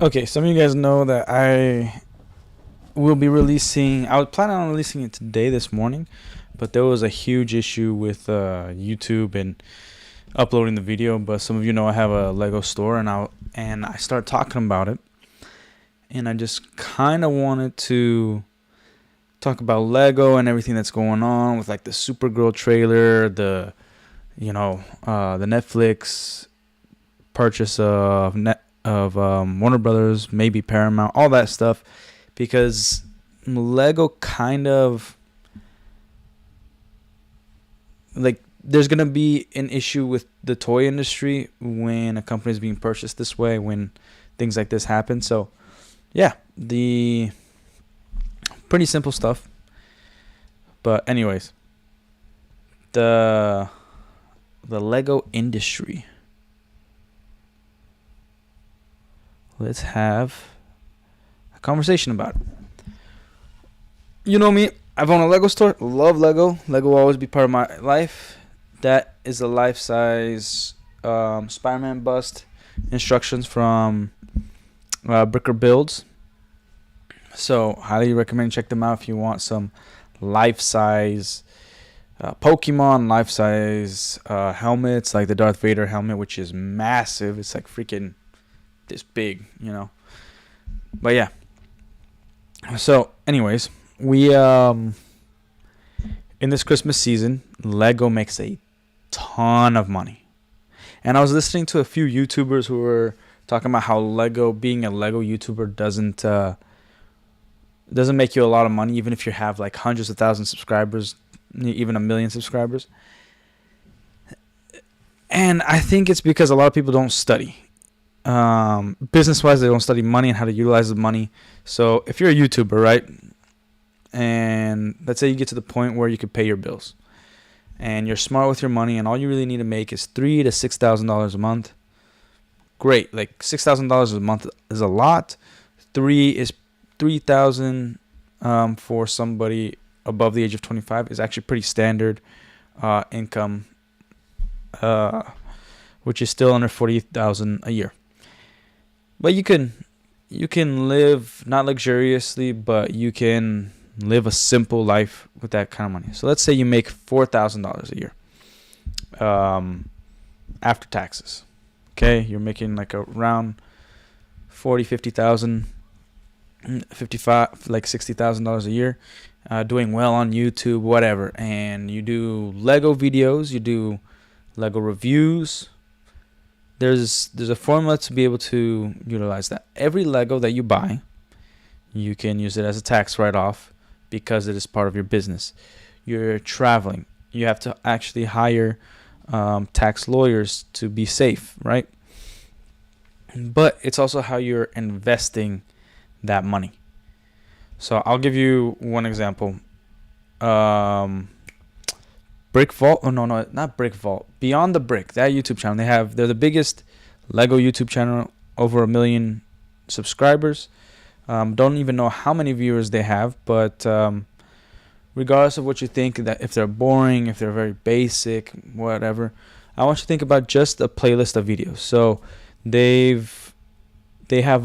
Okay, some of you guys know that I will be releasing. I was planning on releasing it today, this morning, but there was a huge issue with YouTube and uploading the video. But some of you know I have a Lego store, and I started talking about it, and I just kind of wanted to talk about Lego and everything that's going on with like the Supergirl trailer, the Netflix purchase of Warner Brothers, maybe Paramount, all that stuff, because Lego kind of like there's gonna be an issue with the toy industry when a company is being purchased this way, when things like this happen. So yeah, the pretty simple stuff. But anyways, the Lego industry. Let's have a conversation about it. You know me, I've owned a Lego store. Love Lego. Lego will always be part of my life. That is a life-size Spider-Man bust. Instructions from Bricker Builds. So highly recommend check them out if you want some life-size Pokemon, life-size helmets, like the Darth Vader helmet, which is massive. It's like freaking this big, But yeah. So, anyways, we in this Christmas season, Lego makes a ton of money. And I was listening to a few YouTubers who were talking about how being a Lego YouTuber doesn't make you a lot of money, even if you have like hundreds of thousands of subscribers, even 1 million subscribers. And I think it's because a lot of people don't study. Business wise, they don't study money and how to utilize the money. So if you're a YouTuber, right, and let's say you get to the point where you could pay your bills and you're smart with your money and all you really need to make is $3,000 to $6,000 a month, great. Like $6,000 a month is a lot. $3,000 for somebody above the age of 25 is actually pretty standard income, which is still under $40,000 a year. But you can live not luxuriously, but you can live a simple life with that kind of money. So let's say you make $4,000 a year after taxes. Okay, you're making like around 40, 50,000, 55, like $60,000 a year, doing well on YouTube, whatever. And you do Lego videos, you do Lego reviews. There's a formula to be able to utilize that. Every Lego that you buy, you can use it as a tax write-off because it is part of your business. You're traveling. You have to actually hire tax lawyers to be safe, right? But it's also how you're investing that money. So I'll give you one example. Brick Vault. Oh no, not Brick Vault. Beyond the Brick. That YouTube channel. They're the biggest Lego YouTube channel, over 1 million subscribers. Don't even know how many viewers they have, but regardless of what you think, that if they're boring, if they're very basic, whatever, I want you to think about just a playlist of videos. So they have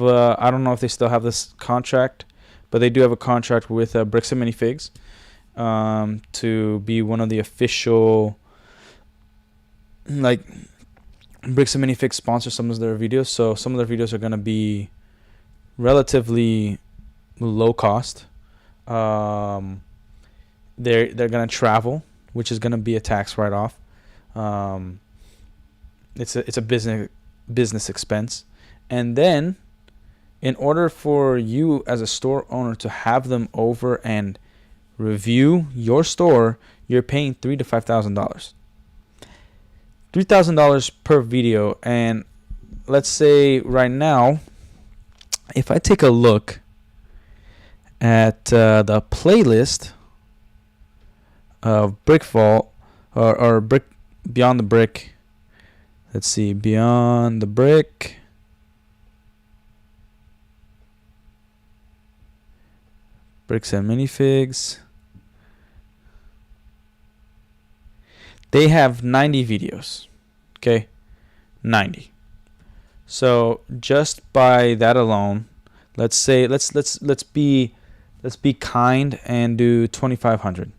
I don't know if they still have this contract, but they do have a contract with Bricks and Minifigs. To be one of the official, like, Bricks and Minifigs sponsor some of their videos. So some of their videos are going to be relatively low cost. They're going to travel, which is going to be a tax write-off. It's a business expense. And then in order for you as a store owner to have them over and review your store, you're paying $3,000 to $5,000. $3,000 per video. And let's say right now, if I take a look at the playlist of Brick Vault or Brick Beyond the Brick, let's see, Beyond the Brick. Bricks and Minifigs. They have 90 videos. Okay? 90. So just by that alone, let's say let's be kind and do 2,500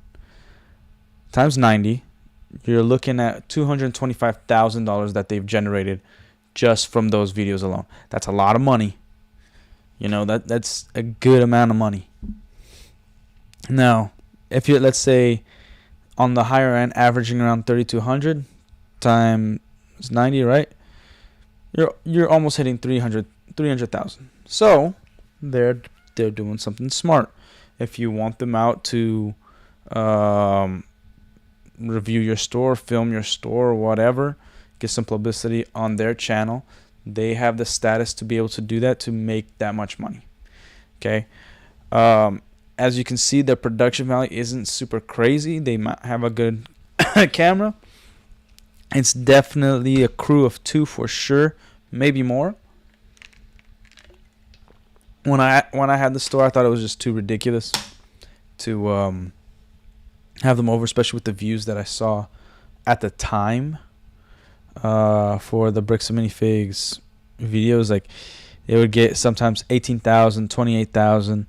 times 90. You're looking at $225,000 that they've generated just from those videos alone. That's a lot of money. That's a good amount of money. Now, if you, let's say, on the higher end, averaging around 3,200 times 90, right? You're almost hitting 300,000. So they're doing something smart. If you want them out to review your store, film your store, or whatever, get some publicity on their channel, they have the status to be able to do that, to make that much money. Okay. As you can see, their production value isn't super crazy. They might have a good camera. It's definitely a crew of 2 for sure, maybe more. When I had the store, I thought it was just too ridiculous to have them over, especially with the views that I saw at the time for the Bricks and Minifigs videos. Like, it would get sometimes 18,000, 28,000.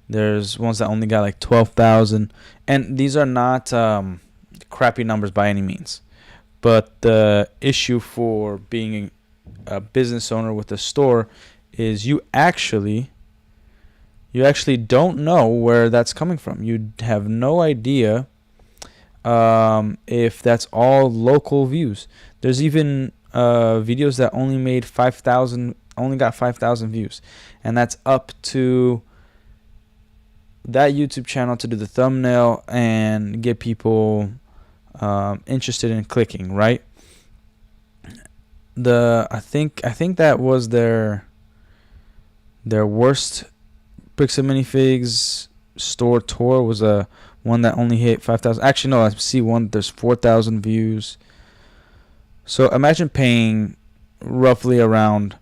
There's ones that only got like 12,000, and these are not crappy numbers by any means. But the issue for being a business owner with a store is you actually don't know where that's coming from. You have no idea if that's all local views. There's even videos that only got 5,000 views, and that's up to that YouTube channel to do the thumbnail and get people interested in clicking, right? I think that was their worst Bricks and Minifigs store tour, was a one that only hit 5,000. Actually, no, I see one. There's 4,000 views. So imagine paying roughly around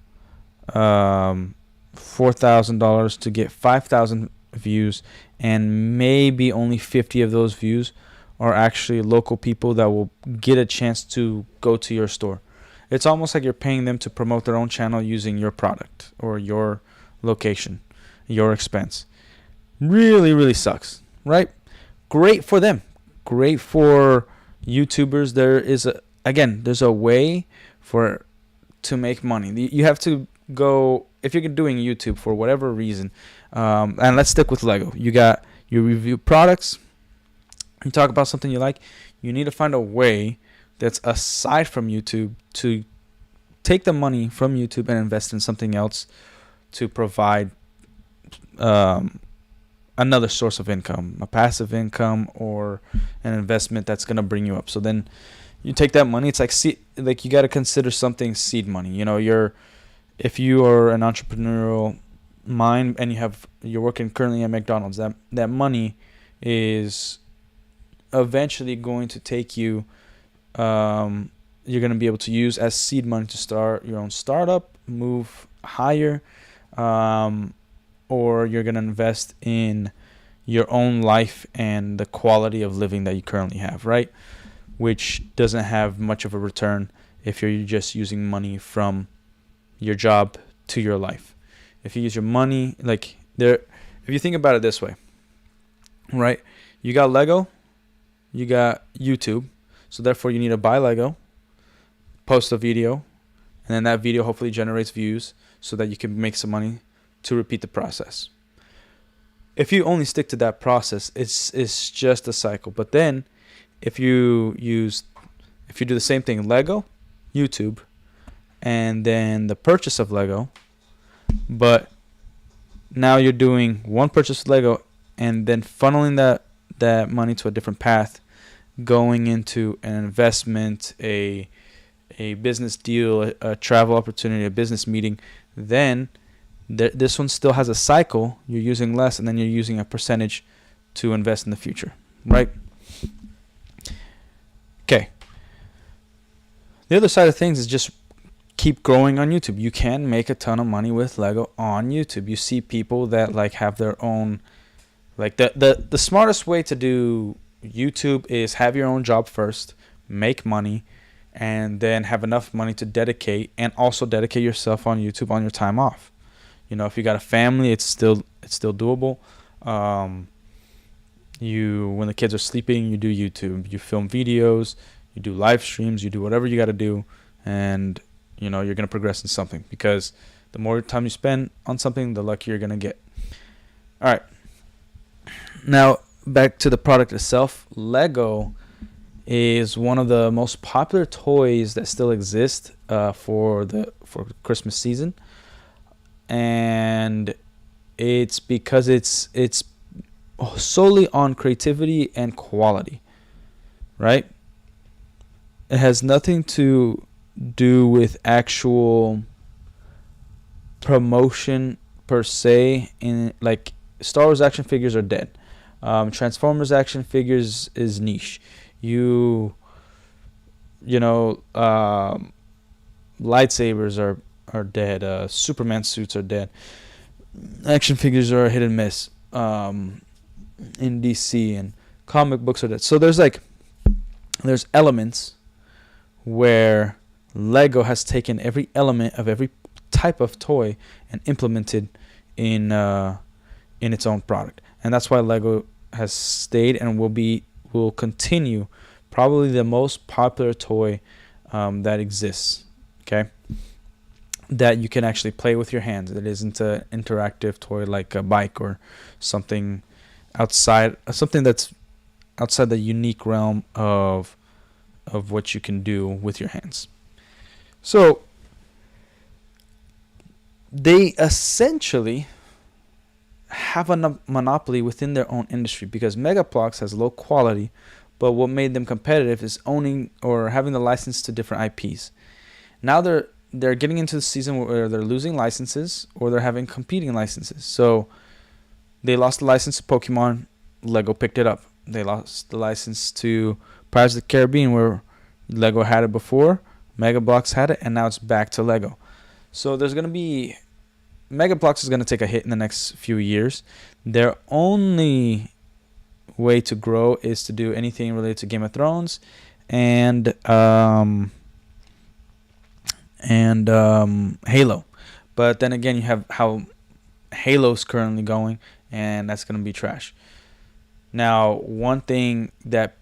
$4,000 to get 5,000 views, and maybe only 50 of those views are actually local people that will get a chance to go to your store. It's almost like you're paying them to promote their own channel using your product or your location, your expense. Really, really sucks, right? Great for them. Great for YouTubers. There's a way to make money. You have to go, if you're doing YouTube for whatever reason, and let's stick with Lego. You review products, you talk about something you like. You need to find a way that's aside from YouTube to take the money from YouTube and invest in something else to provide another source of income, a passive income or an investment that's going to bring you up. So then you take that money. It's like you got to consider something seed money. If you are an entrepreneurial mind and you're working currently at McDonald's, that money is eventually going to take you, you're going to be able to use as seed money to start your own startup, move higher, or you're going to invest in your own life and the quality of living that you currently have, right? Which doesn't have much of a return if you're just using money from your job to your life. If you use your money, if you think about it this way, right? You got Lego, you got YouTube, so therefore you need to buy Lego, post a video, and then that video hopefully generates views so that you can make some money to repeat the process. If you only stick to that process, it's just a cycle. But then if you do the same thing, Lego, YouTube, and then the purchase of Lego, but now you're doing one purchase of Lego and then funneling that money to a different path, going into an investment, a business deal, a travel opportunity, a business meeting, then this one still has a cycle. You're using less, and then you're using a percentage to invest in the future, right? Okay. The other side of things is just keep growing on YouTube. You can make a ton of money with Lego on YouTube. You see people that have their own, the smartest way to do YouTube is have your own job first, make money, and then have enough money to dedicate, and also dedicate yourself on YouTube on your time off. If you got a family, it's still doable. Um, you when the kids are sleeping, you do YouTube, you film videos, you do live streams, you do whatever you got to do, and you're gonna progress in something, because the more time you spend on something, the luckier you're gonna get. All right. Now back to the product itself. Lego is one of the most popular toys that still exist for Christmas season, and it's because it's solely on creativity and quality, right? It has nothing to do with actual promotion per se. In like Star Wars action figures are dead. Transformers action figures is niche. You know, lightsabers are dead. Superman suits are dead. Action figures are hit and miss. In DC, and comic books are dead. So there's elements where Lego has taken every element of every type of toy and implemented in its own product, and that's why Lego has stayed and will continue probably the most popular toy that exists. Okay, that you can actually play with your hands. It isn't an interactive toy like a bike or something that's outside the unique realm of what you can do with your hands. So they essentially have a monopoly within their own industry, because Megaplex has low quality, but what made them competitive is owning or having the license to different IPs. Now they're getting into the season where they're losing licenses or they're having competing licenses. So they lost the license to Pokemon, Lego picked it up. They lost the license to Pirates of the Caribbean, where Lego had it before, Megaplex had it, and now it's back to Lego. So Megaplex is going to take a hit in the next few years. Their only way to grow is to do anything related to Game of Thrones and Halo. But then again, you have how Halo's currently going, and that's going to be trash. Now, one thing that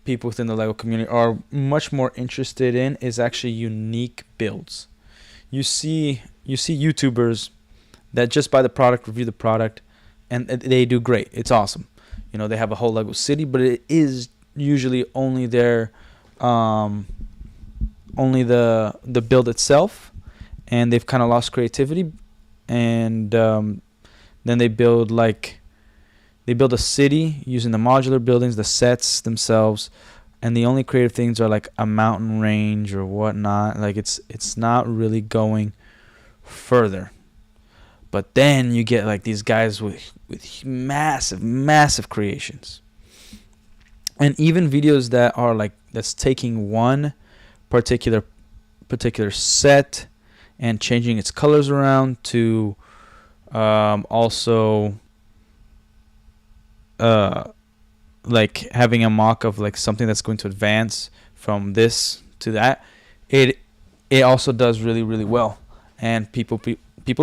people within the Lego community are much more interested in is actually unique builds. You see YouTubers that just buy the product, review the product, and they do great. It's awesome. They have a whole Lego city, but it is usually only their only the build itself, and they've kind of lost creativity. And then they build a city using the modular buildings, the sets themselves, and the only creative things are like a mountain range or whatnot. Like it's not really going further. But then you get like these guys with massive creations, and even videos that are like that's taking one particular set and changing its colors around to also like having a mock of like something that's going to advance from this to that. It also does really, really well, and people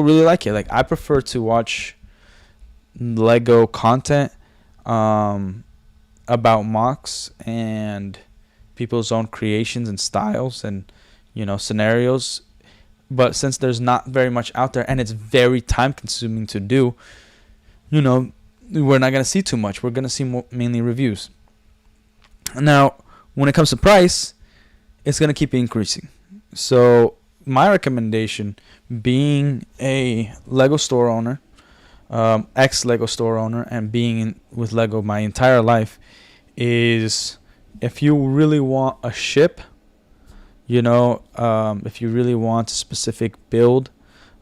really like it. Like, I prefer to watch Lego content about mocks and people's own creations and styles and scenarios. But since there's not very much out there and it's very time consuming to do, we're not going to see too much. We're going to see mainly reviews. Now, when it comes to price, it's going to keep increasing. So my recommendation, being a Lego store owner, ex-Lego store owner, and being with Lego my entire life, is if you really want a ship, if you really want a specific build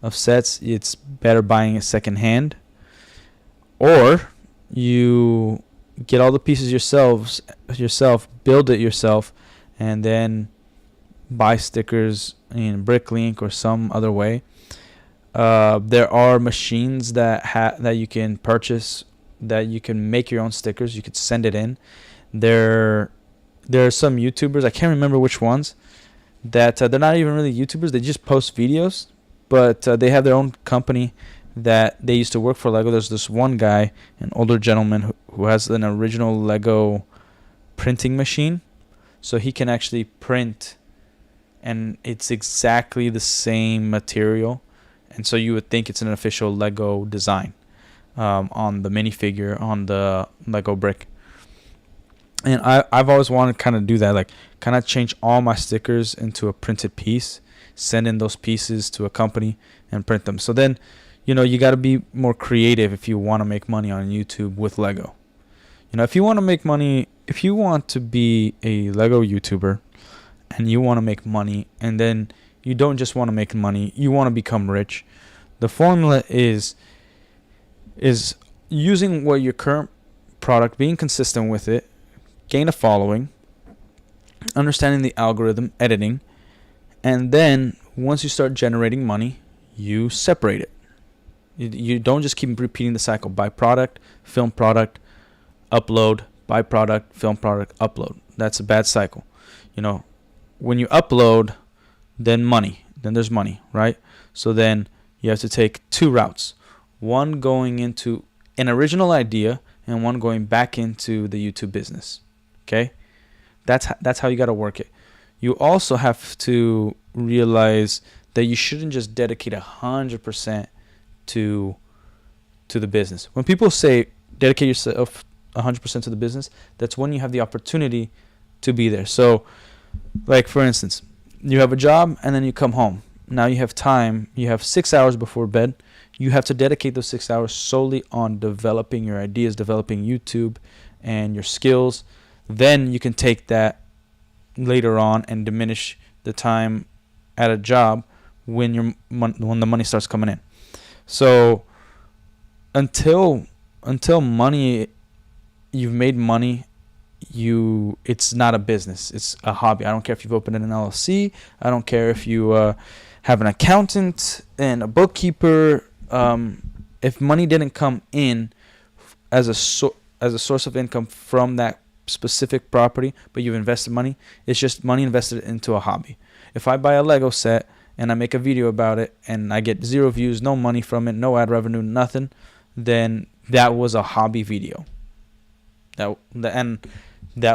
of sets, it's better buying it secondhand. Or you get all the pieces yourself, build it yourself, and then buy stickers in Bricklink or some other way. There are machines that you can purchase that you can make your own stickers. You could send it in. They're there are some YouTubers, I can't remember which ones, that they're not even really YouTubers. They just post videos, but they have their own company that they used to work for Lego. There's this one guy, an older gentleman, who has an original Lego printing machine, so he can actually print, and it's exactly the same material, and so you would think it's an official Lego design on the minifigure, on the Lego brick. And I've always wanted to kind of do that, like kind of change all my stickers into a printed piece, send in those pieces to a company and print them. So then, you got to be more creative if you want to make money on YouTube with Lego. If you want to make money, if you want to be a Lego YouTuber and you want to make money, and then you don't just want to make money, you want to become rich, the formula is using what your current product, being consistent with it, gain a following, understanding the algorithm, editing, and then once you start generating money, you separate it. You don't just keep repeating the cycle. Buy product, film product, upload, buy product, film product, upload. That's a bad cycle. When you upload, then there's money, right? So then you have to take two routes. One going into an original idea and one going back into the YouTube business. Okay? That's how you got to work it. You also have to realize that you shouldn't just dedicate 100% to the business. When people say dedicate yourself 100% to the business, that's when you have the opportunity to be there. So, like for instance, you have a job and then you come home. Now you have time. You have 6 hours before bed. You have to dedicate those 6 hours solely on developing your ideas, developing YouTube and your skills. Then you can take that later on and diminish the time at a job when the money starts coming in. So until money, you've made money, it's not a business, it's a hobby. I don't care if you've opened an LLC. I don't care if you have an accountant and a bookkeeper. If money didn't come in as a source of income from that specific property, but you've invested money, it's just money invested into a hobby. If I buy a Lego set and I make a video about it and I get 0 views, no money from it, no ad revenue, nothing, then that was a hobby video. That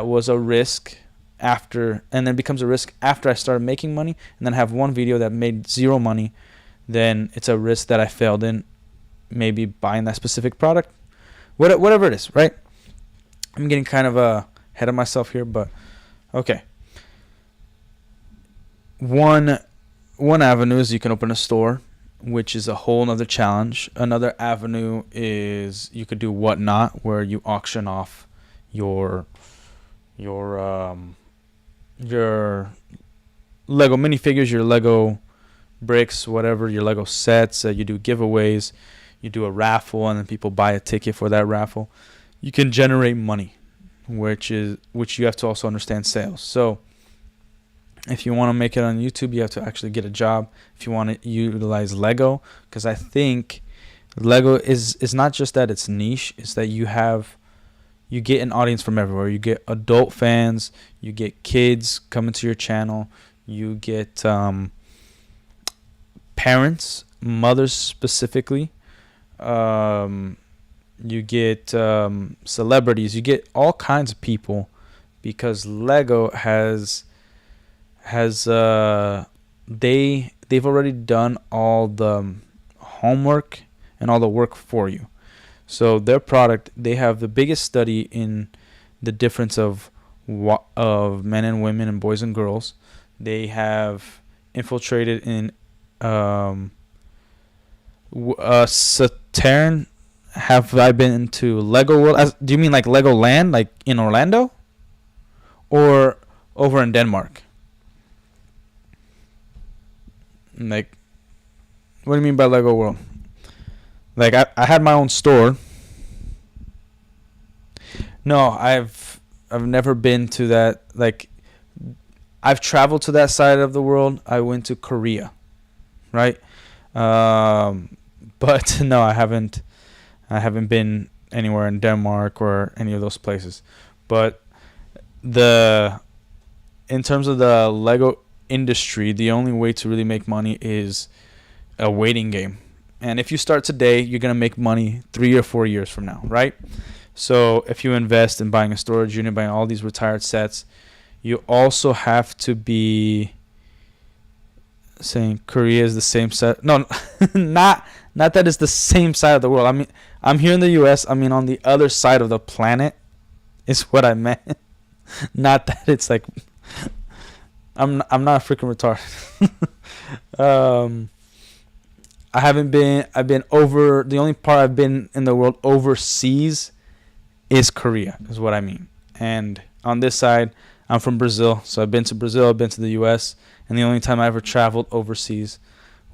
was a risk after, and then becomes a risk after I started making money, and then have one video that made 0 money. Then it's a risk that I failed in, maybe buying that specific product, whatever it is, right? I'm getting kind of ahead of myself here, but okay. One avenue is you can open a store, which is a whole nother challenge. Another avenue is you could do Whatnot, where you auction off your Lego minifigures, your Lego bricks, whatever, your Lego sets. You do giveaways, you do a raffle, and then people buy a ticket for that raffle. You can generate money, which you have to also understand sales. So if you want to make it on YouTube, you have to actually get a job. If you want to utilize Lego, because I think Lego is not just that it's niche, it's that you get an audience from everywhere. You get adult fans, you get kids coming to your channel, you get parents, mothers specifically, you get celebrities, you get all kinds of people, because Lego they've already done all the homework and all the work for you. So their product, they have the biggest study in the difference of men and women and boys and girls. They have infiltrated in Saturn. Have I been to Lego World? Do you mean like Legoland, like in Orlando, or over in Denmark? Like, what do you mean by Lego World? Like, I had my own store. No, I've never been to that. Like, I've traveled to that side of the world. I went to Korea, right? But no, I haven't been anywhere in Denmark or any of those places. But the in terms of the Lego industry, the only way to really make money is a waiting game. And if you start today, you're gonna make money 3 or 4 years from now, right? So if you invest in buying a storage unit, buying all these retired sets, you also have to be saying Korea is the same side. No, not that it's the same side of the world. I mean, I'm here in the U.S. I mean, on the other side of the planet is what I meant. Not that it's like I'm not freaking retarded. um, I've been over. The only part I've been in the world overseas is Korea, is what I mean. And on this side, I'm from Brazil, so I've been to Brazil, I've been to the U.S., and the only time I ever traveled overseas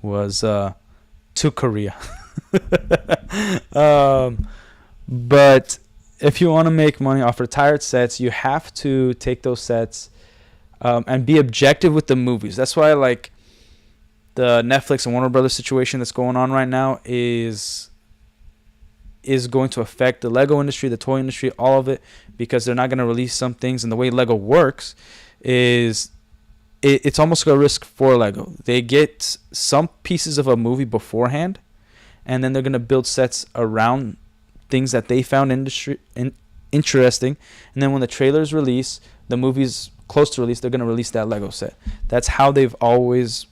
was to Korea. But if you want to make money off retired sets, you have to take those sets and be objective with the movies. That's why, like, the Netflix and Warner Brothers situation that's going on right now is going to affect the Lego industry, the toy industry, all of it, because they're not going to release some things. And the way Lego works is it's almost a risk for Lego. They get some pieces of a movie beforehand, and then they're going to build sets around things that they found interesting. And then when the trailers release, the movie's close to release, they're going to release that Lego set. That's how they've always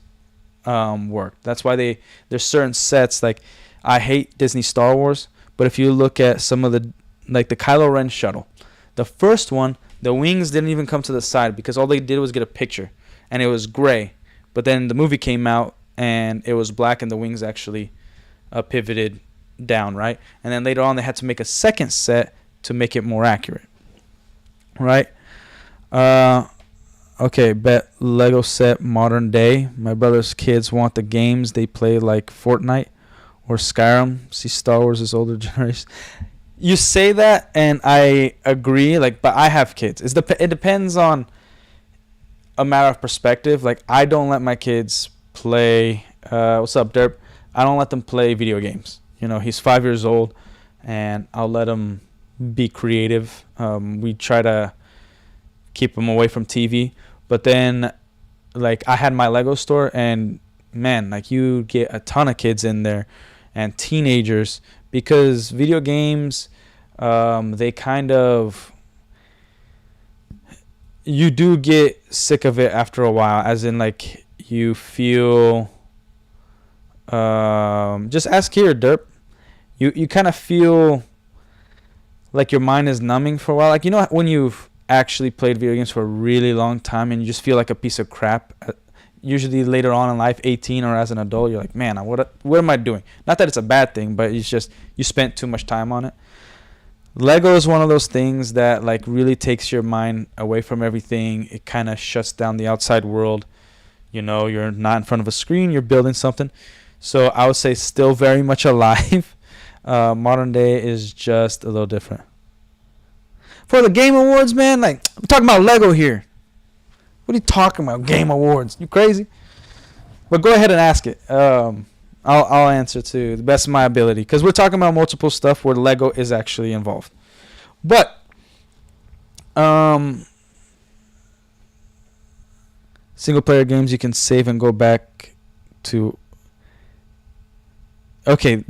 worked. That's why there's certain sets, like, I hate Disney Star Wars, but if you look at some of the, like the Kylo Ren shuttle, the first one, the wings didn't even come to the side because all they did was get a picture, and it was gray. But then the movie came out and it was black, and the wings actually pivoted down, right? And then later on they had to make a second set to make it more accurate, right? Okay, bet Lego set modern day. My brother's kids want the games they play, like Fortnite or Skyrim. See, Star Wars is older generation. You say that, and I agree. Like, but I have kids. It depends on a matter of perspective. Like, I don't let my kids play. What's up, Derp? I don't let them play video games. You know, he's 5 years old, and I'll let him be creative. We try to keep him away from TV. But then, like, I had my Lego store, and man, like, you get a ton of kids in there and teenagers, because video games, they kind of, you do get sick of it after a while, as in, like, you feel, just ask here, Derp. You kind of feel like your mind is numbing for a while. Like, you know, when you've actually played video games for a really long time and you just feel like a piece of crap, usually later on in life, 18 or as an adult, you're like, man, what am I doing? Not that it's a bad thing, but it's just you spent too much time on it. Lego is one of those things that, like, really takes your mind away from everything. It kind of shuts down the outside world. You know, you're not in front of a screen, you're building something. So I would say still very much alive. Modern day is just a little different. For the Game Awards, man, like, I'm talking about Lego here. What are you talking about, Game Awards? You crazy? But go ahead and ask it. I'll answer to the best of my ability, because we're talking about multiple stuff where Lego is actually involved. But single player games you can save and go back to. Okay.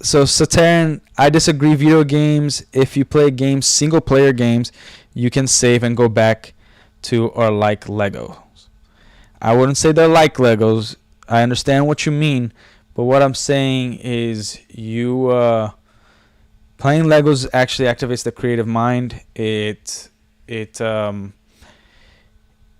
So Sataran, I disagree. Video games, if you play games, single player games, you can save and go back to or like Legos. I wouldn't say they're like Legos. I understand what you mean, but what I'm saying is you playing Legos actually activates the creative mind. It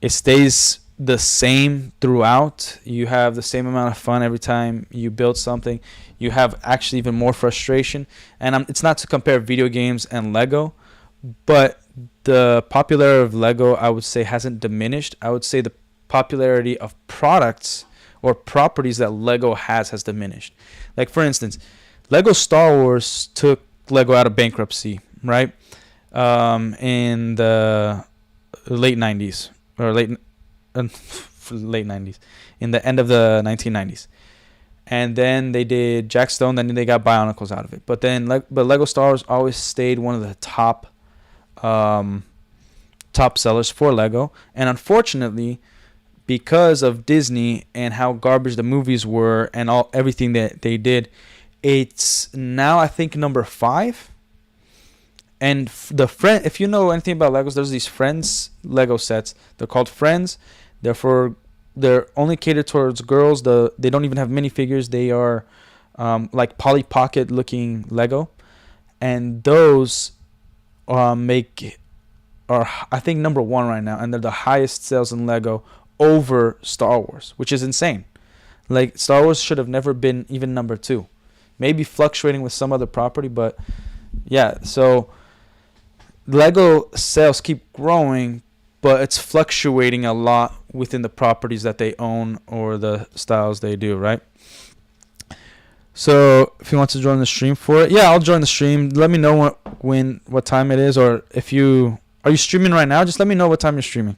stays the same throughout. You have the same amount of fun every time you build something. You have actually even more frustration. And it's not to compare video games and Lego, but the popularity of Lego, I would say, hasn't diminished. I would say the popularity of products or properties that Lego has diminished. Like, for instance, Lego Star Wars took Lego out of bankruptcy, right? In the late 90s or late 90s, in the end of the 1990s. And then they did Jack Stone, then they got Bionicles out of it. But Lego Star Wars always stayed one of the top top sellers for Lego. And unfortunately, because of Disney and how garbage the movies were and everything that they did, it's now I think number 5. And if you know anything about Legos, there's these Friends Lego sets. They're called Friends. They're only catered towards girls. They don't even have minifigures. They are like Polly Pocket looking Lego, and those are I think number 1 right now, and they're the highest sales in Lego over Star Wars, which is insane. Like Star Wars should have never been even number 2, maybe fluctuating with some other property, but yeah. So Lego sales keep growing, but it's fluctuating a lot within the properties that they own or the styles they do, right? So if you want to join the stream for it, yeah, I'll join the stream. Let me know what time it is, or if are you streaming right now? Just let me know what time you're streaming.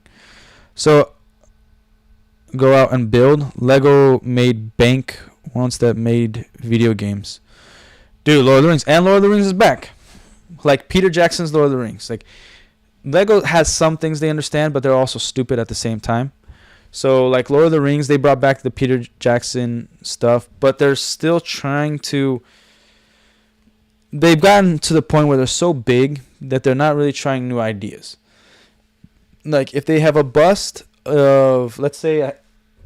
So go out and build. Lego made bank once that made video games. Dude, Lord of the Rings. And Lord of the Rings is back. Like Peter Jackson's Lord of the Rings. Like Lego has some things they understand, but they're also stupid at the same time. So like Lord of the Rings, they brought back the Peter Jackson stuff, but they're still trying to... They've gotten to the point where they're so big that they're not really trying new ideas. Like if they have a bust of, let's say,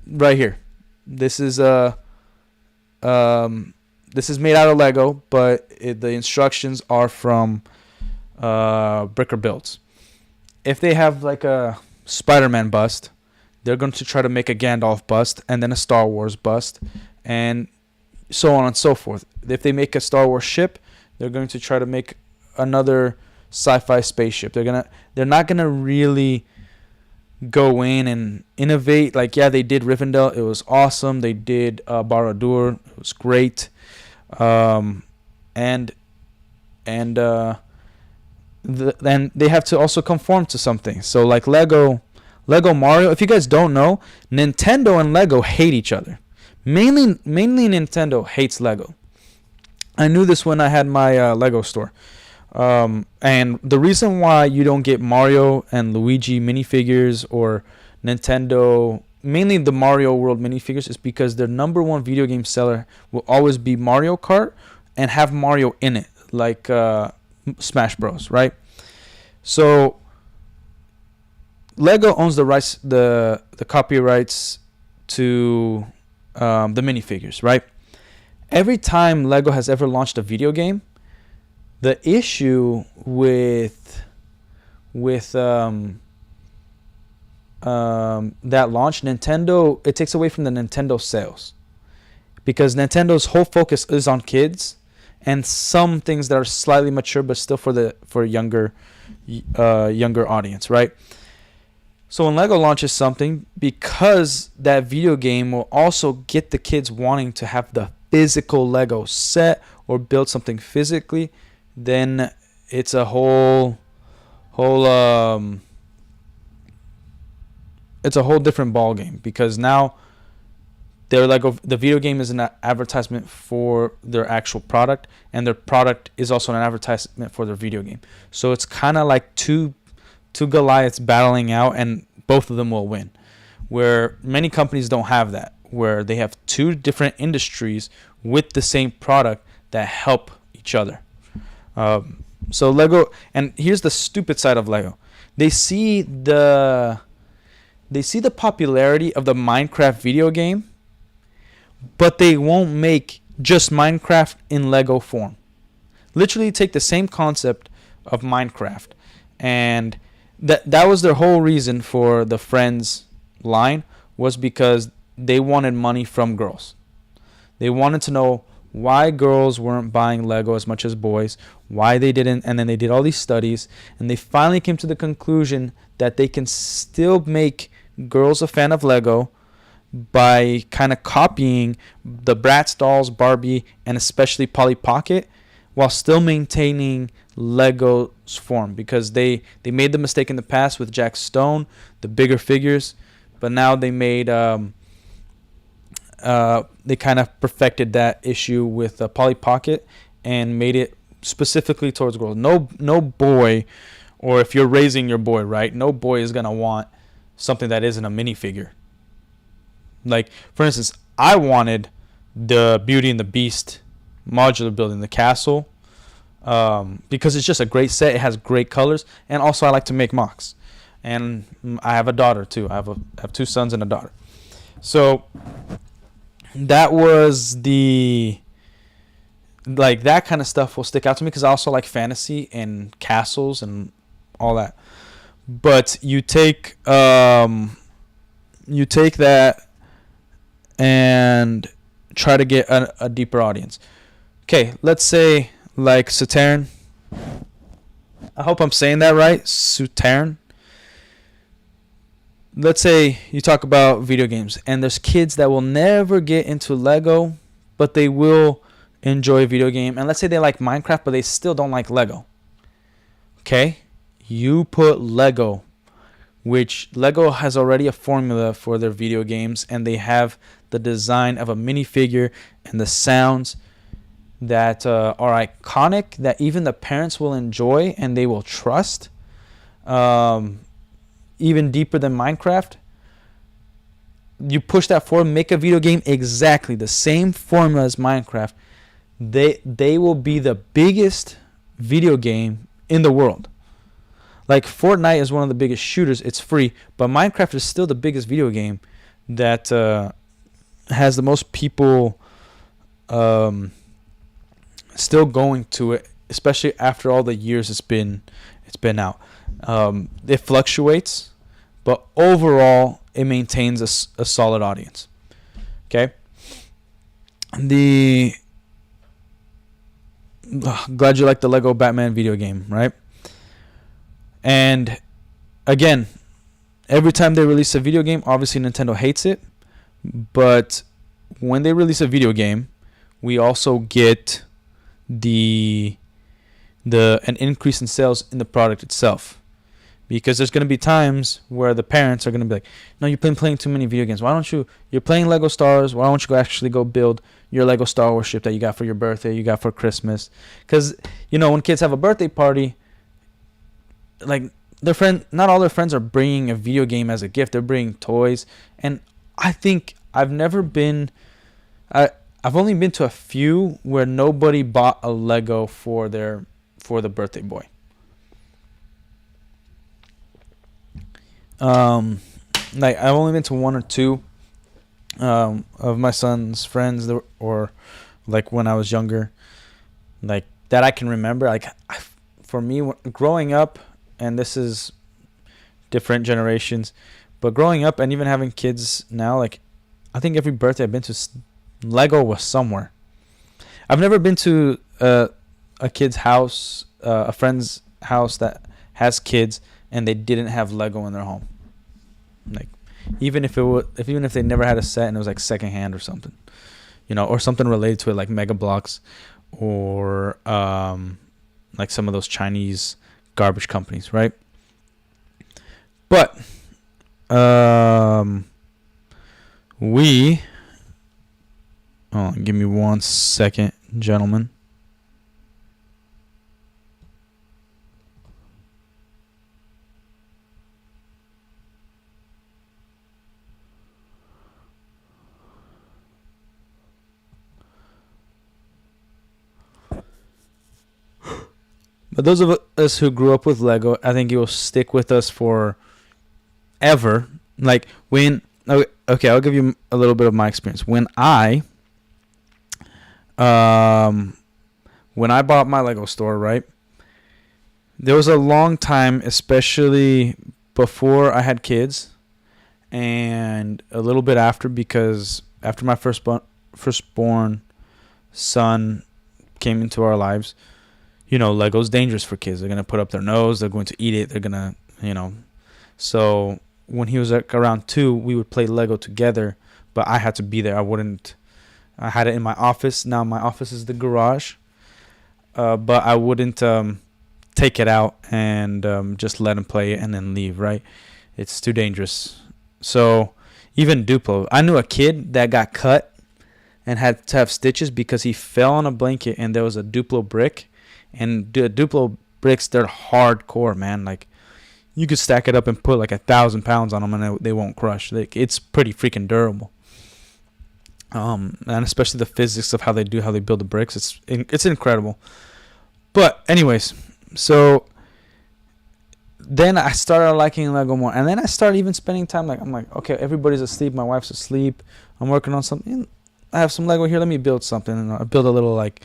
right here. This is this is made out of Lego, but the instructions are from Bricker Builds. If they have like a Spider-Man bust, they're going to try to make a Gandalf bust and then a Star Wars bust and so on and so forth. If they make a Star Wars ship, they're going to try to make another sci-fi spaceship. They're not gonna really go in and innovate. Like, yeah, they did Rivendell. It was awesome. They did Barad-dûr. It was great. Then they have to also conform to something. So like Lego Mario, if you guys don't know, Nintendo and Lego hate each other. Mainly Nintendo hates Lego. I knew this when I had my Lego store. And the reason why you don't get Mario and Luigi minifigures or Nintendo, mainly the Mario World minifigures, is because their number 1 video game seller will always be Mario Kart and have Mario in it, like Smash Bros, right? So Lego owns the rights, the copyrights to the minifigures, right? Every time Lego has ever launched a video game, the issue with that launch, Nintendo, it takes away from the Nintendo sales, because Nintendo's whole focus is on kids and some things that are slightly mature but still for younger audience, right? So when Lego launches something, because that video game will also get the kids wanting to have the physical Lego set or build something physically, then it's a whole different ball game, because now they're like, the video game is an advertisement for their actual product, and their product is also an advertisement for their video game. So it's kind of like two Goliaths battling out, and both of them will win. Where many companies don't have that, where they have 2 different industries with the same product that help each other. So Lego, and here's the stupid side of Lego. They see the popularity of the Minecraft video game, but they won't make just Minecraft in Lego form. Literally take the same concept of Minecraft, and that was their whole reason for the Friends line, was because they wanted money from girls. They wanted to know why girls weren't buying Lego as much as boys, why they didn't, and then they did all these studies, and they finally came to the conclusion that they can still make girls a fan of Lego by kind of copying the Bratz dolls, Barbie, and especially Polly Pocket, while still maintaining Lego's form, because they made the mistake in the past with Jack Stone, the bigger figures, but now they made they kind of perfected that issue with Polly Pocket and made it specifically towards girls. No boy or if you're raising your boy, right? No boy is gonna want something that isn't a minifigure. Like, for instance, I wanted the Beauty and the Beast modular building, the castle, because it's just a great set. It has great colors, and also I like to make mocks, and I have a daughter too. I have 2 sons and a daughter. So that was that kind of stuff will stick out to me, because I also like fantasy and castles and all that. But you take that and try to get a deeper audience. Okay, let's say like Saturn. I hope I'm saying that right. Saturn. Let's say you talk about video games, and there's kids that will never get into Lego, but they will enjoy a video game. And let's say they like Minecraft, but they still don't like Lego. Okay? You put Lego, which Lego has already a formula for their video games, and they have the design of a minifigure and the sounds that are iconic, that even the parents will enjoy and they will trust. Even deeper than Minecraft. You push that forward, make a video game exactly the same formula as Minecraft. They will be the biggest video game in the world. Like Fortnite is one of the biggest shooters. It's free, but Minecraft is still the biggest video game that has the most people still going to it, especially after all the years it's been out. It fluctuates, but overall it maintains a solid audience. Okay. Glad you like the Lego Batman video game, right? And again, every time they release a video game, obviously Nintendo hates it, but when they release a video game, we also get an increase in sales in the product itself. Because there's going to be times where the parents are going to be like, no, you've been playing too many video games. Why don't you're playing Lego Stars. Why don't you actually go build your Lego Star Wars ship that you got for your birthday, you got for Christmas? Because, when kids have a birthday party, like not all their friends are bringing a video game as a gift. They're bringing toys. And I think I've only been to a few where nobody bought a Lego for the birthday boy. Like I've only been to 1 or 2 of my son's friends, or like when I was younger, like that I can remember. Like for me, growing up, and this is different generations, but growing up and even having kids now, like I think every birthday I've been to, Lego was somewhere. I've never been to a kid's house, a friend's house that has kids, and they didn't have Lego in their home. Like even if they never had a set and it was like secondhand or something, or something related to it, like Mega Bloks or like some of those Chinese garbage companies, right? But give me 1 second, gentlemen. But those of us who grew up with Lego, I think it will stick with us forever. Like okay, I'll give you a little bit of my experience. When I bought my Lego store, right? There was a long time, especially before I had kids, and a little bit after, because after my firstborn son came into our lives, Lego's dangerous for kids. They're going to put up their nose. They're going to eat it. They're going to, So when he was around 2, we would play Lego together, but I had to be there. I had it in my office. Now my office is the garage. But I wouldn't take it out and just let him play it and then leave, right? It's too dangerous. So even Duplo. I knew a kid that got cut and had to have stitches because he fell on a blanket and there was a Duplo brick. And the Duplo bricks, they're hardcore, man. Like, you could stack it up and put like 1,000 pounds on them, and they won't crush. Like, it's pretty freaking durable. And especially the physics of how they build the bricks, it's incredible. But anyways, so then I started liking Lego more, and then I started even spending time. Like, I'm like, okay, everybody's asleep, my wife's asleep, I'm working on something. I have some Lego here. Let me build something, and I build a little like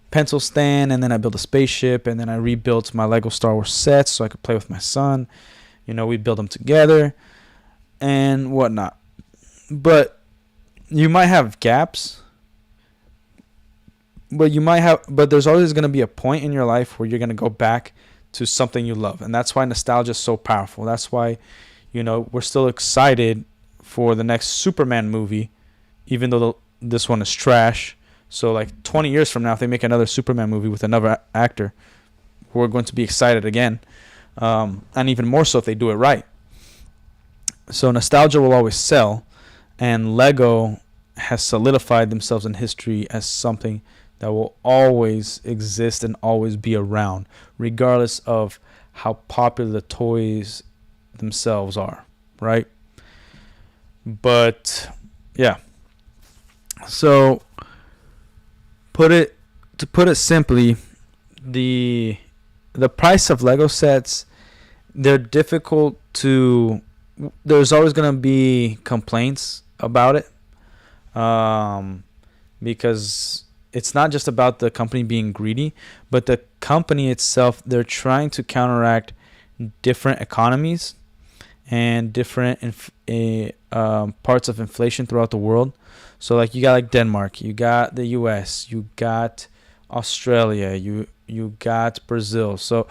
pencil stand, and then I built a spaceship, and then I rebuilt my Lego Star Wars sets so I could play with my son. We build them together and whatnot. But you might have gaps, but there's always going to be a point in your life where you're going to go back to something you love, and that's why nostalgia is so powerful. That's why we're still excited for the next Superman movie, even though this one is trash. So like 20 years from now, if they make another Superman movie with another actor, we're going to be excited again. And even more so if they do it right. So nostalgia will always sell, and Lego has solidified themselves in history as something that will always exist and always be around, regardless of how popular the toys themselves are, right? But yeah. So to put it simply, the price of Lego sets, they're difficult to. There's always gonna be complaints about it, because it's not just about the company being greedy, but the company itself. They're trying to counteract different economies and different parts of inflation throughout the world. So like you got like Denmark, you got the US, you got Australia, you got Brazil. So,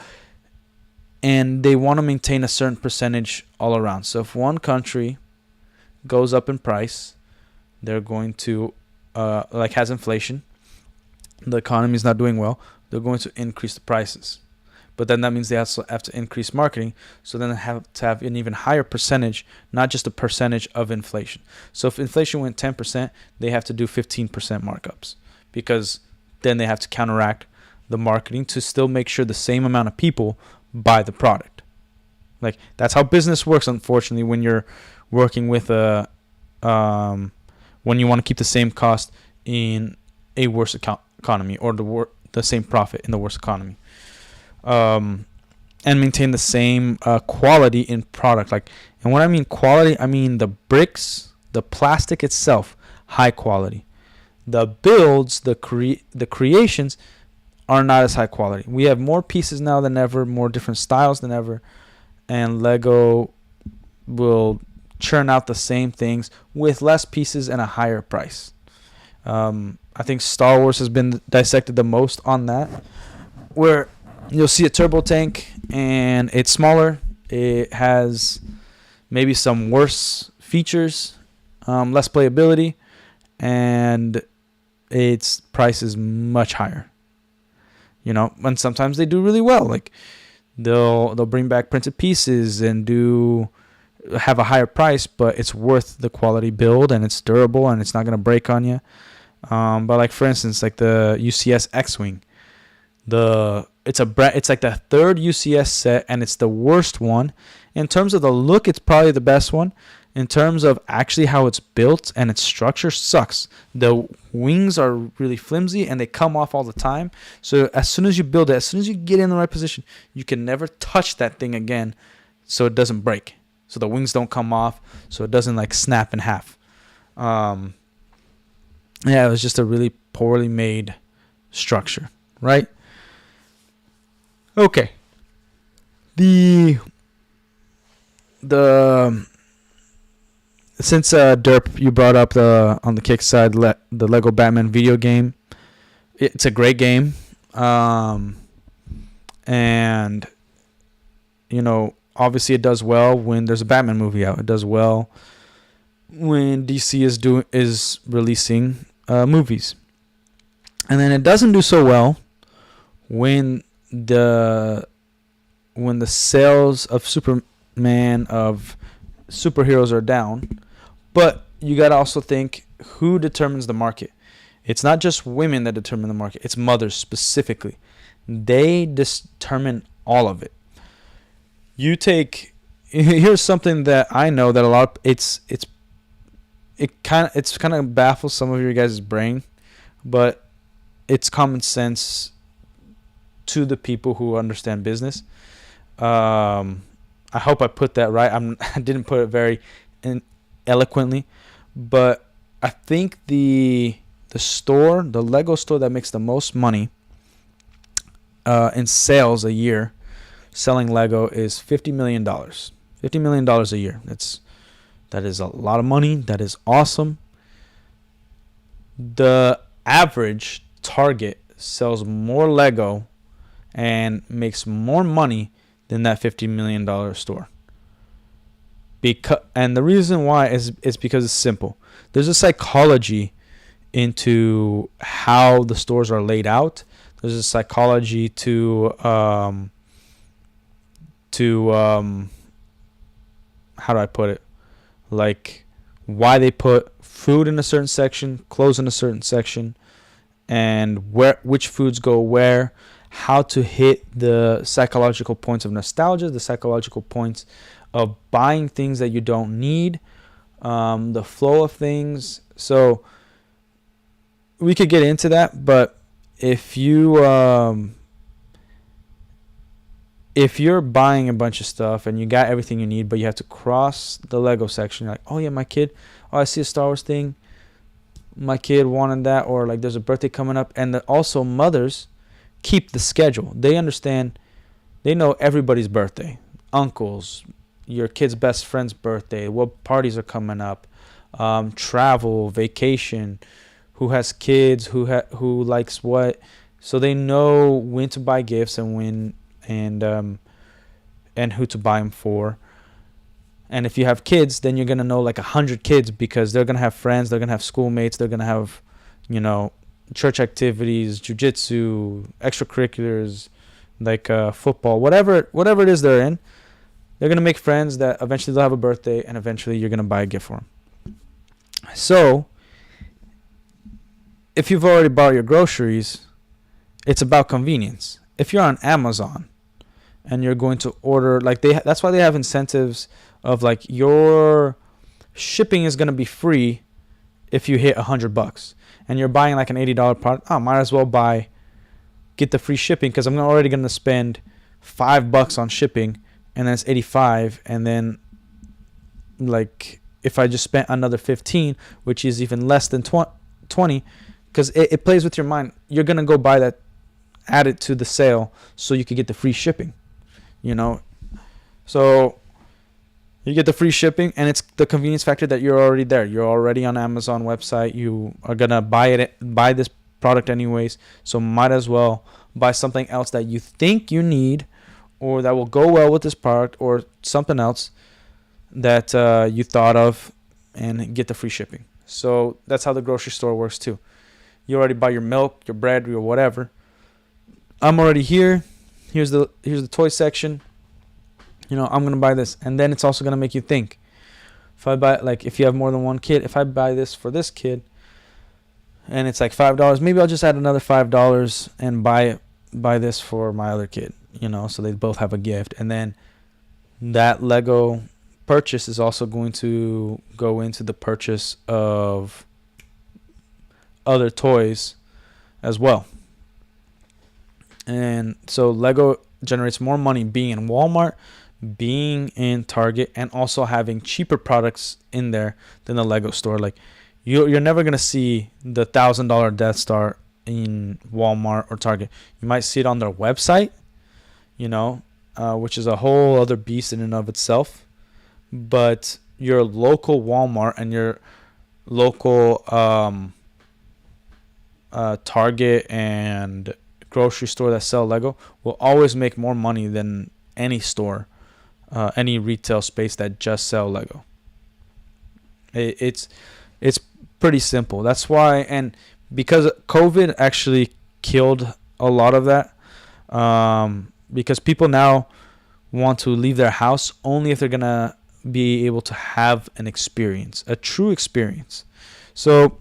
and they want to maintain a certain percentage all around. So if one country goes up in price, they're going to has inflation, the economy is not doing well, they're going to increase the prices. But then that means they also have to increase marketing. So then they have to have an even higher percentage, not just a percentage of inflation. So if inflation went 10%, they have to do 15% markups, because then they have to counteract the marketing to still make sure the same amount of people buy the product. Like, that's how business works, unfortunately, when you're working with when you want to keep the same cost in a worse economy, or the same profit in the worse economy. And maintain the same quality in product. And when I mean quality, I mean the bricks, the plastic itself, high quality. The builds, the creations are not as high quality. We have more pieces now than ever, more different styles than ever, and Lego will churn out the same things with less pieces and a higher price. I think Star Wars has been dissected the most on that, where you'll see a turbo tank and it's smaller. It has maybe some worse features, less playability, and its price is much higher. And sometimes they do really well. Like they'll bring back printed pieces and have a higher price, but it's worth the quality build, and it's durable, and it's not gonna break on you. But like for instance, like the UCS X-Wing, it's like the third UCS set, and it's the worst one. In terms of the look, it's probably the best one. In terms of actually how it's built and its structure, sucks. The wings are really flimsy and they come off all the time. So as soon as you build it, as soon as you get in the right position, you can never touch that thing again, so it doesn't break. So the wings don't come off, so it doesn't like snap in half. It was just a really poorly made structure, right? Okay. Since Derp, you brought up on the kick side, the Lego Batman video game. It's a great game, and obviously it does well when there's a Batman movie out. It does well when DC is releasing movies, and then it doesn't do so well when the sales of Superman, of superheroes, are down. But you got to also think, who determines the market? It's not just women that determine the market. It's mothers specifically. They determine all of it. You take here's something that I know that a lot of, it's kind of baffles some of your guys' brain, but it's common sense to the people who understand business. I hope I put that right. I didn't put it very eloquently, but I think the Lego store that makes the most money in sales a year, selling Lego, is $50 million. $50 million a year. That is a lot of money. That is awesome. The average Target sells more Lego and makes more money than that $50 million store. And the reason why is because it's simple. There's a psychology into how the stores are laid out. There's a psychology to how do I put it? Like why they put food in a certain section, clothes in a certain section, and which foods go where, how to hit the psychological points of nostalgia, the psychological points of buying things that you don't need, the flow of things. So we could get into that, but if you're buying a bunch of stuff and you got everything you need, but you have to cross the Lego section, you're like, oh yeah, my kid, I see a Star Wars thing, my kid wanted that, or like there's a birthday coming up. And also mothers keep the schedule. They understand, they know everybody's birthday, uncles, your kid's best friend's birthday, what parties are coming up, travel, vacation, who has kids, who likes what. So they know when to buy gifts and when and who to buy them for. And if you have kids, then you're gonna know like 100 kids, because they're gonna have friends, they're gonna have schoolmates, they're gonna have, church activities, jujitsu, extracurriculars, like football, whatever it is they're in. They're gonna make friends that eventually they'll have a birthday, and eventually you're gonna buy a gift for them. So if you've already bought your groceries, it's about convenience. If you're on Amazon and you're going to order, like that's why they have incentives of like your shipping is going to be free if you hit $100, and you're buying like an $80 product. Might as well get the free shipping, because I'm already going to spend $5 on shipping, and then it's 85, and then like if I just spent another 15, which is even less than 20, because it plays with your mind. You're going to go buy that, add it to the sale so you could get the free shipping, so you get the free shipping, and it's the convenience factor that you're already there. You're already on Amazon website. You are going to buy this product anyways, so might as well buy something else that you think you need, or that will go well with this product, or something else that you thought of, and get the free shipping. So that's how the grocery store works too. You already buy your milk, your bread, or whatever. I'm already here. Here's the toy section. I'm going to buy this. And then it's also going to make you think. If I buy, like, if you have more than one kid, if I buy this for this kid and it's like $5, maybe I'll just add another $5 and buy this for my other kid, so they both have a gift. And then that Lego purchase is also going to go into the purchase of other toys as well. And so Lego generates more money being in Walmart, being in Target, and also having cheaper products in there than the Lego store. Like you're never gonna see the $1,000 Death Star in Walmart or Target. You might see it on their website, which is a whole other beast in and of itself. But your local Walmart and your local Target and grocery store that sell Lego will always make more money than any store, any retail space that just sell Lego. It's pretty simple. That's why, and because COVID actually killed a lot of that, because people now want to leave their house only if they're gonna be able to have an experience, a true experience. So,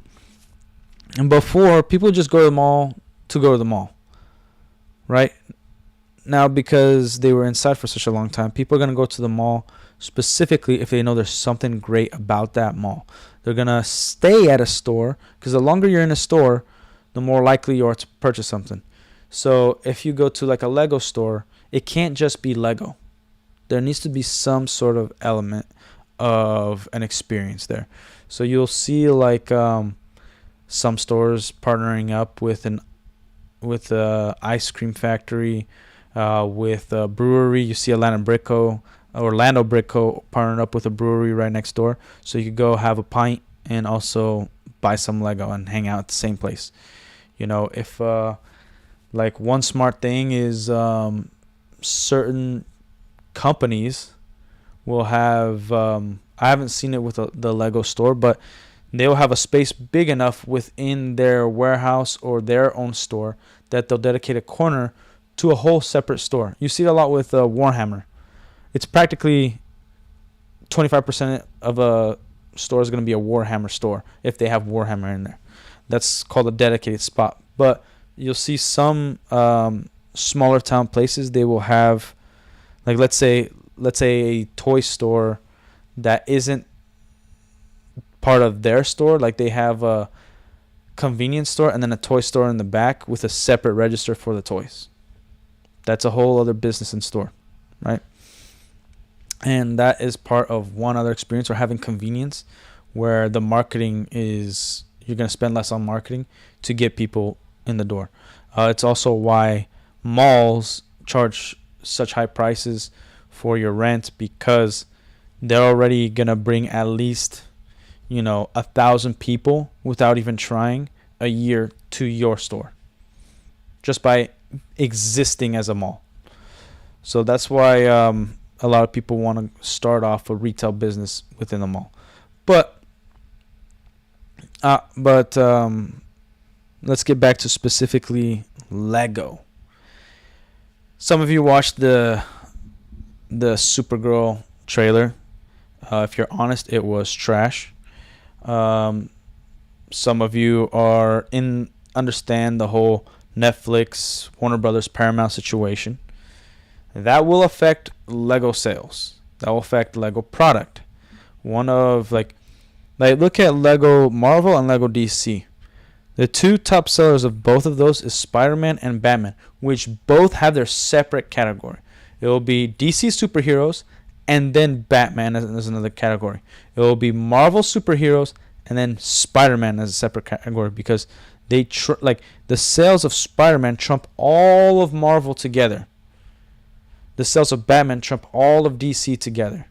and before, people just go to the mall to go to the mall. right? Now, because they were inside for such a long time, people are going to go to the mall specifically if they know there's something great about that mall. They're going to stay at a store because the longer you're in a store, the more likely you are to purchase something. So if you go to like a Lego store, it can't just be Lego. There needs to be some sort of element of an experience there. So you'll see like some stores partnering up with a ice cream factory, with a brewery. You see Orlando Brickco partnered up with a brewery right next door, so you could go have a pint and also buy some Lego and hang out at the same place. If like one smart thing is certain companies will have I haven't seen it with the Lego store, but they'll have a space big enough within their warehouse or their own store that they'll dedicate a corner to a whole separate store. You see it a lot with Warhammer. It's practically 25% of a store is going to be a Warhammer store if they have Warhammer in there. That's called a dedicated spot. But you'll see some smaller town places, they will have, like let's say a toy store that isn't part of their store. Like they have a convenience store and then a toy store in the back with a separate register for the toys. That's a whole other business and store, right? And that is part of one other experience, or having convenience, where the marketing is, you're going to spend less on marketing to get people in the door. It's also why malls charge such high prices for your rent, because they're already going to bring at least 1,000 people without even trying a year to your store, just by existing as a mall. So that's why a lot of people want to start off a retail business within the mall. But let's get back to specifically Lego. Some of you watched the Supergirl trailer. If you're honest, it was trash. Some of you understand the whole Netflix, Warner Brothers, Paramount situation. That will affect Lego sales. That will affect Lego product. One of like look at Lego Marvel and Lego DC. The two top sellers of both of those is Spider-Man and Batman, which both have their separate category. It will be DC superheroes and then Batman as another category. It will be Marvel superheroes and then Spider-Man as a separate category, because they the sales of Spider-Man trump all of Marvel together. The sales of Batman trump all of DC together.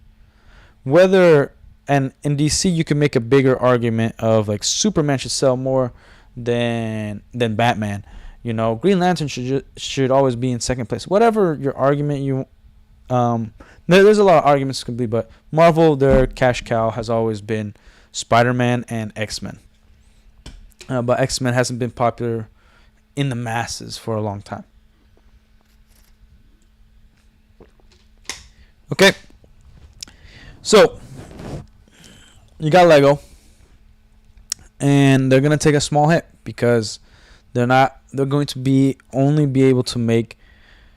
And in DC you can make a bigger argument of like Superman should sell more than Batman. Green Lantern should always be in second place. Whatever your argument there's a lot of arguments to complete, but Marvel, their cash cow has always been Spider-Man and X-Men. But X-Men hasn't been popular in the masses for a long time. Okay. So, you got Lego. And they're going to take a small hit because they're going to only be able to make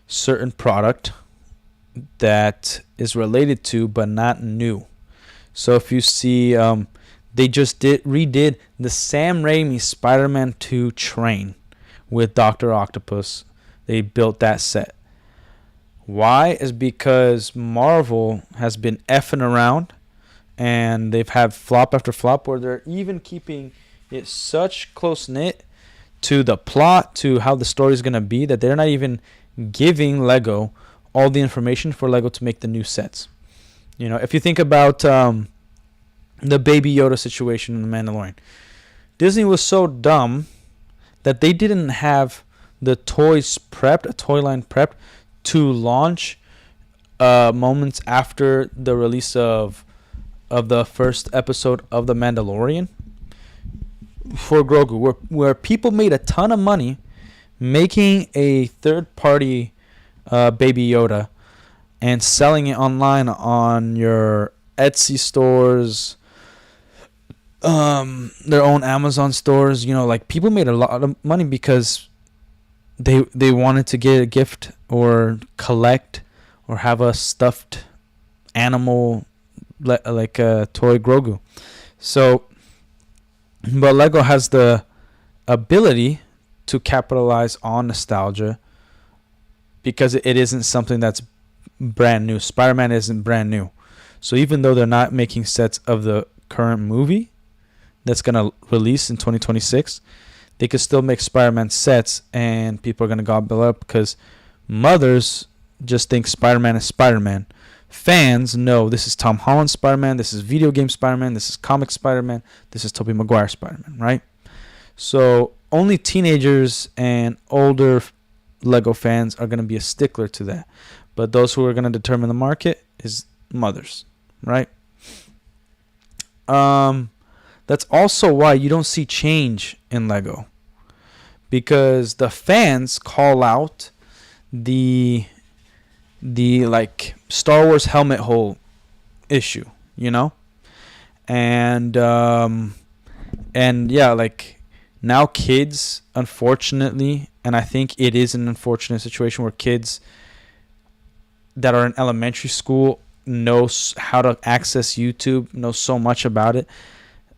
certain product that is related to but not new. So if you see they just redid the Sam Raimi Spider-Man 2 train with Dr. Octopus. They built that set. Why? Is because Marvel has been effing around, and they've had flop after flop where they're even keeping it such close-knit to the plot, to how the story is going to be, that they're not even giving Lego all the information for Lego to make the new sets. If you think about the Baby Yoda situation in The Mandalorian, Disney was so dumb that they didn't have the toys prepped, a toy line prepped, to launch moments after the release of the first episode of The Mandalorian for Grogu, where people made a ton of money making a third-party Baby Yoda and selling it online on your Etsy stores, their own Amazon stores. People made a lot of money because they wanted to get a gift or collect or have a stuffed animal like a toy Grogu. So, but Lego has the ability to capitalize on nostalgia because it isn't something that's brand new. Spider-Man isn't brand new. So even though they're not making sets of the current movie that's going to release in 2026, they could still make Spider-Man sets and people are going to gobble up because mothers just think Spider-Man is Spider-Man. Fans know this is Tom Holland Spider-Man, this is video game Spider-Man, this is comic Spider-Man, this is Tobey Maguire Spider-Man, right? So only teenagers and older Lego fans are going to be a stickler to that. But those who are going to determine the market is mothers, right? That's also why you don't see change in Lego. Because the fans call out the like Star Wars helmet hole issue, you know? And yeah, like now kids, unfortunately, and I think it is an unfortunate situation where kids that are in elementary school know how to access YouTube, know so much about it.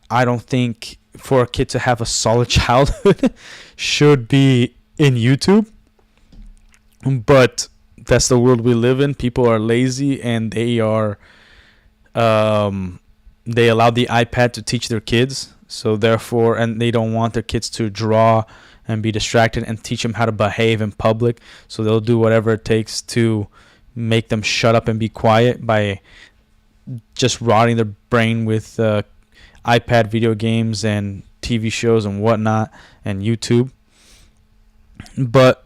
I don't think for a kid to have a solid childhood should be in YouTube. But that's the world we live in. People are lazy and they are they allow the iPad to teach their kids. So therefore, and they don't want their kids to draw and be distracted and teach them how to behave in public. So they'll do whatever it takes to make them shut up and be quiet by just rotting their brain with iPad video games and TV shows and whatnot and YouTube. But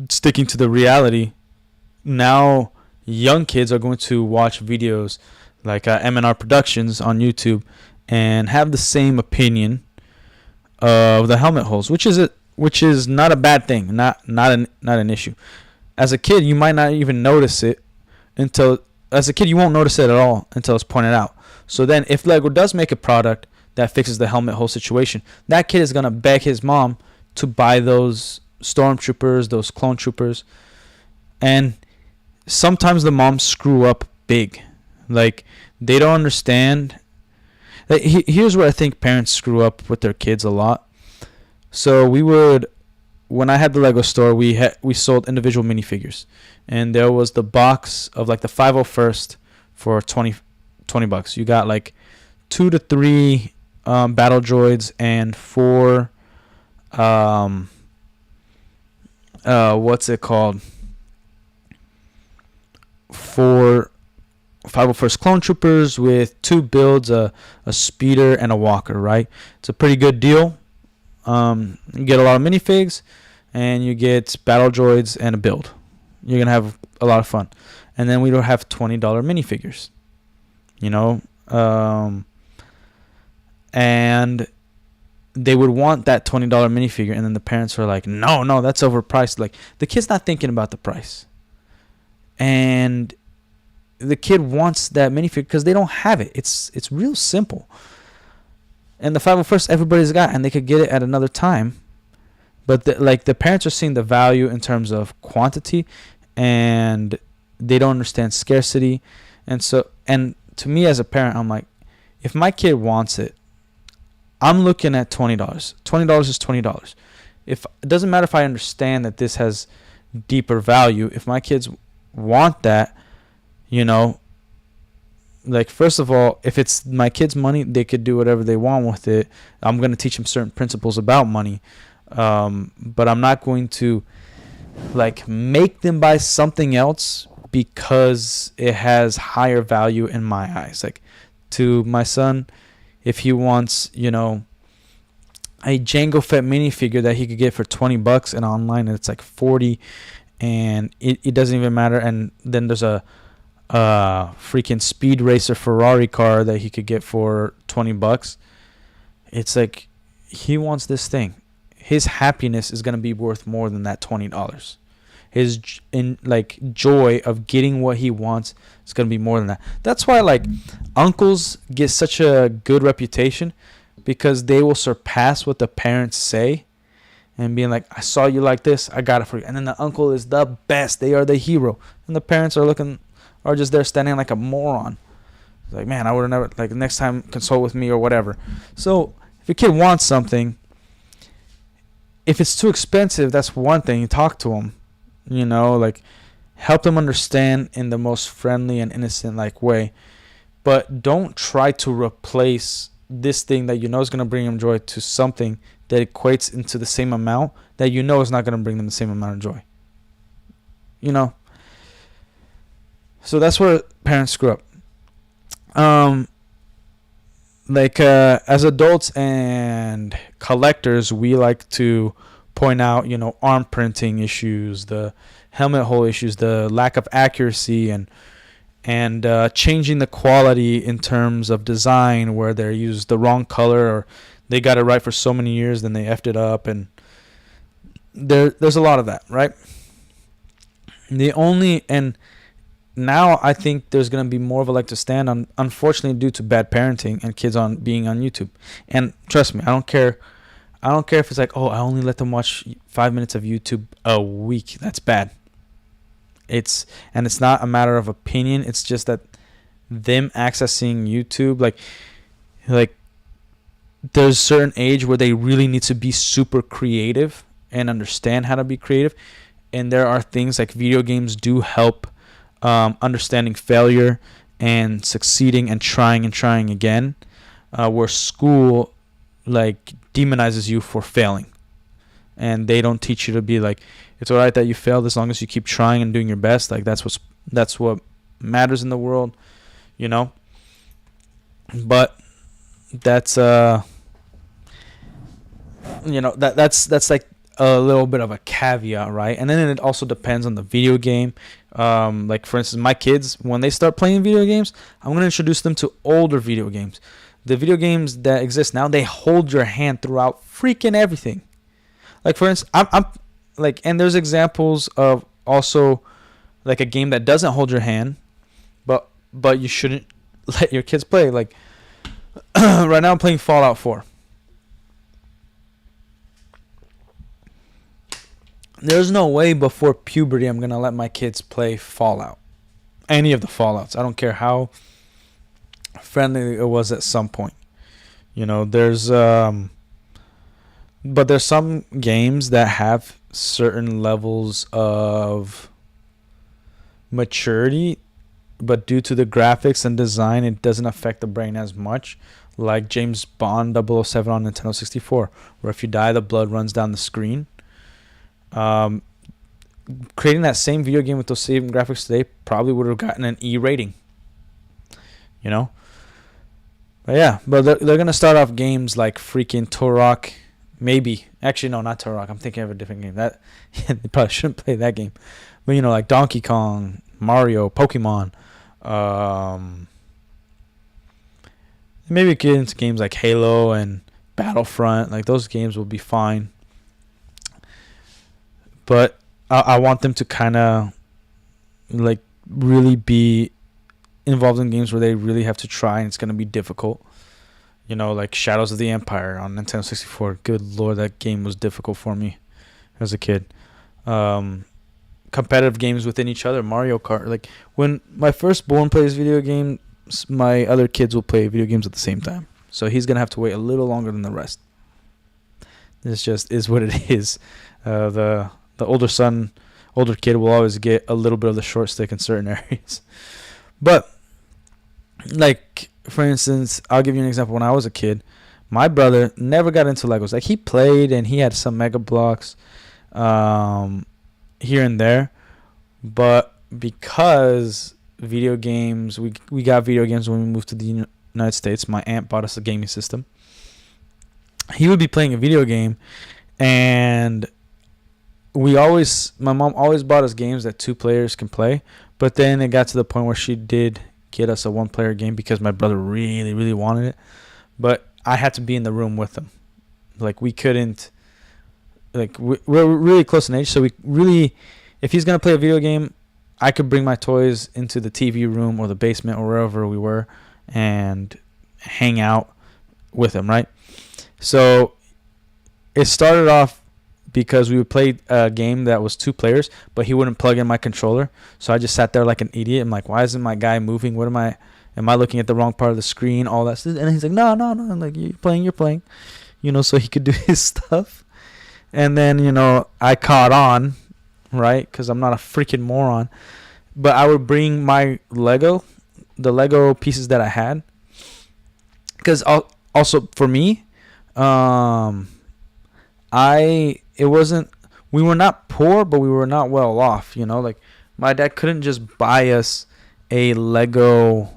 sticking to the reality, now young kids are going to watch videos like M&R Productions on YouTube and have the same opinion of the helmet holes, which is not a bad thing, not an issue. As a kid, you might not even notice it you won't notice it at all until it's pointed out. So then if Lego does make a product that fixes the helmet hole situation, that kid is going to beg his mom to buy those stormtroopers, those clone troopers. And sometimes the moms screw up big. Like, they don't understand. Here's where I think parents screw up with their kids a lot. So when I had the Lego store, we sold individual minifigures. And there was the box of like the 501st for $20. You got like 2 to 3 battle droids and 4 what's it called? 4 501st clone troopers with 2 builds, a speeder and a walker, right? It's a pretty good deal. You get a lot of minifigs and you get battle droids and a build. You're going to have a lot of fun. And then we don't have $20 minifigures, you know? And they would want that $20 minifigure, and then the parents are like, no, that's overpriced. Like, the kid's not thinking about the price. And the kid wants that minifigure because they don't have it. It's real simple. And the 501st everybody's got, and they could get it at another time. But the parents are seeing the value in terms of quantity, and they don't understand scarcity. And to me as a parent, I'm like, if my kid wants it, I'm looking at $20. $20 is $20. It doesn't matter if I understand that this has deeper value. If my kids want that, you know, like, first of all, if it's my kids' money, they could do whatever they want with it. I'm going to teach them certain principles about money. But I'm not going to like make them buy something else because it has higher value in my eyes. Like, to my son, if he wants, you know, a Jango Fett minifigure that he could get for $20 and online it's like $40, and it doesn't even matter. And then there's a freaking Speed Racer Ferrari car that he could get for $20. It's like, he wants this thing. His happiness is going to be worth more than that $20. His joy of getting what he wants is going to be more than that. That's why, like, uncles get such a good reputation, because they will surpass what the parents say, and being like, I saw you like this, I got it for you. And then the uncle is the best. They are the hero. And the parents are just there standing like a moron. It's like, man, I would have never, like, next time consult with me or whatever. So if your kid wants something, if it's too expensive, that's one thing. You talk to them, like, help them understand in the most friendly and innocent like way. But don't try to replace this thing that is going to bring them joy to something that equates into the same amount that is not going to bring them the same amount of joy. So that's where parents screw up. As adults and collectors, we like to point out, arm printing issues, the helmet hole issues, the lack of accuracy, and changing the quality in terms of design, where they used the wrong color or they got it right for so many years, then they effed it up, and there's a lot of that, right? Now I think there's going to be more of a leg to stand on, unfortunately, due to bad parenting and kids being on YouTube. And trust me, I don't care if it's like, oh, I only let them watch 5 minutes of YouTube a week. That's bad. It's not a matter of opinion. It's just that them accessing YouTube, like there's a certain age where they really need to be super creative and understand how to be creative. And there are things like video games do help understanding failure and succeeding and trying again, where school demonizes you for failing, and they don't teach you to be like, it's all right that you failed as long as you keep trying and doing your best. Like that's what matters in the world, But that's that's like a little bit of a caveat, right? And then it also depends on the video game. Like, for instance, my kids, when they start playing video games, I'm going to introduce them to older video games. The video games that exist now, they hold your hand throughout freaking everything. Like, for instance, I'm like, and there's examples of also like a game that doesn't hold your hand, but you shouldn't let your kids play. Like, right now I'm playing Fallout 4. There's no way before puberty I'm going to let my kids play Fallout. Any of the Fallouts. I don't care how friendly it was at some point. There's but there's some games that have certain levels of maturity, but due to the graphics and design, it doesn't affect the brain as much. Like James Bond 007 on Nintendo 64, where if you die, the blood runs down the screen. Creating that same video game with those same graphics today probably would have gotten an E rating. But yeah, but they're gonna start off games like freaking Turok, maybe. Actually, no, not Turok. I'm thinking of a different game. That they probably shouldn't play that game. But like Donkey Kong, Mario, Pokemon. Maybe get into games like Halo and Battlefront. Like, those games will be fine. But I want them to kind of like really be involved in games where they really have to try, and it's going to be difficult. Like Shadows of the Empire on Nintendo 64. Good Lord, that game was difficult for me as a kid. Competitive games within each other. Mario Kart. Like, when my firstborn plays video games, my other kids will play video games at the same time. So he's going to have to wait a little longer than the rest. This just is what it is. The older kid will always get a little bit of the short stick in certain areas. But, like, for instance, I'll give you an example. When I was a kid, my brother never got into Legos. Like, he played and he had some Mega Bloks here and there. But because video games, we got video games when we moved to the United States. My aunt bought us a gaming system. He would be playing a video game, and my mom always bought us games that 2 players can play. But then it got to the point where she did get us a 1-player game because my brother really, really wanted it. But I had to be in the room with him. Like, we couldn't, like, we're really close in age. So we really, if he's going to play a video game, I could bring my toys into the TV room or the basement or wherever we were and hang out with him, right? So it started off because we would play a game that was 2 players, but he wouldn't plug in my controller. So I just sat there like an idiot. I'm like, why isn't my guy moving? What am I looking at the wrong part of the screen? All that stuff. And he's like, no. I'm like, you're playing. So he could do his stuff. And then, I caught on, right? Because I'm not a freaking moron. But I would bring the Lego pieces that I had. Because also for me, we were not poor, but we were not well off, like my dad couldn't just buy us a Lego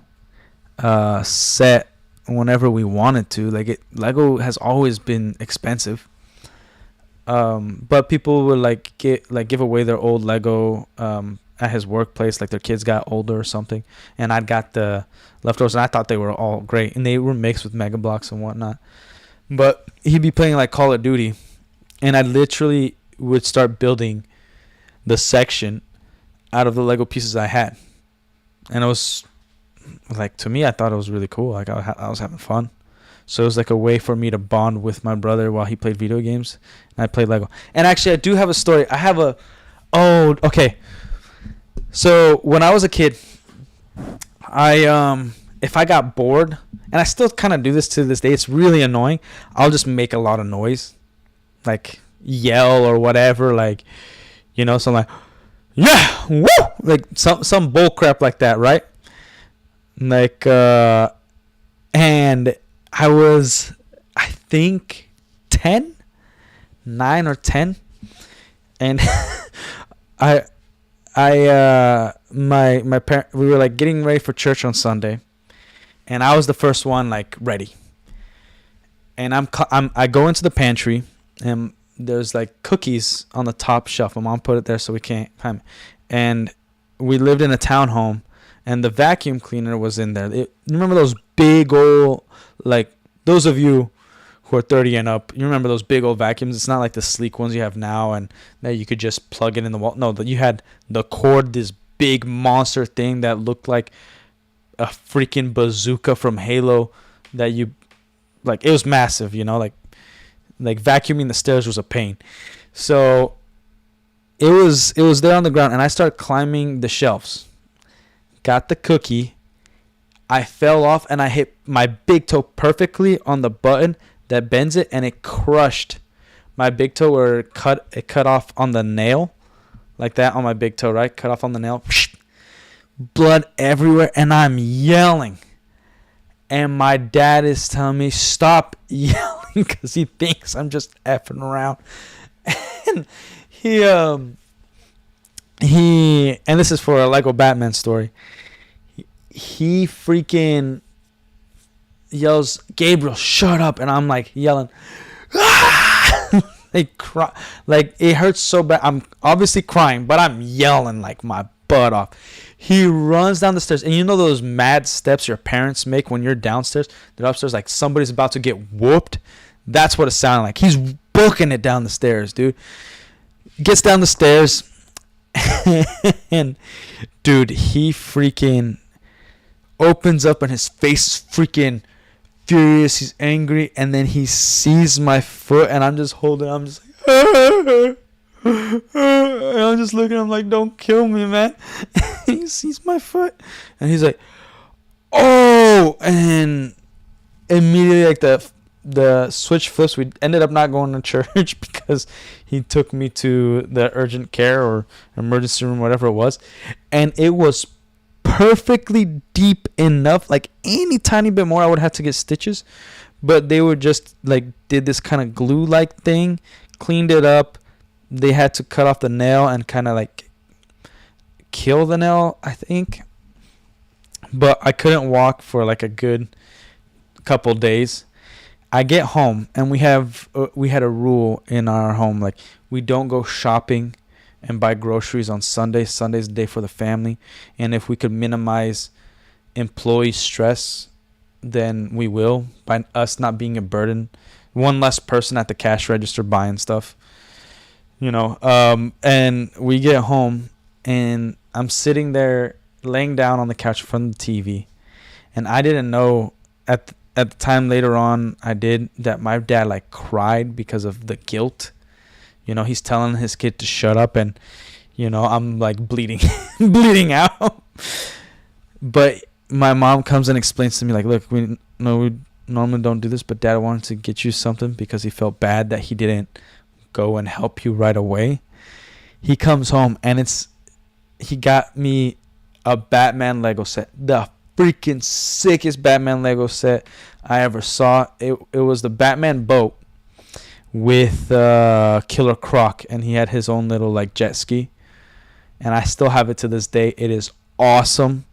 set whenever we wanted to. Lego has always been expensive. But people would give away their old Lego at his workplace, like their kids got older or something, and I'd got the leftovers, and I thought they were all great, and they were mixed with Mega Bloks and whatnot. But he'd be playing like Call of Duty, and I literally would start building the section out of the Lego pieces I had. And it was like, to me, I thought it was really cool. Like I was having fun. So it was like a way for me to bond with my brother while he played video games and I played Lego. And actually, I do have a story. Okay. So when I was a kid, if I got bored, and I still kind of do this to this day, it's really annoying. I'll just make a lot of noise, like yell or whatever, so I'm like, yeah, woo, like some bull crap like that, right? And I was, I think 9 or 10, and my parent, we were getting ready for church on Sunday, and I was the first one ready. And I go into the pantry, and there's cookies on the top shelf. My mom put it there so we can't find it. And we lived in a townhome, and the vacuum cleaner was in there. Remember those big old, those of you who are 30 and up, you remember those big old vacuums. It's not like the sleek ones you have now and that you could just plug it in the wall. No, you had the cord, this big monster thing that looked like a freaking bazooka from Halo that it was massive, vacuuming the stairs was a pain. So it was there on the ground, and I started climbing the shelves. Got the cookie. I fell off, and I hit my big toe perfectly on the button that bends it, and it crushed my big toe, or it cut off on the nail, like that on my big toe, right? Cut off on the nail. Blood everywhere, and I'm yelling. And my dad is telling me, stop yelling, because he thinks I'm just effing around. And and this is for a Lego Batman story. He freaking yells, Gabriel, shut up. And I'm yelling, ah! It hurts so bad. I'm obviously crying, but I'm yelling my butt off. He runs down the stairs, and you know those mad steps your parents make when you're downstairs? They're upstairs somebody's about to get whooped. That's what it sounded like. He's booking it down the stairs, dude. Gets down the stairs, and dude, he freaking opens up, and his face is freaking furious. He's angry, and then he sees my foot, and I'm just holding. I'm just and I'm just looking. I'm like, don't kill me, man. He sees my foot, and he's like, oh, and immediately the switch flips. We ended up not going to church because he took me to the urgent care or emergency room, whatever it was, and it was perfectly deep enough. Any tiny bit more, I would have to get stitches, but they were just did this kind of glue thing, cleaned it up. They had to cut off the nail and kind of kill the nail, I think. But I couldn't walk for a good couple days. I get home, and we had a rule in our home, we don't go shopping and buy groceries on Sunday. Sunday's the day for the family, and if we could minimize employee stress, then we will, by us not being a burden. One less person at the cash register buying stuff. And we get home, and I'm sitting there laying down on the couch in front of the TV, and I didn't know at the time, later on I did, that my dad cried because of the guilt. he's telling his kid to shut up, and I'm like bleeding bleeding out. But my mom comes and explains to me, like, look, we normally don't do this, but Dad wanted to get you something because he felt bad that he didn't go and help you right away. He comes home and he got me a Batman Lego set, the freaking sickest Batman Lego set I ever saw. It was the Batman boat with Killer Croc, and he had his own little like jet ski, and I still have it to this day. It is awesome.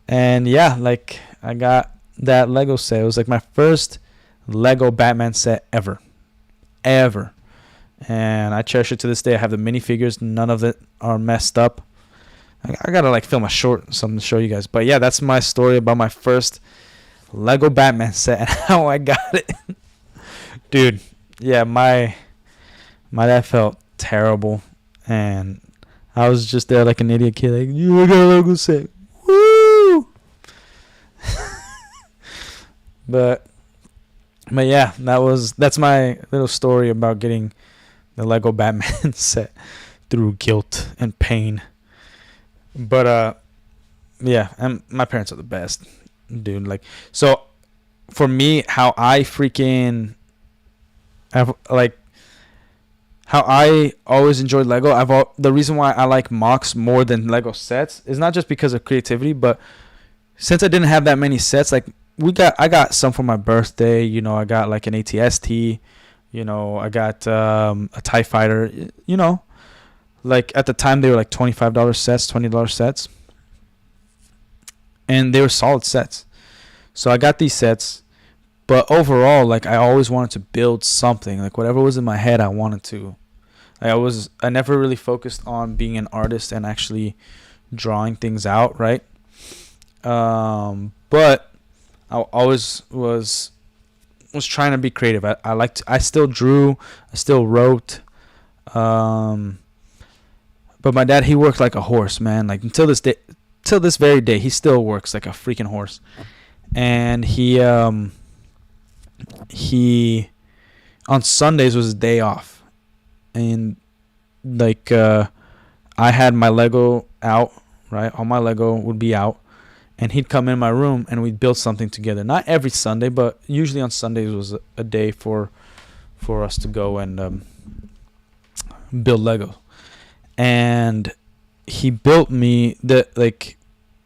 And yeah, like, I got that Lego set. It was like my first Lego Batman set ever. And I cherish it to this day. I have the minifigures. None of it are messed up. I gotta like film a short something to show you guys. But yeah, that's my story about my first Lego Batman set and how I got it. Dude, yeah, my dad felt terrible, and I was just there like an idiot kid, like, you got a Lego set. Woo! But yeah, that's my little story about getting the Lego Batman set through guilt and pain. But yeah, and my parents are the best, dude. Like, so for me, how I freaking have, like, how I always enjoyed Lego. The reason why I like MOCs more than Lego sets is not just because of creativity, but since I didn't have that many sets, like, I got some for my birthday. I got like an ATST. I got a TIE Fighter. Like, at the time they were like $25 sets, $20 sets, and they were solid sets. So I got these sets, but overall, like, I always wanted to build something. Like, whatever was in my head, I wanted to. I never really focused on being an artist and actually drawing things out, right? But I always was trying to be creative. I still drew, I still wrote. But my dad, he worked like a horse, man. Like, till this very day, he still works like a freaking horse. And he on Sundays was his day off, and like, I had my Lego out, right? All my Lego would be out, and he'd come in my room and we'd build something together. Not every Sunday, but usually on Sundays was a day for us to go and build Lego. And he built me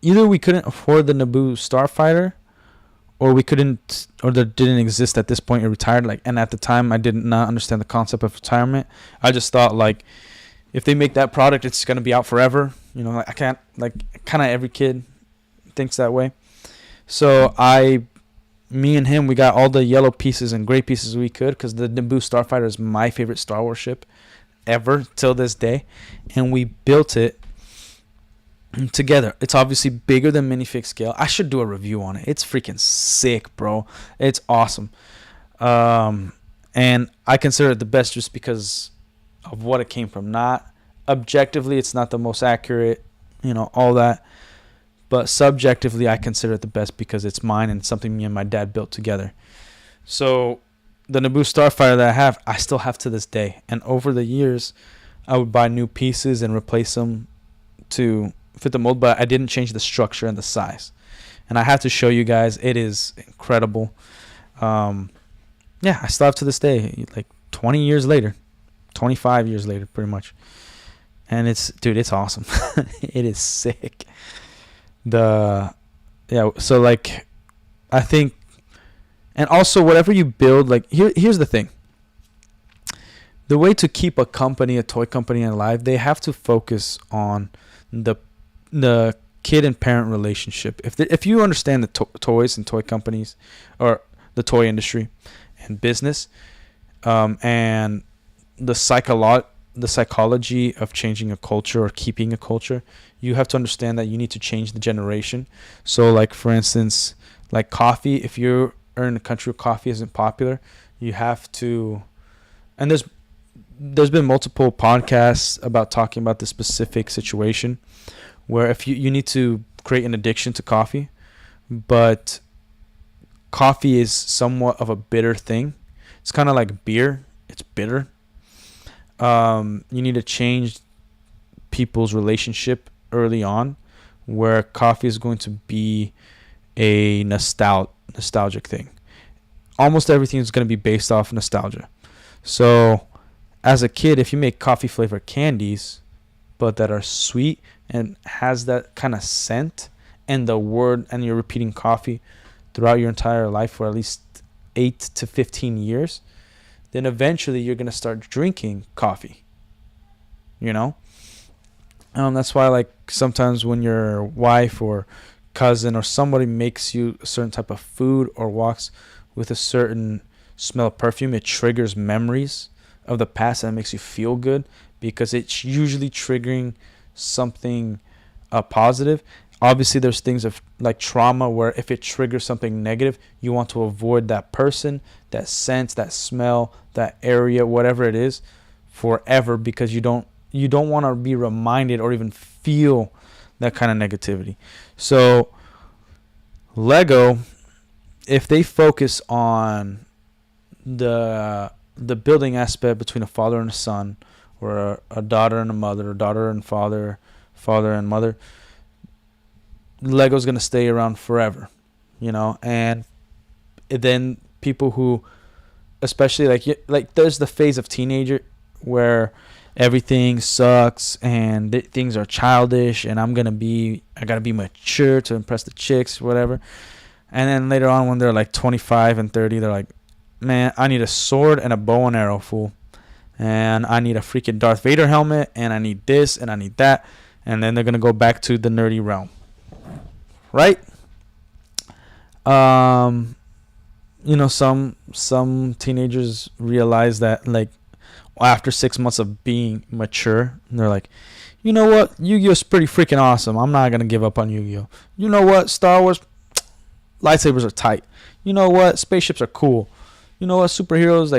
either we couldn't afford the Naboo Starfighter, or that didn't exist at this point. It retired. Like, and at the time I did not understand the concept of retirement. I just thought, like, if they make that product, it's gonna be out forever. Like, I can't, like, kind of every kid thinks that way. So me and him, we got all the yellow pieces and gray pieces we could, because the Naboo Starfighter is my favorite Star Wars ship ever till this day, and we built it together. It's obviously bigger than minifig scale. I should do a review on it. It's freaking sick, bro. It's awesome. And I consider it the best just because of what it came from. Not objectively, it's not the most accurate, all that, but subjectively, I consider it the best because it's mine and something me and my dad built together. So the Naboo Starfighter that I still have to this day. And over the years, I would buy new pieces and replace them to fit the mold, but I didn't change the structure and the size. And I have to show you guys. It is incredible. Yeah, I still have to this day, like 20 years later, 25 years later, pretty much. And it's awesome. It is sick. So like, I think, and also whatever you build, like, here's the thing. The way to keep a toy company alive, they have to focus on the kid and parent relationship. If you understand the toys and toy companies, or the toy industry and business, and the psychology of changing a culture or keeping a culture, you have to understand that you need to change the generation. So, like, for instance, like coffee, if you're in a country where coffee isn't popular, you have to, and there's been multiple podcasts about talking about this specific situation, where if you need to create an addiction to coffee, but coffee is somewhat of a bitter thing. It's kind of like beer It's bitter. You need to change people's relationship early on, where coffee is going to be a nostalgic thing. Almost everything is going to be based off nostalgia. So, as a kid, if you make coffee flavored candies, but that are sweet and has that kind of scent, and you're repeating coffee throughout your entire life for at least 8 to 15 years, then eventually you're going to start drinking coffee. You know? That's why, like, sometimes when your wife or cousin or somebody makes you a certain type of food or walks with a certain smell of perfume, it triggers memories of the past and it makes you feel good because it's usually triggering something positive. Obviously, there's things of like trauma where if it triggers something negative, you want to avoid that person, that scent, that smell, that area, whatever it is, forever, because you don't want to be reminded or even feel that kind of negativity. So Lego, if they focus on the building aspect between a father and a son, or a daughter and a mother, or daughter and father and mother, Lego's gonna stay around forever, And then people who, especially like there's the phase of teenager where everything sucks and things are childish, and I gotta be mature to impress the chicks, whatever. And then later on, when they're like 25 and 30, they're like, man, I need a sword and a bow and arrow, fool. And I need a freaking Darth Vader helmet, and I need this, and I need that. And then they're going to go back to the nerdy realm. Right? Some teenagers realize that, like, after 6 months of being mature, they're like, you know what? Yu-Gi-Oh's pretty freaking awesome. I'm not going to give up on Yu-Gi-Oh. You know what? Star Wars, lightsabers are tight. You know what? Spaceships are cool. You know what? Superheroes,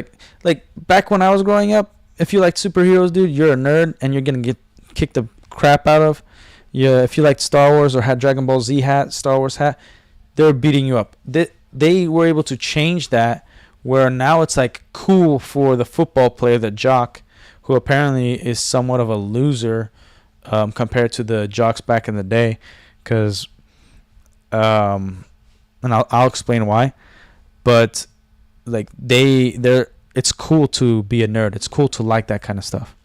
like back when I was growing up, if you liked superheroes, dude, you're a nerd and you're going to get kicked the crap out of. Yeah, if you liked Star Wars or had Dragon Ball Z hat, Star Wars hat, they were beating you up. They were able to change that, where now it's like cool for the football player, the jock, who apparently is somewhat of a loser compared to the jocks back in the day, because and I'll explain why, but like it's cool to be a nerd. It's cool to like that kind of stuff.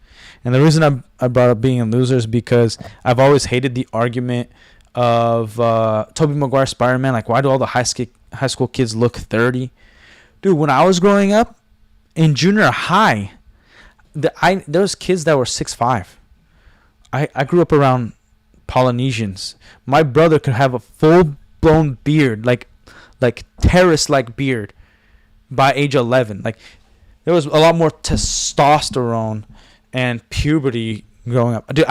And the reason I brought up being a loser is because I've always hated the argument of Tobey Maguire Spider-Man. Like, why do all the high school kids look 30? Dude, when I was growing up in junior high, there was kids that were 6'5". I grew up around Polynesians. My brother could have a full-blown beard, like terrace-like beard, by age 11. Like, there was a lot more testosterone and puberty growing up. Dude,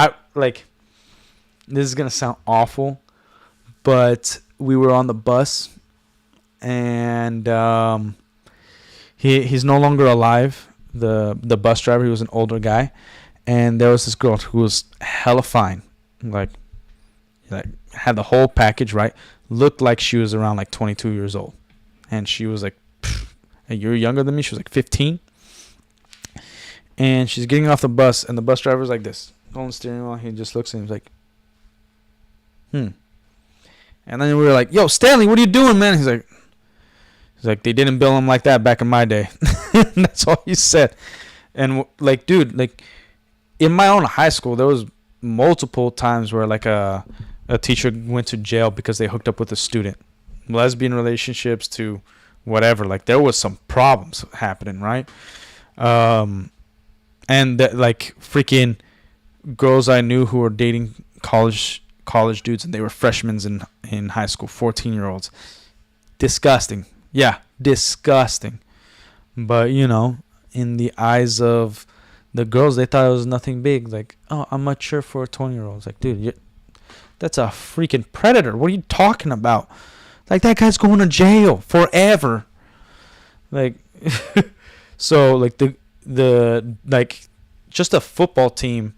this is gonna sound awful, but we were on the bus, and he's no longer alive. The bus driver, he was an older guy, and there was this girl who was hella fine, like had the whole package, right? Looked like she was around like 22 years old, and she was like a year younger than me. She was like 15, and she's getting off the bus, and the bus driver's like this, holding the steering wheel. He just looks at him, he's like, And then we were like, yo, Stanley, what are you doing, man? He's like, they didn't bill him like that back in my day. That's all he said. And like, dude, like in my own high school, there was multiple times where like a teacher went to jail because they hooked up with a student. Lesbian relationships to whatever. Like, there was some problems happening, right? And like freaking girls I knew who were dating college dudes, and they were freshmen in high school, 14-year-olds. Disgusting. Yeah, disgusting. But, in the eyes of the girls, they thought it was nothing big. Like, oh, I'm mature for a 20-year-old. It's like, dude, that's a freaking predator. What are you talking about? Like, that guy's going to jail forever. Like, so, like, the like, just a football team,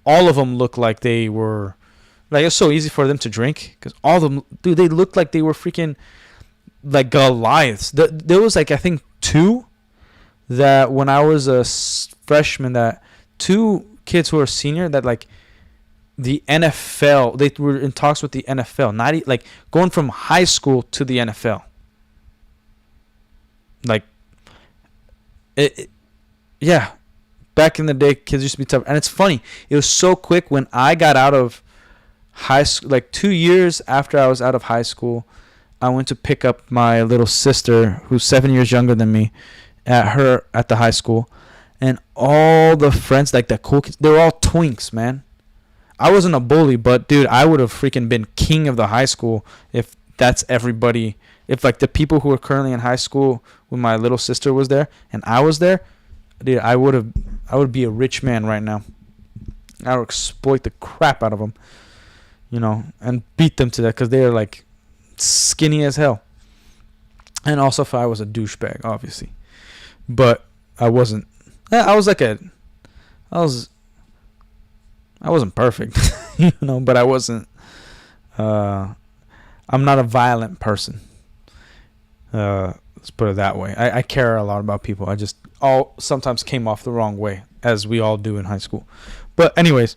all of them look like they were, like, it's so easy for them to drink, because all of them, dude, they looked like they were freaking, like, Goliaths. There was, like, I think 2 that when I was a freshman, that two kids who are senior, that like the NFL, they were in talks with the NFL, not like going from high school to the NFL. Like, yeah, back in the day, kids used to be tough. And it's funny, it was so quick when I got out of high school, like 2 years after I was out of high school, I went to pick up my little sister, who's 7 years younger than me, at the high school. And all the friends, like the cool kids, they were all twinks, man. I wasn't a bully, but dude, I would have freaking been king of the high school if that's everybody. If like the people who are currently in high school when my little sister was there and I was there, dude, I would be a rich man right now. I would exploit the crap out of them, and beat them to death because they are like skinny as hell. And also if I was a douchebag, obviously, but I wasn't. I wasn't perfect, but I wasn't. I'm not a violent person. Let's put it that way. I care a lot about people. I just sometimes came off the wrong way, as we all do in high school. But anyways,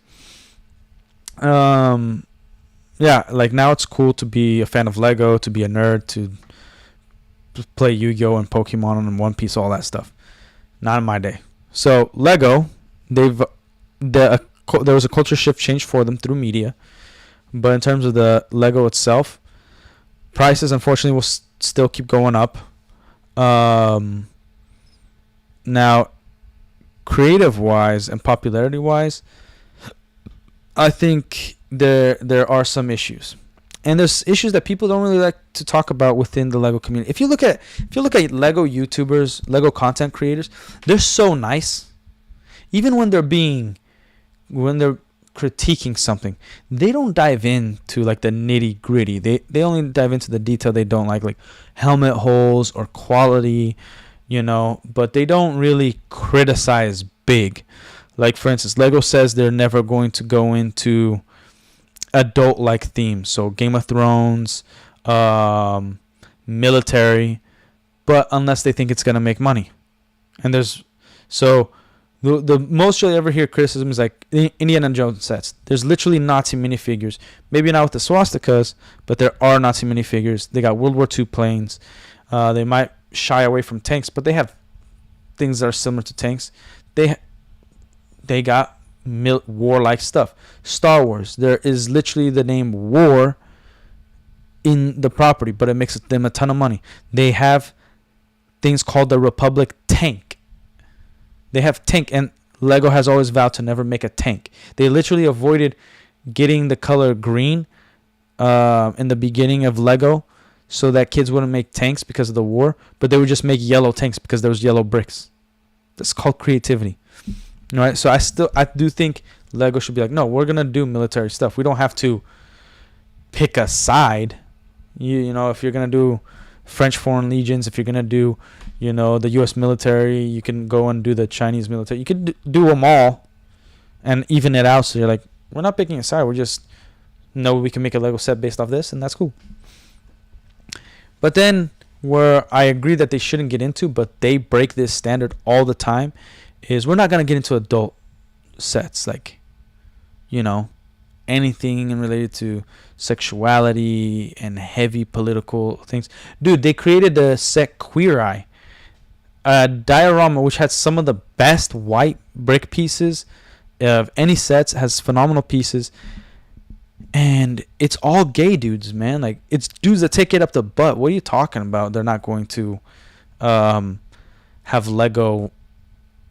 yeah, like now it's cool to be a fan of Lego, to be a nerd, to play Yu-Gi-Oh and Pokemon and One Piece, all that stuff. Not in my day. So Lego, there was a culture shift change for them through media, but in terms of the Lego itself, prices unfortunately will still keep going up. Now, creative wise and popularity wise, I think there are some issues, and there's issues that people don't really like to talk about within the Lego community. If you look at Lego YouTubers, Lego content creators, they're so nice. Even when they're critiquing something, they don't dive into like the nitty gritty. They only dive into the detail they don't like helmet holes or quality, but they don't really criticize big. Like for instance, Lego says they're never going to go into adult like themes, so Game of Thrones, military, but unless they think it's gonna make money. And the most you'll ever hear criticism is like Indiana Jones sets. There's literally Nazi minifigures. Maybe not with the swastikas, but there are Nazi minifigures. They got World War II planes. They might shy away from tanks, but they have things that are similar to tanks. They got war-like stuff. Star Wars, there is literally the name war in the property, but it makes them a ton of money. They have things called the Republic tank. They have tank, and Lego has always vowed to never make a tank. They literally avoided getting the color green in the beginning of Lego so that kids wouldn't make tanks because of the war, but they would just make yellow tanks because there was yellow bricks. That's called creativity. Right? So I do think Lego should be like, no, we're going to do military stuff. We don't have to pick a side. If you're going to do French Foreign Legions, if you're going to do, the U.S. military, you can go and do the Chinese military. You could do them all and even it out. So you're like, we're not picking a side. We're just, we can make a Lego set based off this, and that's cool. But then where I agree that they shouldn't get into, but they break this standard all the time, is we're not going to get into adult sets, like, anything related to sexuality and heavy political things. Dude, they created the set Queer Eye, a diorama which had some of the best white brick pieces of any sets, has phenomenal pieces, and it's all gay dudes, man. Like, it's dudes that take it up the butt. What are you talking about? They're not going to have Lego,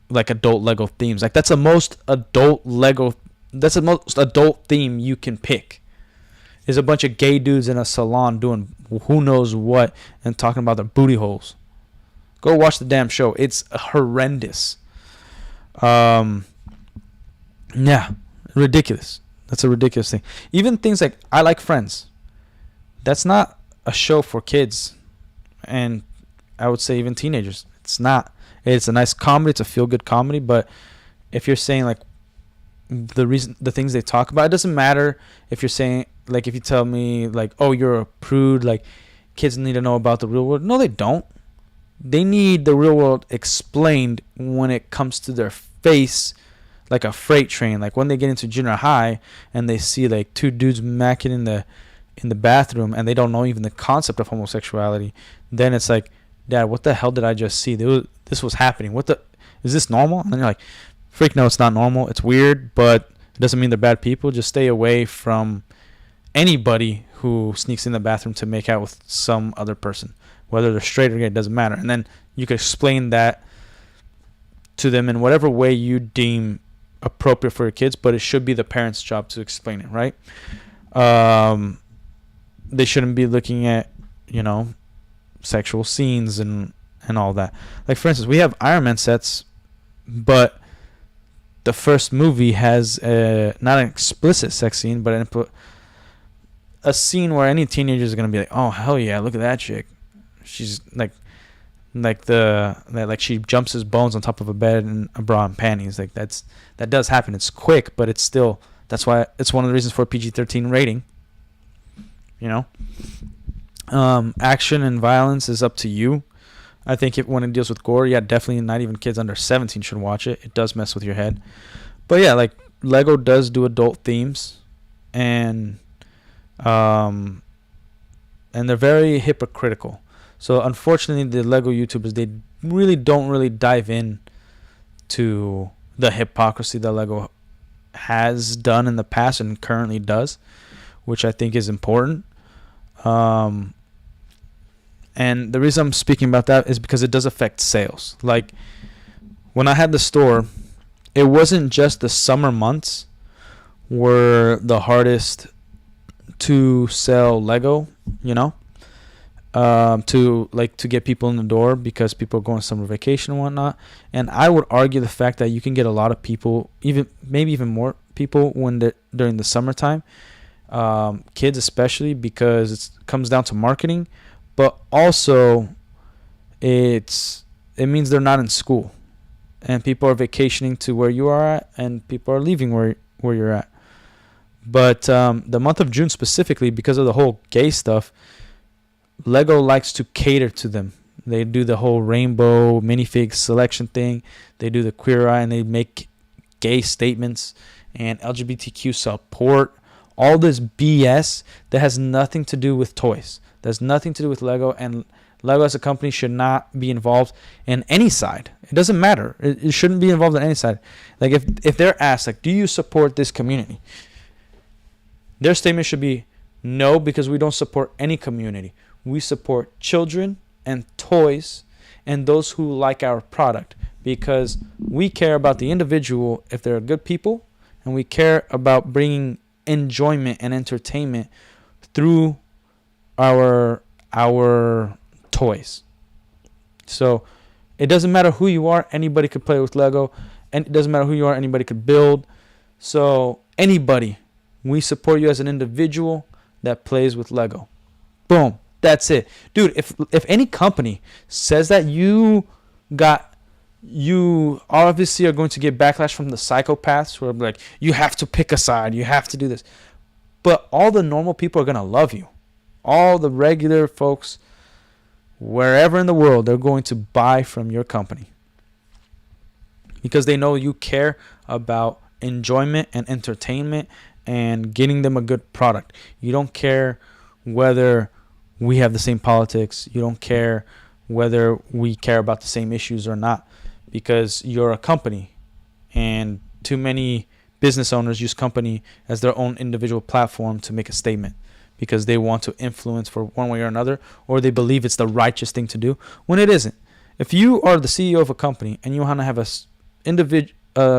like adult Lego themes. Like, that's the most adult Lego, that's the most adult theme you can pick, is a bunch of gay dudes in a salon doing who knows what and talking about their booty holes. Go watch the damn show. It's horrendous. Yeah, ridiculous. That's a ridiculous thing. Even things like I Like Friends, that's not a show for kids, and I would say even teenagers. It's not. It's a nice comedy. It's a feel-good comedy. But if you're saying like the things they talk about, it doesn't matter if you're saying, like, if you tell me like, oh, you're a prude, like kids need to know about the real world. No, they don't. they need the real world explained when it comes to their face, like a freight train. Like when they get into junior high and they see like two dudes macking in the bathroom and they don't know even the concept of homosexuality, then it's like, Dad, what the hell did I just see? This was happening. What the is this normal? And then you're like, freak, no, it's not normal. It's weird, but it doesn't mean they're bad people. Just stay away from anybody who sneaks in the bathroom to make out with some other person, whether they're straight or gay, it doesn't matter. And then you can explain that to them in whatever way you deem appropriate for your kids, but it should be the parents' job to explain it, right? They shouldn't be looking at, sexual scenes and all that. Like, for instance, we have Iron Man sets, but the first movie has not an explicit sex scene, but a scene where any teenager is gonna be like, "Oh hell yeah, look at that chick! She's like she jumps his bones on top of a bed in a bra and panties." Like that does happen. It's quick, but it's still, that's why it's one of the reasons for a PG-13 rating. Action and violence is up to you. I think when it deals with gore, yeah, definitely not even kids under 17 should watch it. It does mess with your head. But yeah, like Lego does do adult themes, and they're very hypocritical. So unfortunately, the Lego YouTubers, they really don't dive in to the hypocrisy that Lego has done in the past and currently does, which I think is important. And the reason I'm speaking about that is because it does affect sales. Like when I had the store, it wasn't just the summer months were the hardest to sell Lego, to get people in the door because people are going on summer vacation and whatnot. And I would argue the fact that you can get a lot of people, maybe even more people during the summertime, kids especially, because it comes down to marketing, but also it means they're not in school and people are vacationing to where you are at and people are leaving where you're at. But the month of June specifically, because of the whole gay stuff, Lego likes to cater to them. They do the whole rainbow minifig selection thing. They do the Queer Eye, and they make gay statements and LGBTQ support. All this BS that has nothing to do with toys. There's nothing to do with Lego, and Lego as a company should not be involved in any side. It doesn't matter. It shouldn't be involved in any side. Like if they're asked, like, do you support this community? Their statement should be, no, because we don't support any community. We support children and toys and those who like our product, because we care about the individual if they're good people, and we care about bringing enjoyment and entertainment through our toys. So it doesn't matter who you are, anybody could play with Lego, and it doesn't matter who you are, anybody could build. So anybody, we support you as an individual that plays with Lego. Boom. That's it. Dude, if any company says that, you obviously are going to get backlash from the psychopaths who are like, you have to pick a side, you have to do this. But all the normal people are going to love you. All the regular folks, wherever in the world, they're going to buy from your company because they know you care about enjoyment and entertainment and getting them a good product. You don't care whether we have the same politics. You don't care whether we care about the same issues or not, because you're a company, and too many business owners use company as their own individual platform to make a statement because they want to influence for one way or another, or they believe it's the righteous thing to do when it isn't. If you are the CEO of a company and you want to have a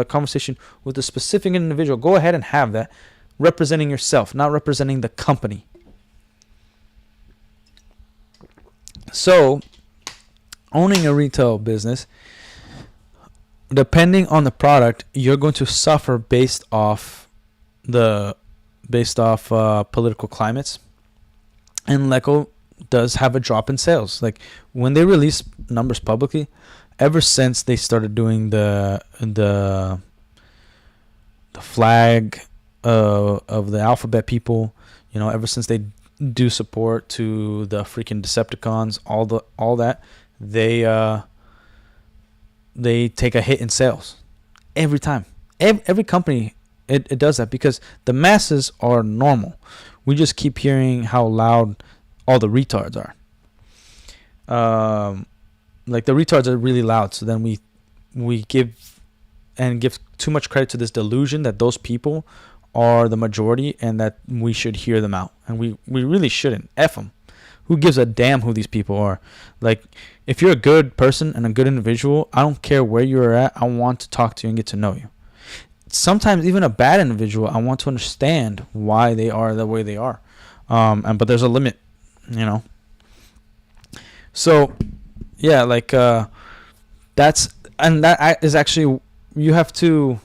conversation with a specific individual, go ahead and have that, representing yourself, not representing the company. So, owning a retail business, depending on the product, you're going to suffer based off political climates. And Lego does have a drop in sales. Like when they release numbers publicly, ever since they started doing the flag of the alphabet people, ever since they do support to the freaking Decepticons, all that, they take a hit in sales every time. Every company it does that because the masses are normal. We just keep hearing how loud all the retards are. Like the retards are really loud, so then we give too much credit to this delusion that those people are the majority and that we should hear them out, and we really shouldn't. F them. Who gives a damn who these people are? Like, if you're a good person and a good individual, I don't care where you're at. I want to talk to you and get to know you. Sometimes even a bad individual, I want to understand why they are the way they are. But there's a limit, you know. So, yeah, like that is actually, you have to.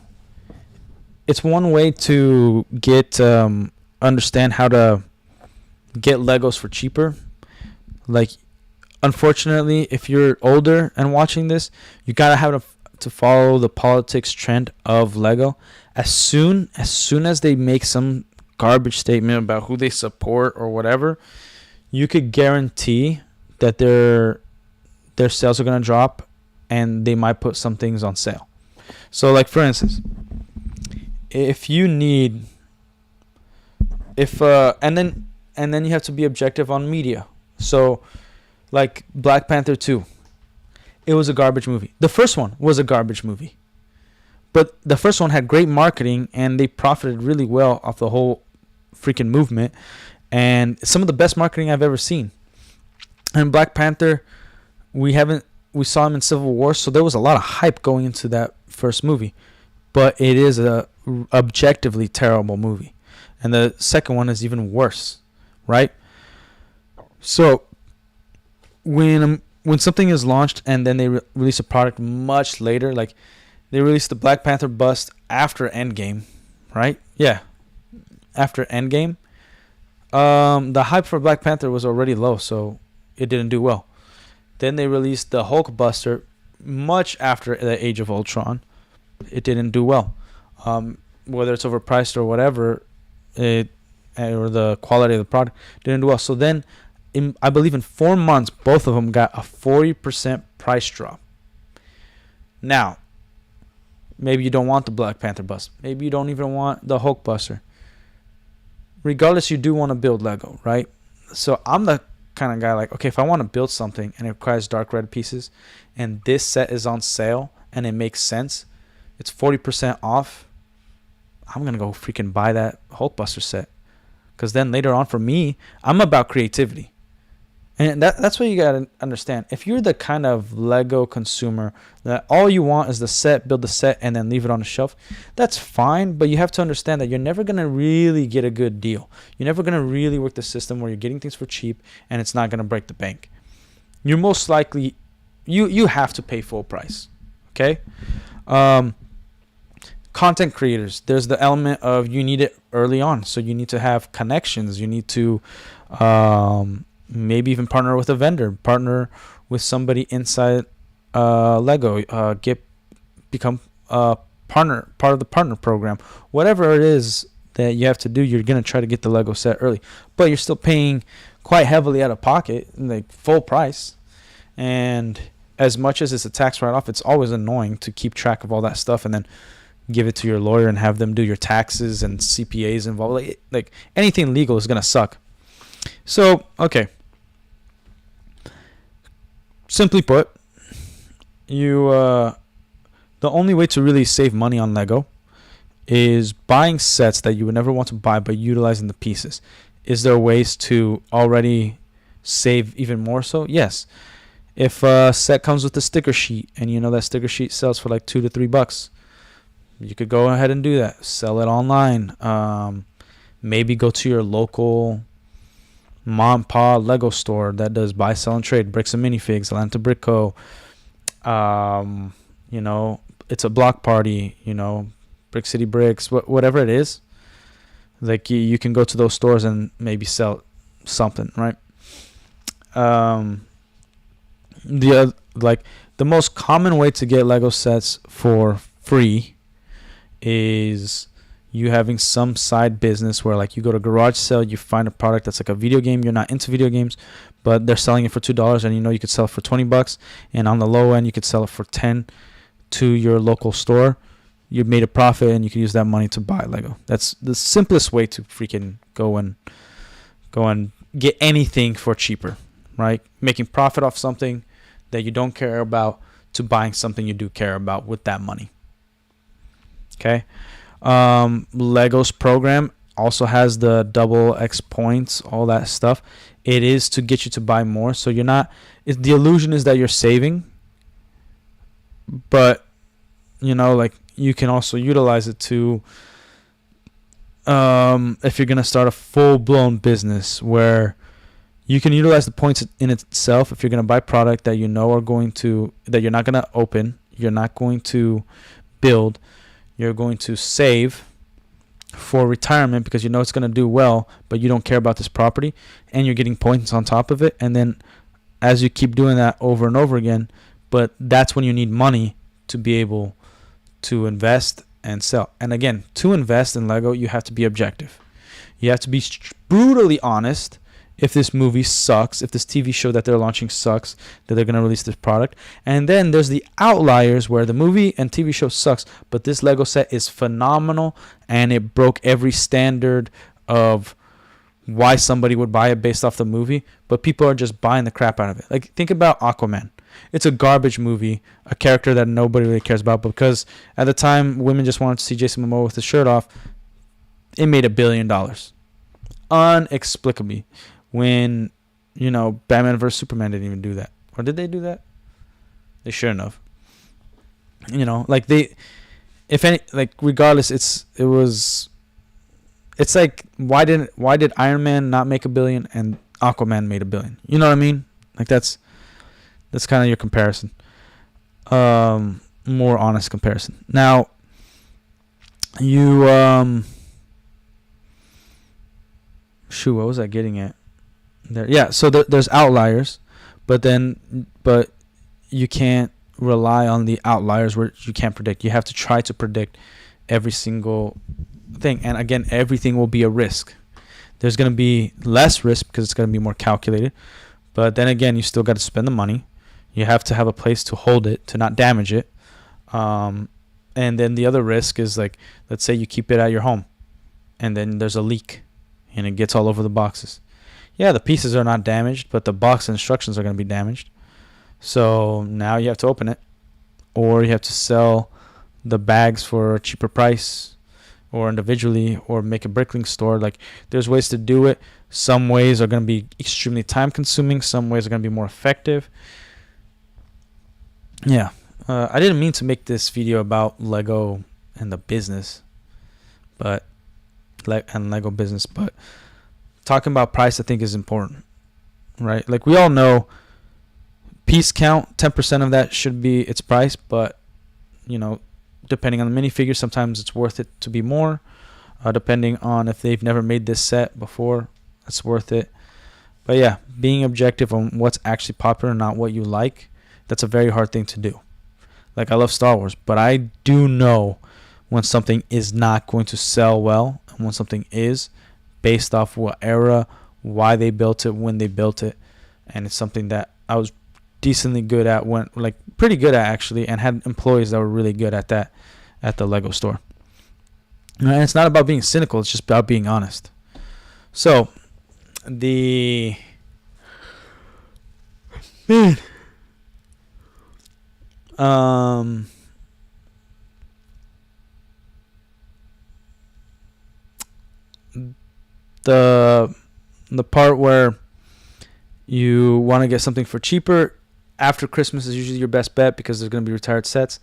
It's one way to get understand how to get Legos for cheaper. Like, unfortunately, if you're older and watching this, you gotta have to follow the politics trend of Lego. As soon as they make some garbage statement about who they support or whatever, you could guarantee that their sales are gonna drop, and they might put some things on sale. So, like, for instance, if you need, and then you have to be objective on media. So, like Black Panther 2, it was a garbage movie. The first one was a garbage movie, but the first one had great marketing and they profited really well off the whole freaking movement, and some of the best marketing I've ever seen. And Black Panther, we saw him in Civil War, so there was a lot of hype going into that first movie, but it is a objectively terrible movie, and the second one is even worse, right? So when something is launched and then they release a product much later, like they released the Black Panther bust after Endgame, right? Yeah, after Endgame. The hype for Black Panther was already low, so it didn't do well. Then they released the Hulk buster much after the Age of Ultron. It didn't do well. Whether it's overpriced or whatever, or the quality of the product didn't do well. So then, I believe in 4 months, both of them got a 40% price drop. Now, maybe you don't want the Black Panther bust. Maybe you don't even want the Hulk buster. Regardless, you do want to build Lego, right? So I'm the kind of guy like, okay, if I want to build something and it requires dark red pieces and this set is on sale and it makes sense, it's 40% off, I'm going to go freaking buy that Hulkbuster set. Because then later on for me, I'm about creativity. And that's what you got to understand. If you're the kind of Lego consumer that all you want is the set, build the set, and then leave it on the shelf, that's fine. But you have to understand that you're never going to really get a good deal. You're never going to really work the system where you're getting things for cheap and it's not going to break the bank. You're most likely, you have to pay full price. Okay? Content creators, there's the element of you need it early on. So you need to have connections. You need to maybe even partner with a vendor, partner with somebody inside Lego, become part of the partner program. Whatever it is that you have to do, you're going to try to get the Lego set early. But you're still paying quite heavily out of pocket, like full price. And as much as it's a tax write-off, it's always annoying to keep track of all that stuff and then give it to your lawyer and have them do your taxes and CPAs involved. Like anything legal is going to suck. So, okay. Simply put, the only way to really save money on Lego is buying sets that you would never want to buy but utilizing the pieces. Is there ways to already save even more so? Yes. If a set comes with a sticker sheet and you know that sticker sheet sells for like $2 to $3, you could go ahead and do that. Sell it online. Maybe go to your local mom and pop Lego store that does buy, sell, and trade, bricks and minifigs, Atlanta Brick Co. It's a block party, Brick City Bricks, whatever it is. Like you can go to those stores and maybe sell something, right? The most common way to get Lego sets for free is you having some side business where like you go to garage sale, you find a product that's like a video game. You're not into video games, but they're selling it for $2, and you know you could sell it for $20, and on the low end you could sell it for 10 to your local store. You've made a profit, and you can use that money to buy Lego. That's the simplest way to freaking go and get anything for cheaper, right? Making profit off something that you don't care about to buying something you do care about with that money. Okay. Lego's program also has the double X points, all that stuff. It is to get you to buy more. So you're not, the illusion is that you're saving, but you know, like you can also utilize it to, if you're going to start a full-blown business where you can utilize the points in itself. If you're going to buy product that you know that you're not going to open, you're not going to build, you're going to save for retirement because you know it's going to do well, but you don't care about this property, and you're getting points on top of it. And then as you keep doing that over and over again, but that's when you need money to be able to invest and sell. And again, to invest in Lego, you have to be objective. You have to be brutally honest. If this movie sucks, if this TV show that they're launching sucks, that they're going to release this product. And then there's the outliers where the movie and TV show sucks, but this Lego set is phenomenal and it broke every standard of why somebody would buy it based off the movie, but people are just buying the crap out of it. Like, think about Aquaman. It's a garbage movie, a character that nobody really cares about, but because at the time women just wanted to see Jason Momoa with his shirt off, it made $1 billion. Inexplicably. When, you know, Batman vs. Superman didn't even do that. Or did they do that? They shouldn't have. You know, like regardless, it's like, why did Iron Man not make $1 billion and Aquaman made $1 billion? You know what I mean? Like, that's kind of your comparison. More honest comparison. Now, what was I getting at? There, yeah. So there's outliers, but you can't rely on the outliers where you can't predict. You have to try to predict every single thing, and again, everything will be a risk. There's going to be less risk because it's going to be more calculated, but then again, you still got to spend the money. You have to have a place to hold it, to not damage it, and then the other risk is, like, let's say you keep it at your home, and then there's a leak, and it gets all over the boxes. Yeah, the pieces are not damaged, but the box instructions are going to be damaged. So now you have to open it, or you have to sell the bags for a cheaper price, or individually, or make a Bricklink store. Like, there's ways to do it. Some ways are going to be extremely time consuming. Some ways are going to be more effective. Yeah. I didn't mean to make this video about Lego and the business, Lego business, but talking about price, I think, is important, right? Like, we all know piece count, 10% of that should be its price, but, you know, depending on the minifigure, sometimes it's worth it to be more. Depending on if they've never made this set before, it's worth it. But yeah, being objective on what's actually popular, not what you like, that's a very hard thing to do. Like, I love Star Wars, but I do know when something is not going to sell well and when something is, based off what era, why they built it, when they built it. And it's something that I was decently good at, pretty good at actually, and had employees that were really good at that at the Lego store. And it's not about being cynical, it's just about being honest. So, the part where you want to get something for cheaper after Christmas is usually your best bet because there's going to be retired sets.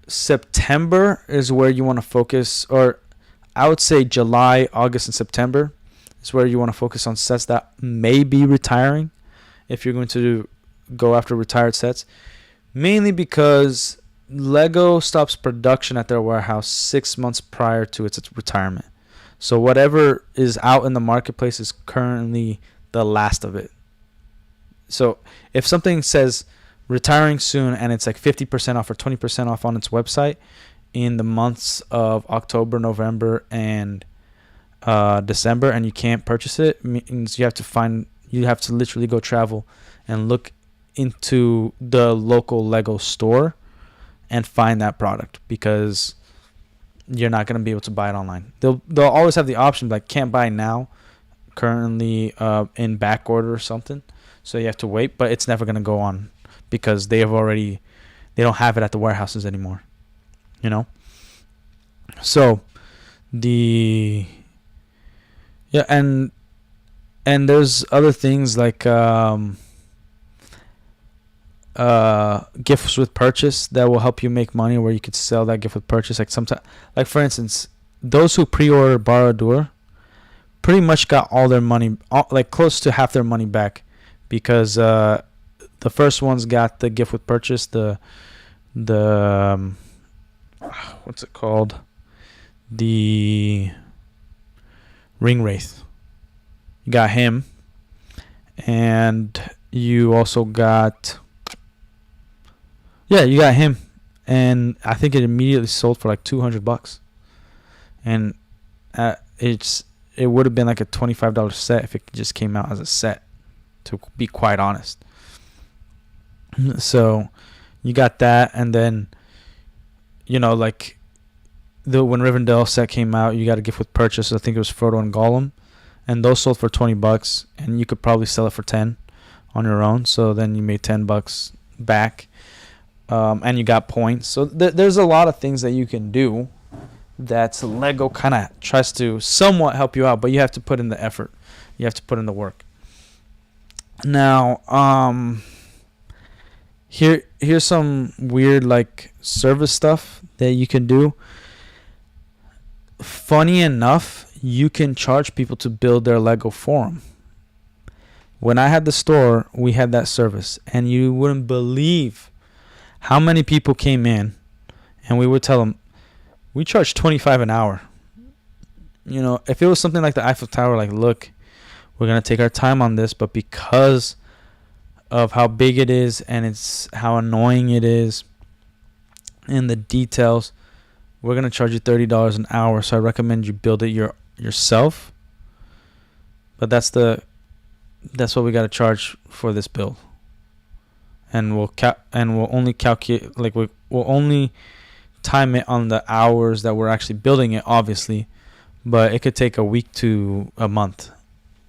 September is where you want to focus, or I would say July, August, and September is where you want to focus on sets that may be retiring if you're going to go after retired sets. Mainly because Lego stops production at their warehouse 6 months prior to its retirement. So whatever is out in the marketplace is currently the last of it. So if something says retiring soon and it's like 50% off or 20% off on its website, in the months of October, November, and December, and you can't purchase it, means you have to literally go travel and look into the local Lego store and find that product, because you're not going to be able to buy it online. They'll always have the option like can't buy now, currently in back order or something, so you have to wait, but it's never going to go on because they don't have it at the warehouses anymore, you know. So and there's other things like gifts with purchase that will help you make money, where you could sell that gift with purchase. Like sometimes, like for instance, those who pre-order Baradur pretty much got all their money, like close to half their money back, because the first ones got the gift with purchase, the what's it called, the Ring Wraith. You got him, and you also got you got him, and I think it immediately sold for like $200, and it would have been like a $25 set if it just came out as a set, to be quite honest. So you got that, and then like when Rivendell set came out, you got a gift with purchase. I think it was Frodo and Gollum, and those sold for $20, and you could probably sell it for 10 on your own. So then you made $10 back, and you got points. So there's a lot of things that you can do that Lego kind of tries to somewhat help you out, but you have to put in the effort. You have to put in the work. Now, here's some weird like service stuff that you can do. Funny enough, you can charge people to build their Lego for them. When I had the store, we had that service, and you wouldn't believe how many people came in, and we would tell them, we charge $25 an hour. If it was something like the Eiffel Tower, like, look, we're going to take our time on this, but because of how big it is and it's how annoying it is and the details, we're going to charge you $30 an hour. So I recommend you build it yourself. But that's what we got to charge for this build. And we'll only calculate, like we'll only time it on the hours that we're actually building it, obviously, but it could take a week to a month.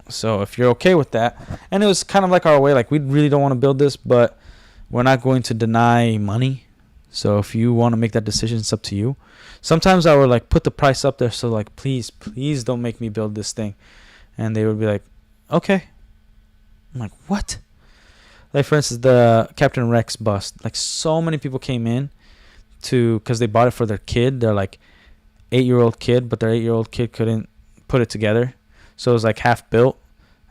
So if you're okay with that, and it was kind of like our way, like we really don't want to build this, but we're not going to deny money. So if you want to make that decision, it's up to you. Sometimes I would like put the price up there, so like please don't make me build this thing, and they would be like, okay. I'm like, what? Like for instance, the Captain Rex bust, like so many people came in because they bought it for their kid. They're like 8-year-old kid, but their 8-year-old kid couldn't put it together. So it was like half built.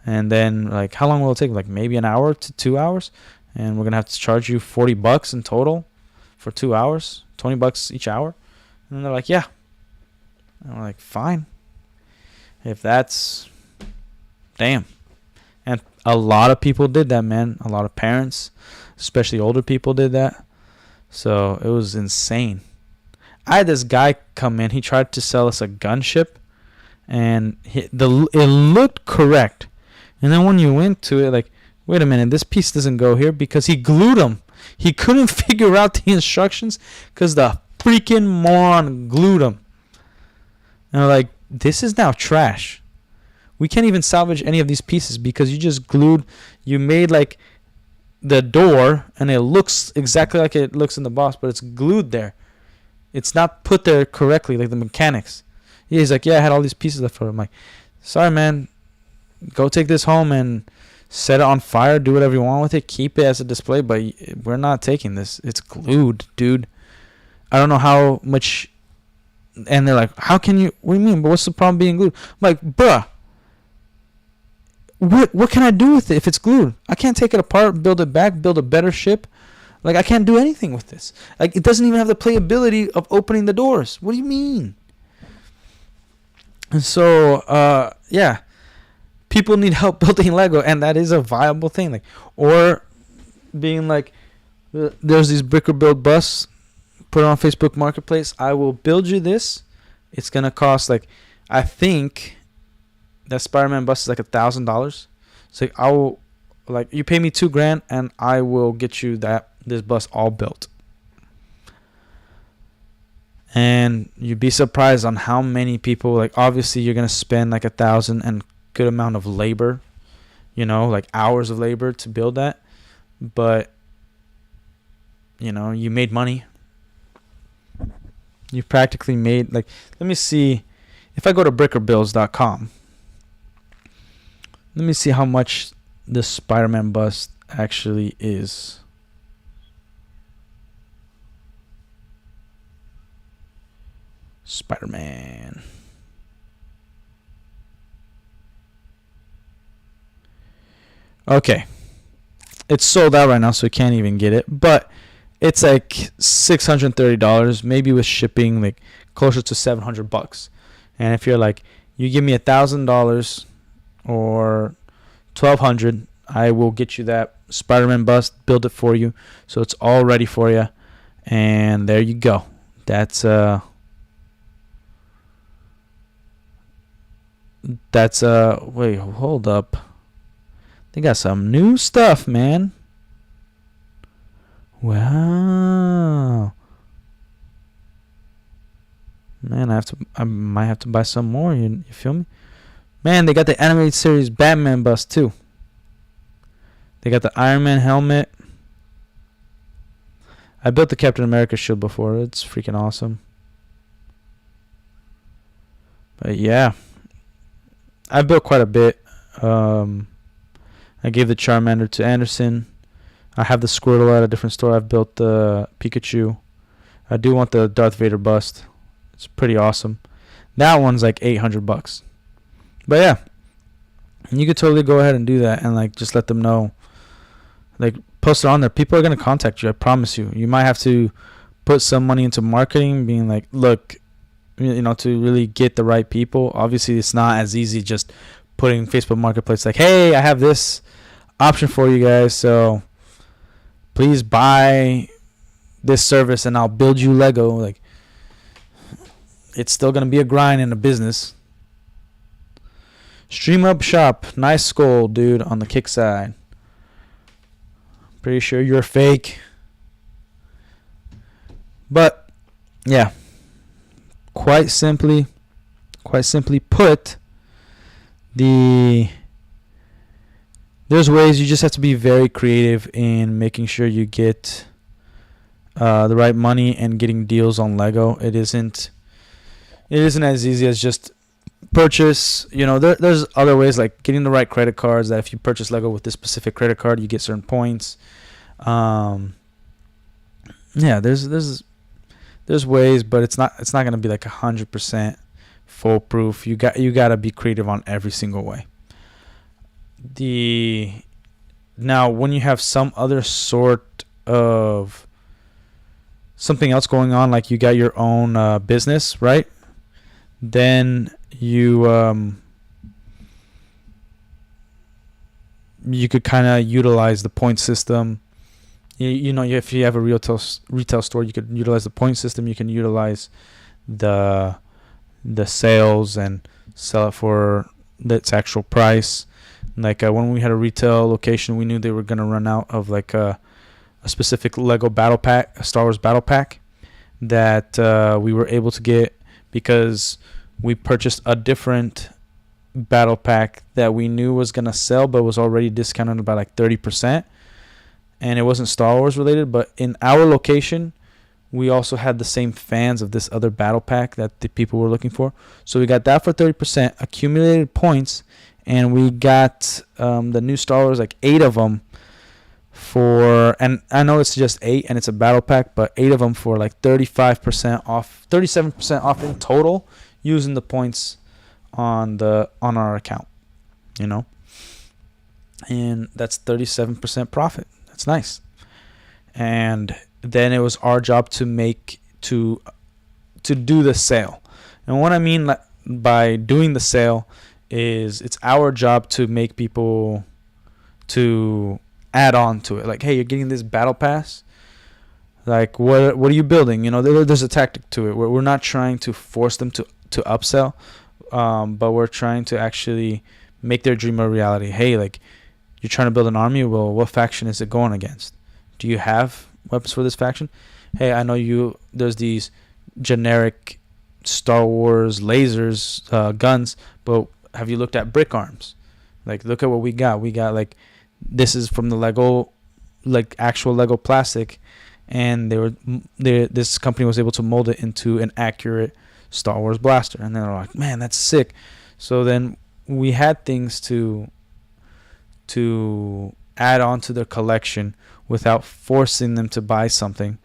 And then like, how long will it take? Like maybe an hour to 2 hours. And we're going to have to charge you $40 in total for 2 hours, $20 each hour. And they're like, yeah. And I'm like, fine. If that's, damn. And a lot of people did that, man. A lot of parents, especially older people, did that. So it was insane. I had this guy come in. He tried to sell us a gunship, and it looked correct. And then when you went to it, like, wait a minute, this piece doesn't go here, because he glued them. He couldn't figure out the instructions because the freaking moron glued them. And I'm like, this is now trash. We can't even salvage any of these pieces because you just you made like the door, and it looks exactly like it looks in the box, but it's glued there. It's not put there correctly, like the mechanics. He's like, yeah, I had all these pieces left for him. I'm like, sorry, man. Go take this home and set it on fire. Do whatever you want with it. Keep it as a display, but we're not taking this. It's glued, dude. I don't know how much. And they're like, how can you? What do you mean? But what's the problem being glued? I'm like, bruh. What can I do with it if it's glued? I can't take it apart, build it back, build a better ship. Like, I can't do anything with this. Like, it doesn't even have the playability of opening the doors. What do you mean? And so, yeah, people need help building Lego, and that is a viable thing. Like, or being like, there's these bricker build busts. put it on Facebook Marketplace. I will build you this. It's gonna cost like, I think that Spider-Man bus is like $1,000. So I will, like, you pay me $2,000 and I will get you this bus all built. And you'd be surprised on how many people, like, obviously you're gonna spend like $1,000 and good amount of labor, like hours of labor to build that, but you made money. You practically made, like, let me see if I go to brickerbills.com. Let me see how much this Spider-Man bus actually is. Spider-Man. Okay. It's sold out right now, so we can't even get it. But it's like $630, maybe with shipping, like closer to $700. And if you're like, you give me $1,000 or $1,200, I will get you that Spider-Man bus, build it for you, so it's all ready for you. And there you go. That's wait, hold up. They got some new stuff, man. Wow. Man, I might have to buy some more. You feel me? Man, they got the animated series Batman bus too. They got the Iron Man helmet. I built the Captain America shield before. It's freaking awesome. But yeah, I built quite a bit. I gave the Charmander to Anderson. I have the Squirtle at a different store. I've built the Pikachu. I do want the Darth Vader bust. It's pretty awesome. That one's like $800. But yeah, you could totally go ahead and do that and like just let them know. Like, post it on there. People are gonna contact you. I promise you. You might have to put some money into marketing, being like, look, to really get the right people. Obviously, it's not as easy just putting Facebook Marketplace like, hey, I have this option for you guys, so please buy this service and I'll build you Lego. Like, it's still gonna be a grind in a business. Stream Up Shop, nice skull, dude, on the kick side. Pretty sure you're fake. But yeah, quite simply put, there's ways. You just have to be very creative in making sure you get the right money and getting deals on Lego. It isn't as easy as just purchase. There's other ways, like getting the right credit cards, that if you purchase Lego with this specific credit card, you get certain points. Yeah, there's ways, but it's not going to be like 100% foolproof. You got to be creative on every single way. Now when you have some other sort of something else going on, like you got your own business, right? Then you could kind of utilize the point system. If you have a retail store, you could utilize the point system. You can utilize the sales and sell it for its actual price. Like when we had a retail location, we knew they were going to run out of like a specific Lego battle pack, a Star Wars battle pack, that we were able to get because we purchased a different battle pack that we knew was going to sell, but was already discounted by like 30%. And it wasn't Star Wars related, but in our location, we also had the same fans of this other battle pack that the people were looking for. So we got that for 30%, accumulated points, and we got the new Star Wars, like 8 of them and I know it's just 8 and it's a battle pack, but 8 of them for like 35% off, 37% off in total, using the points on our account, and that's 37% profit. That's nice. And then it was our job to do the sale. And what I mean by doing the sale is it's our job to make people to add on to it. Like, hey, you're getting this battle pass. Like, what are you building? There's a tactic to it. We're not trying to force them to upsell, but we're trying to actually make their dream a reality. Hey, like, you're trying to build an army. Well, what faction is it going against? Do you have weapons for this faction? Hey, I know there's these generic Star Wars lasers, guns, but have you looked at brick arms? Like, look at what we got. We got, like, this is from the Lego, like, actual Lego plastic, and this company was able to mold it into an accurate Star Wars blaster. And they're like, man, that's sick. So then we had things to add on to their collection without forcing them to buy something.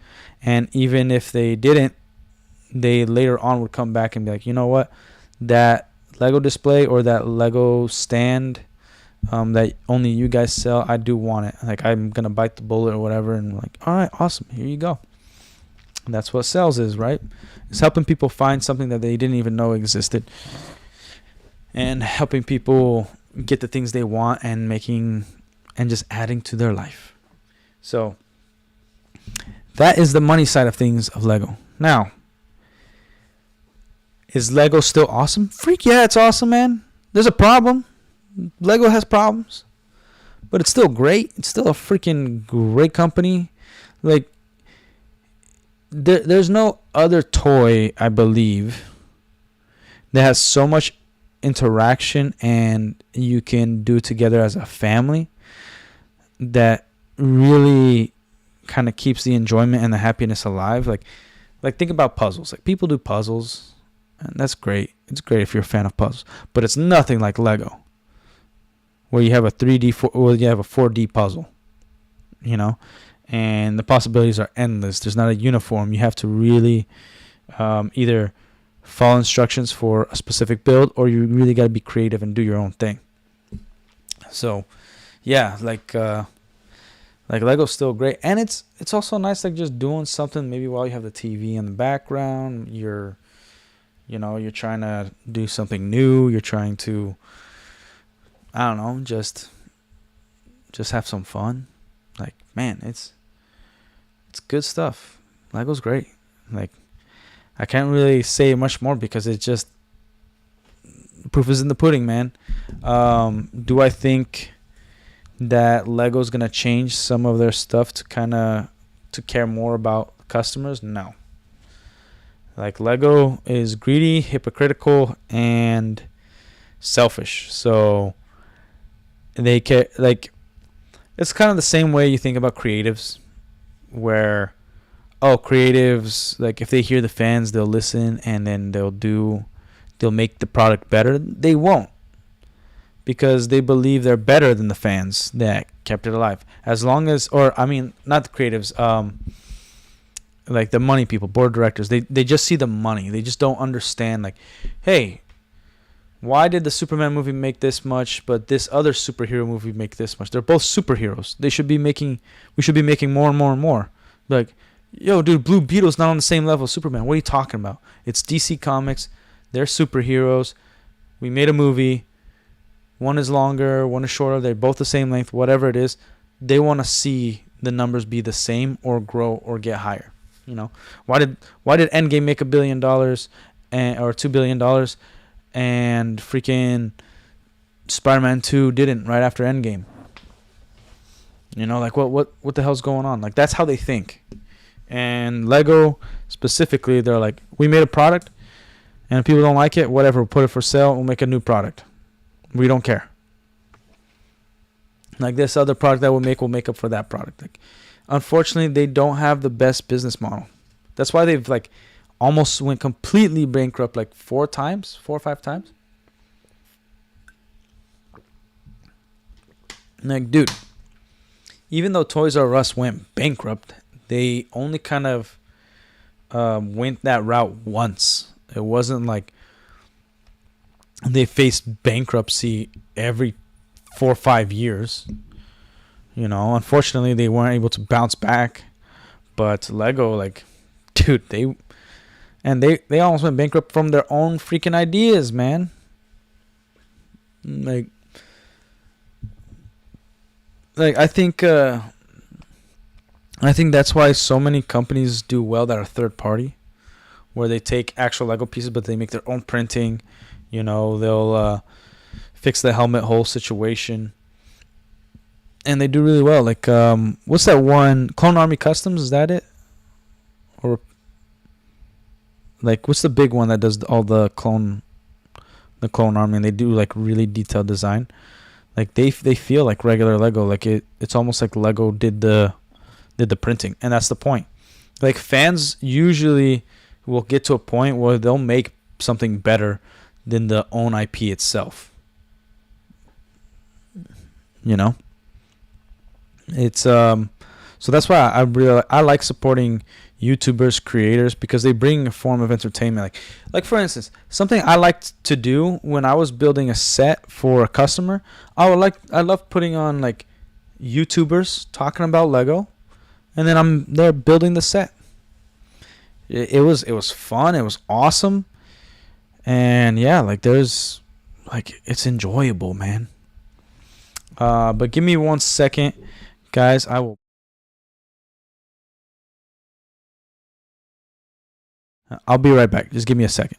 And even if they didn't, they later on would come back and be like, you know what, that Lego display or that Lego stand that only you guys sell, I do want it. Like, I'm gonna bite the bullet or whatever. And like, all right, awesome, here you go. And that's what sales is, right? It's helping people find something that they didn't even know existed, and helping people get the things they want, and just adding to their life. So that is the money side of things of Lego. Now, is Lego still awesome? Freak yeah, it's awesome, man. There's a problem. Lego has problems, but it's still great. It's still a freaking great company. Like, there's no other toy, I believe, that has so much interaction and you can do together as a family that really kind of keeps the enjoyment and the happiness alive. Like think about puzzles. Like, people do puzzles, and that's great. It's great if you're a fan of puzzles, but it's nothing like Lego, where you have a 4D puzzle, and the possibilities are endless. There's not a uniform. You have to really either follow instructions for a specific build, or you really got to be creative and do your own thing. So, yeah, like Lego's still great, and it's also nice, like, just doing something maybe while you have the TV in the background. You're trying to do something new. You're trying to, I don't know, just have some fun. Like, man, it's good stuff. Lego's great. Like, I can't really say much more because it's just, proof is in the pudding, man. Do I think that Lego's gonna change some of their stuff to care more about customers? No. Like, Lego is greedy, hypocritical, and selfish. So they care. Like, it's kind of the same way you think about creatives, where creatives, like, if they hear the fans, they'll listen, and then they'll make the product better. They won't, because they believe they're better than the fans that kept it alive. As long as, or I mean, not the creatives, like the money people, board directors, they just see the money. They just don't understand, like, hey, why did the Superman movie make this much, but this other superhero movie make this much? They're both superheroes. We should be making more and more and more. Like, yo, dude, Blue Beetle's not on the same level as Superman. What are you talking about? It's DC Comics. They're superheroes. We made a movie. One is longer, one is shorter. They're both the same length, whatever it is. They want to see the numbers be the same or grow or get higher. Why did Endgame make $1 billion or $2 billion, and freaking Spider-Man 2 didn't right after Endgame? Like, what the hell's going on? Like, that's how they think. And Lego specifically, they're like, we made a product, and if people don't like it, whatever, we'll put it for sale. We'll make a new product. We don't care. Like, this other product that we'll make up for that product. Like, unfortunately, they don't have the best business model. That's why they've, like, almost went completely bankrupt, like 4 or 5 times. Like, dude, even though Toys R Us went bankrupt, they only kind of went that route once. It wasn't like they faced bankruptcy every 4 or 5 years. Unfortunately, they weren't able to bounce back. But Lego, like, dude, they almost went bankrupt from their own freaking ideas, man. Like I think I think that's why so many companies do well that are third party, where they take actual Lego pieces, but they make their own printing. They'll fix the helmet hole situation, and they do really well. Like, what's that one? Clone Army Customs, is that it? Or like, what's the big one that does all the Clone Army, and they do like really detailed design. Like they feel like regular Lego. Like it's almost like Lego did the printing, and that's the point. Like fans usually will get to a point where they'll make something better than the own IP itself. It's so that's why I like supporting YouTubers, creators, because they bring a form of entertainment. Like for instance, something I liked to do when I was building a set for a customer, I love putting on like YouTubers talking about Lego, and then I'm there building the set. It was fun. It was awesome, and yeah, like there's like it's enjoyable, man. But give me 1 second, guys. I'll be right back. Just give me a second.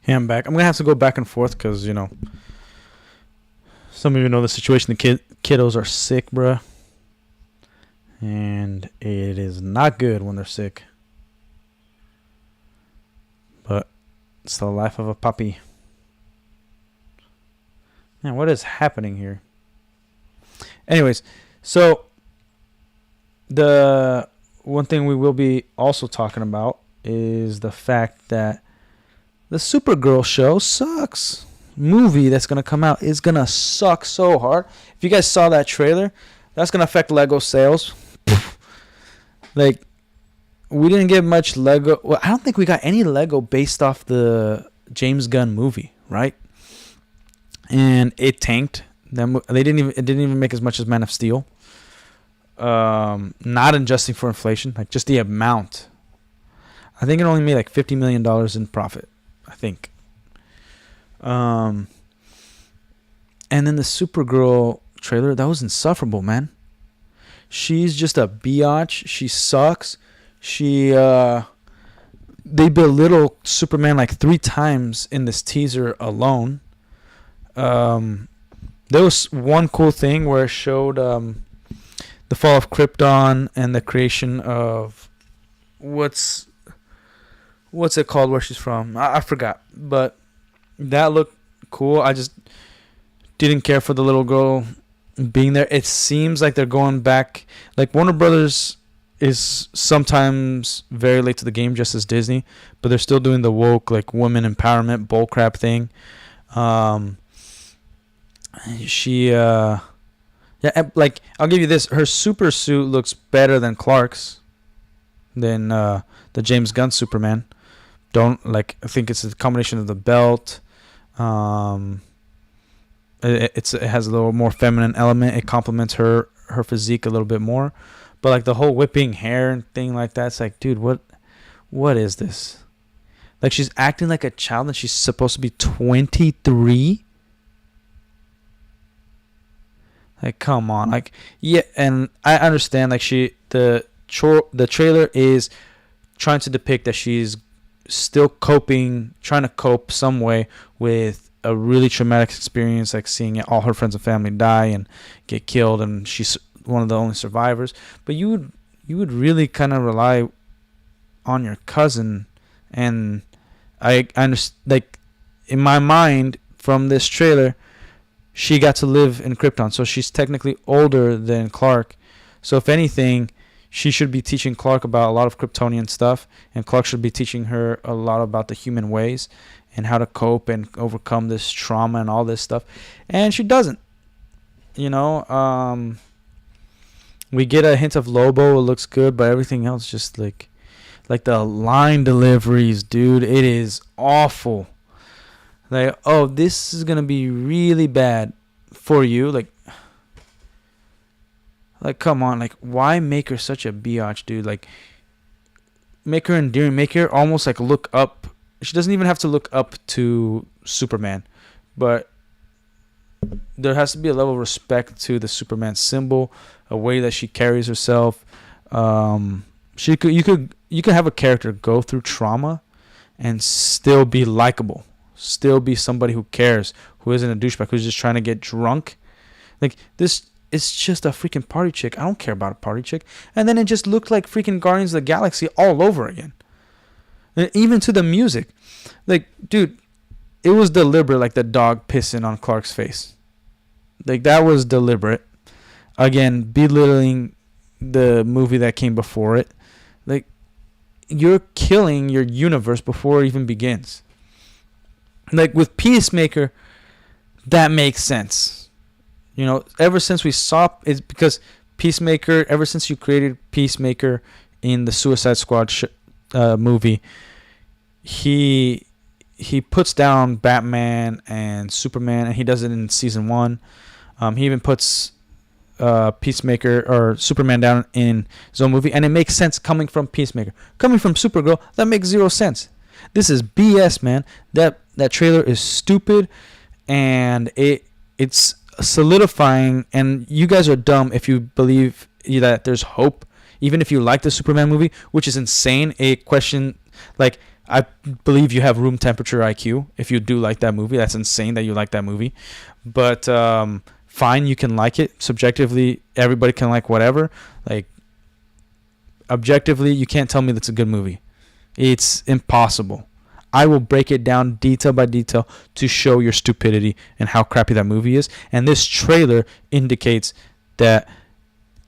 Hey, I'm back. I'm gonna have to go back and forth because some of you know the situation. The kiddos are sick, bruh, and it is not good when they're sick. But it's the life of a puppy. Man, what is happening here? Anyways, so the one thing we will be also talking about is the fact that the Supergirl show sucks. Movie that's gonna come out is gonna suck so hard. If you guys saw that trailer, that's gonna affect Lego sales. Like, we didn't get much Lego. Well, I don't think we got any Lego based off the James Gunn movie, right? And it tanked. It didn't even make as much as Man of Steel. Not adjusting for inflation, like just the amount. I think it only made like $50 million in profit. I think. And then the Supergirl trailer, that was insufferable, man. She's just a biatch. She sucks. They belittle Superman like 3 times in this teaser alone. There was one cool thing where it showed the fall of Krypton and the creation of what's it called where she's from. I forgot, but that looked cool. I just didn't care for the little girl being there. It seems like they're going back. Like Warner Brothers is sometimes very late to the game, just as Disney, but they're still doing the woke like women empowerment bullcrap thing. Like I'll give you this: her super suit looks better than Clark's, than the James Gunn Superman. I think it's a combination of the belt. It has a little more feminine element. It complements her physique a little bit more. But like the whole whipping hair and thing like that, it's like, dude, what is this? Like she's acting like a child and she's supposed to be 23. Like, come on. Like, yeah, and I understand like the trailer is trying to depict that she's still trying to cope some way with a really traumatic experience, like seeing all her friends and family die and get killed, and she's one of the only survivors. But you would really kind of rely on your cousin, and I understand. Like in my mind, from this trailer, she got to live in Krypton, so she's technically older than Clark. So if anything, she should be teaching Clark about a lot of Kryptonian stuff, and Clark should be teaching her a lot about the human ways and how to cope and overcome this trauma and all this stuff. And she doesn't. You know, we get a hint of Lobo. It looks good, but everything else just like the line deliveries, dude, it is awful. Like, oh, this is gonna be really bad for you. Like, come on. Like, why make her such a biatch, dude? Like, make her endearing. Make her almost like look up. She doesn't even have to look up to Superman, but there has to be a level of respect to the Superman symbol, a way that she carries herself. You could have a character go through trauma and still be likable, still be somebody who cares, who isn't a douchebag, who's just trying to get drunk. Like this, it's just a freaking party chick. I don't care about a party chick. And then it just looked like freaking Guardians of the Galaxy all over again. And even to the music, like, dude, it was deliberate. Like the dog pissing on Clark's face, like that was deliberate. Again, belittling the movie that came before it. Like, you're killing your universe before it even begins. Like with Peacemaker, that makes sense. You know, ever since we saw it's because Peacemaker, ever since you created Peacemaker in the Suicide Squad movie, he puts down Batman and Superman, and he does it in season 1. He even puts Peacemaker or Superman down in his own movie, and it makes sense coming from Peacemaker. Coming from Supergirl, that makes zero sense. This is BS, man. That trailer is stupid, and it's solidifying. And you guys are dumb if you believe that there's hope, even if you like the Superman movie, which is insane. A question like, I believe you have room temperature IQ if you do like that movie. That's insane that you like that movie, but fine, you can like it. Subjectively, everybody can like whatever. Like, objectively, you can't tell me that's a good movie. It's impossible. I will break it down detail by detail to show your stupidity and how crappy that movie is. And this trailer indicates that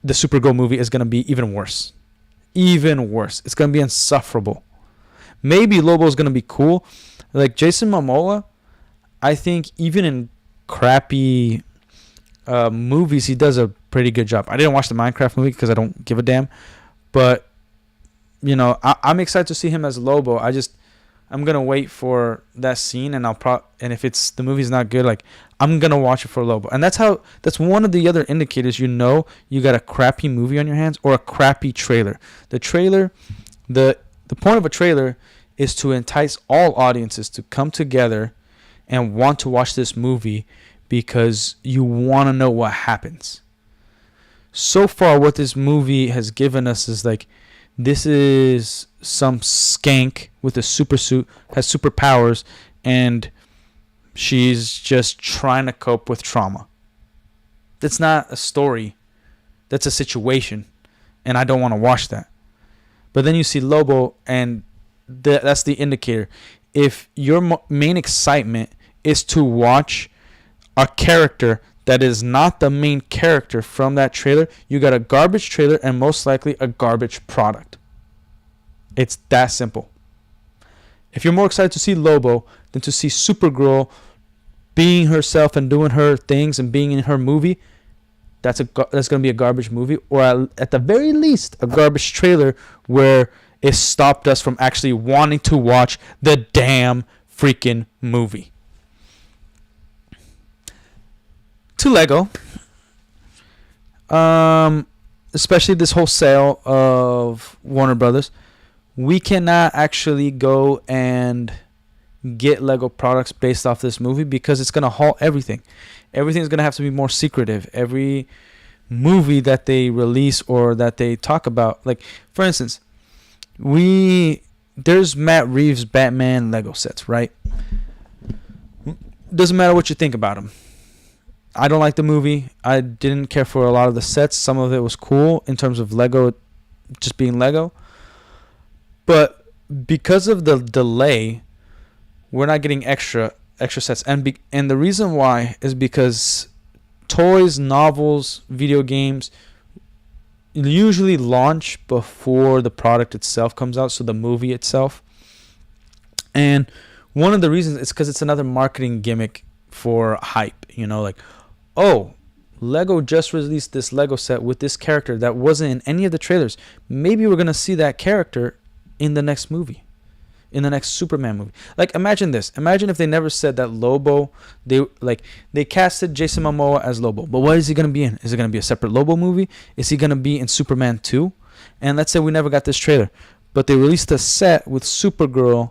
the Supergirl movie is going to be even worse. Even worse. It's going to be insufferable. Maybe Lobo's going to be cool. Like Jason Momoa, I think even in crappy movies, he does a pretty good job. I didn't watch the Minecraft movie because I don't give a damn. But, you know, I'm excited to see him as Lobo. I'm going to wait for that scene, and and if the movie's not good, like, I'm going to watch it for Lobo. And that's one of the other indicators you got a crappy movie on your hands or a crappy trailer. The point of a trailer is to entice all audiences to come together and want to watch this movie because you want to know what happens. So far, what this movie has given us is like, this is some skank with a super suit, has superpowers, and She's just trying to cope with trauma. That's not a story. That's a situation. And I don't want to watch that. But then you see Lobo, and that's the indicator. If your main excitement is to watch a character that is not the main character from that trailer, you got a garbage trailer and most likely a garbage product. It's that simple. If you're more excited to see Lobo than to see Supergirl being herself and doing her things and being in her movie, that's going to be a garbage movie, or at the very least a garbage trailer where it stopped us from actually wanting to watch the damn freaking movie. To Lego, especially this whole sale of Warner Brothers, we cannot actually go and get Lego products based off this movie because it's going to halt everything. Everything's going to have to be more secretive. Every movie that they release or that they talk about, like for instance, there's Matt Reeves Batman Lego sets, right? Doesn't matter what you think about them. I don't like the movie. I didn't care for a lot of the sets. Some of it was cool in terms of Lego just being Lego. But because of the delay, we're not getting extra sets. And the reason why is because toys, novels, video games usually launch before the product itself comes out, so the movie itself. And one of the reasons is because it's another marketing gimmick for hype. You know, like, oh, Lego just released this Lego set with this character that wasn't in any of the trailers. Maybe we're going to see that character in the next movie, in the next Superman movie. Like, imagine this. Imagine if they never said that Lobo, they casted Jason Momoa as Lobo. But what is he going to be in? Is it going to be a separate Lobo movie? Is he going to be in Superman 2? And let's say we never got this trailer, but they released a set with Supergirl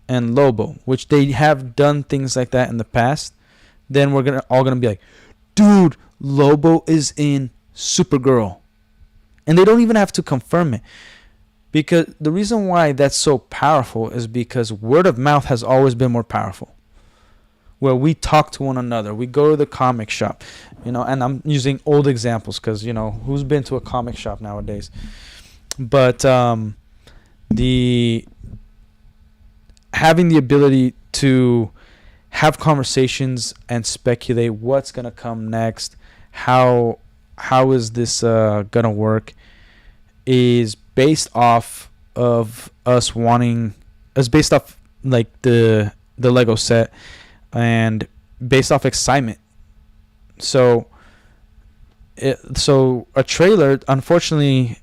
and Lobo, which they have done things like that in the past. Then we're all gonna be like, dude, Lobo is in Supergirl. And they don't even have to confirm it. Because the reason why that's so powerful is because word of mouth has always been more powerful. Where we talk to one another. We go to the comic shop. You know, and I'm using old examples because, you know, who's been to a comic shop nowadays? But having the ability to have conversations and speculate what's going to come next, how is this going to work, is based off of us based off like the Lego set and based off excitement. So a trailer, unfortunately,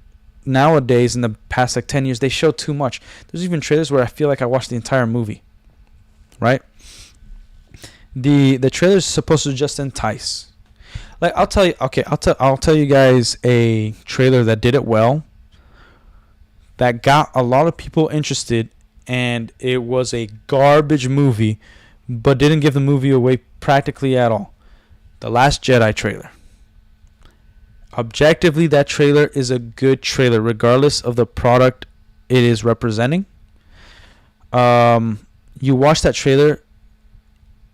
nowadays in the past like 10 years, they show too much. There's even trailers where I feel like I watched the entire movie, right? The trailer is supposed to just entice. Like, I'll tell you guys a trailer that did it well, that got a lot of people interested, and it was a garbage movie, but didn't give the movie away practically at all. The Last Jedi trailer. Objectively, that trailer is a good trailer, regardless of the product it is representing. You watch that trailer,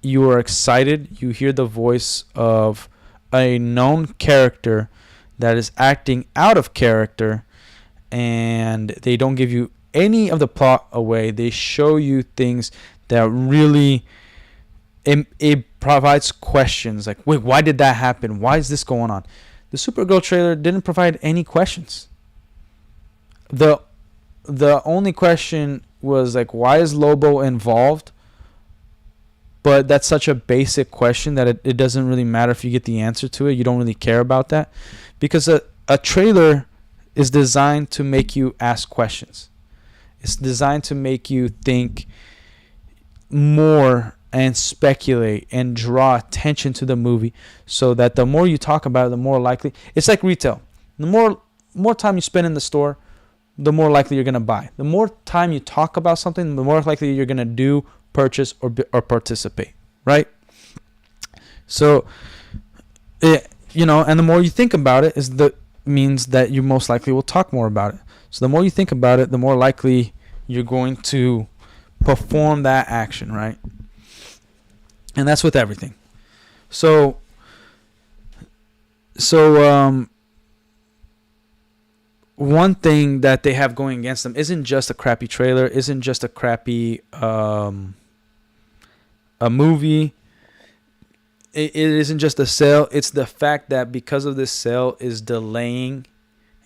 you are excited. You hear the voice of a known character that is acting out of character, and they don't give you any of the plot away. They show you things that really it provides questions like, wait, why did that happen? Why is this going on? The Supergirl trailer didn't provide any questions. The only question was like, why is Lobo involved? But that's such a basic question that it doesn't really matter if you get the answer to it. You don't really care about that. Because a trailer is designed to make you ask questions. It's designed to make you think more and speculate and draw attention to the movie, so that the more you talk about it, the more likely. It's like retail. The more time you spend in the store, the more likely you're going to buy. The more time you talk about something, the more likely you're going to purchase or participate, right? So, and the more you think about it means that you most likely will talk more about it. So the more you think about it, the more likely you're going to perform that action, right? And that's with everything. So so one thing that they have going against them isn't just a crappy trailer, isn't just a crappy a movie. It isn't just a sale. It's the fact that because of this sale is delaying,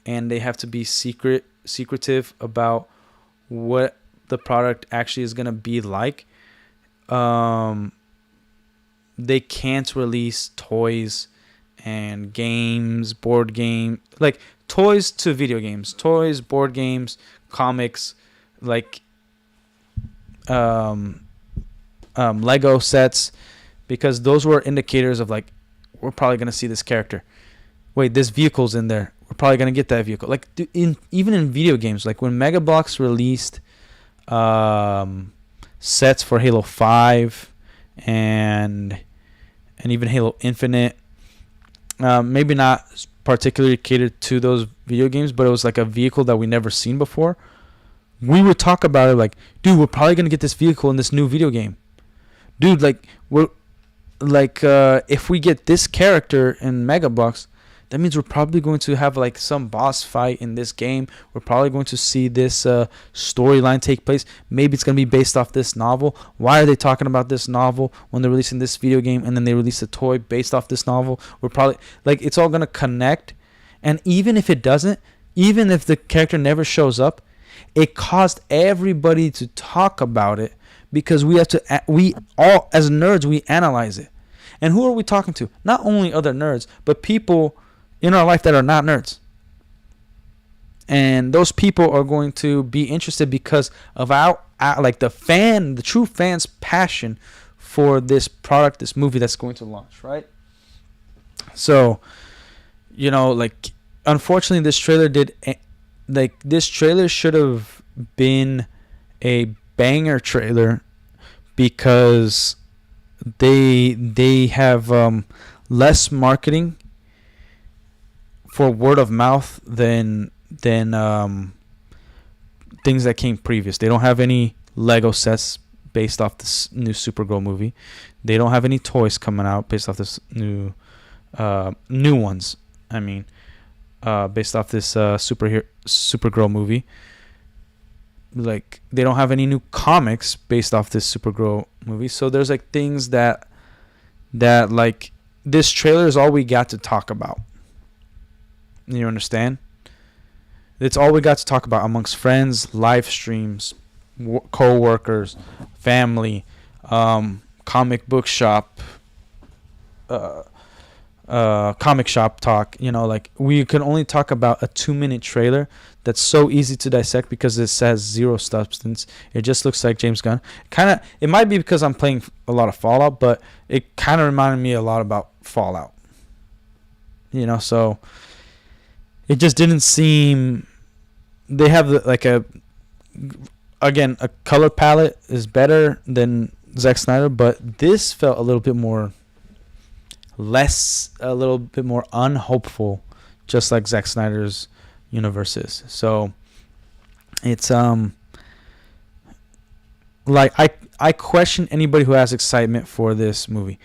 and they have to be secretive about what the product actually is gonna be like. They can't release toys and games, board game, like toys to video games, toys, board games, comics, like Lego sets, because those were indicators of like, we're probably gonna see this character. Wait, this vehicle's in there. We're probably gonna get that vehicle. Like even in video games, like when Megabox released sets for Halo 5 and even Halo Infinite, maybe not particularly catered to those video games, but it was like a vehicle that we never seen before. We would talk about it like, dude, we're probably gonna get this vehicle in this new video game. Dude, like we're like if we get this character in Megabox, that means we're probably going to have like some boss fight in this game. We're probably going to see this storyline take place. Maybe it's going to be based off this novel. Why are they talking about this novel when they're releasing this video game, and then they release a toy based off this novel? We're probably like, it's all going to connect. And even if it doesn't, even if the character never shows up, it caused everybody to talk about it, because we all as nerds, we analyze it. And who are we talking to? Not only other nerds, but people in our life that are not nerds. And those people are going to be interested because of our like the true fans' passion for this product, this movie that's going to launch, right? So, like, unfortunately, this trailer should have been a banger trailer, because they have less marketing for word of mouth than things that came previous. They don't have any Lego sets based off this new Supergirl movie. They don't have any toys coming out based off this new ones. I mean, based off this Supergirl movie. Like, they don't have any new comics based off this Supergirl movie. So there's like things that like, this trailer is all we got to talk about. You understand? It's all we got to talk about amongst friends, live streams, co-workers, family, comic book shop, comic shop talk. Like, we can only talk about a 2-minute trailer that's so easy to dissect because it says zero substance. It just looks like James Gunn. It might be because I'm playing a lot of Fallout, but it kind of reminded me a lot about Fallout. So it just didn't seem. They have a color palette is better than Zack Snyder, but this felt a little bit more unhopeful, just like Zack Snyder's universe is. So it's like, I question anybody who has excitement for this movie.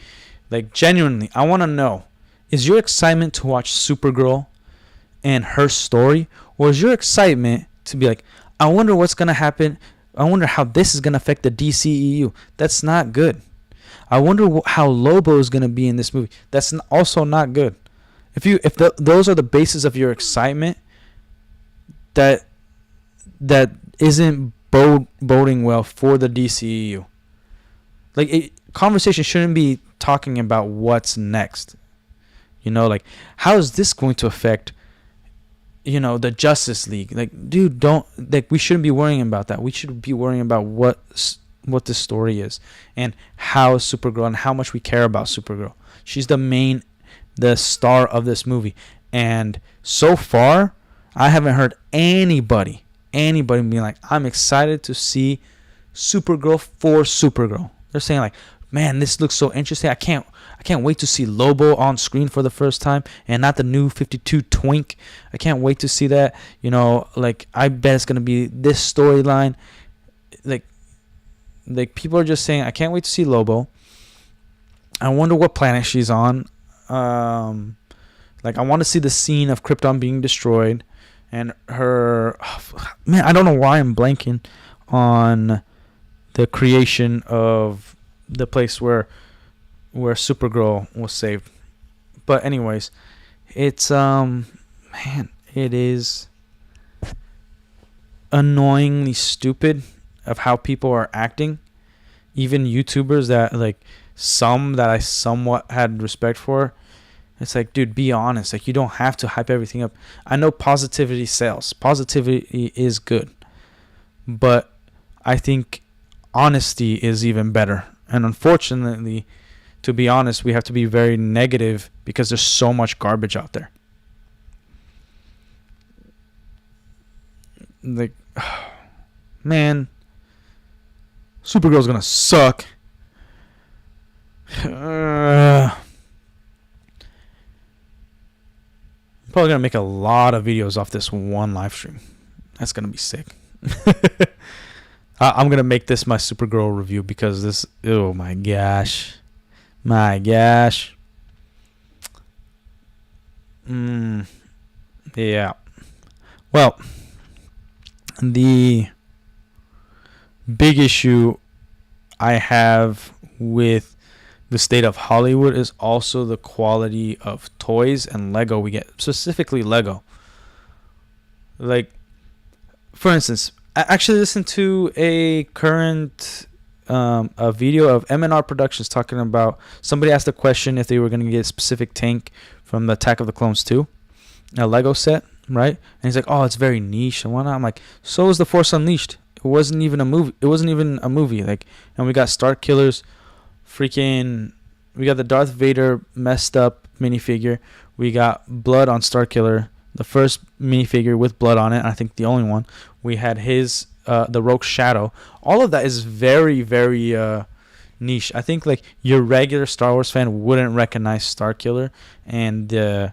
Like, genuinely, I want to know, is your excitement to watch Supergirl and her story, or is your excitement to be like, I wonder what's going to happen, I wonder how this is going to affect the DCEU? That's not good. I wonder how Lobo is going to be in this movie. That's also not good. If those are the basis of your excitement, that isn't boding well for the DCEU. Like, conversation shouldn't be talking about what's next. Like, how is this going to affect the Justice League? Like, dude, we shouldn't be worrying about that. We should be worrying about what the story is, and how Supergirl, and how much we care about Supergirl. She's the star of this movie. And so far, I haven't heard anybody being like, I'm excited to see Supergirl for Supergirl. They're saying like, man, this looks so interesting. I can't wait to see Lobo on screen for the first time, and not the new 52 twink. I can't wait to see that. Like, I bet it's gonna be this storyline. Like people are just saying, I can't wait to see Lobo. I wonder what planet she's on. Like I want to see the scene of Krypton being destroyed, and her. Man, I don't know why I'm blanking on the creation of the place where Supergirl was saved. But anyways, it's man, it is annoyingly stupid of how people are acting. Even YouTubers that like some that I somewhat had respect for. It's like, dude, be honest. Like, you don't have to hype everything up. I know positivity sells. Positivity is good. But I think honesty is even better. And unfortunately, to be honest, we have to be very negative because there's so much garbage out there. Like, man, Supergirl's gonna suck. I'm probably gonna make a lot of videos off this one live stream. That's gonna be sick. I'm gonna make this my Supergirl review because this. Oh my gosh, my gosh. Yeah. Well, the big issue I have with the state of Hollywood is also the quality of toys and Lego we get, specifically Lego. Like, for instance, I actually listened to a current a video of M&R Productions talking about somebody asked a question if they were going to get a specific tank from the Attack of the Clones 2, a Lego set, right? And he's like, oh, it's very niche and whatnot. I'm like, so is The Force Unleashed. It wasn't even a movie. Like, and we got Star Killers. Freaking, we got the Darth Vader messed up minifigure. We got blood on Starkiller, the first minifigure with blood on it. I think the only one. We had his, the Rogue Shadow. All of that is very, very niche. I think like your regular Star Wars fan wouldn't recognize Starkiller and the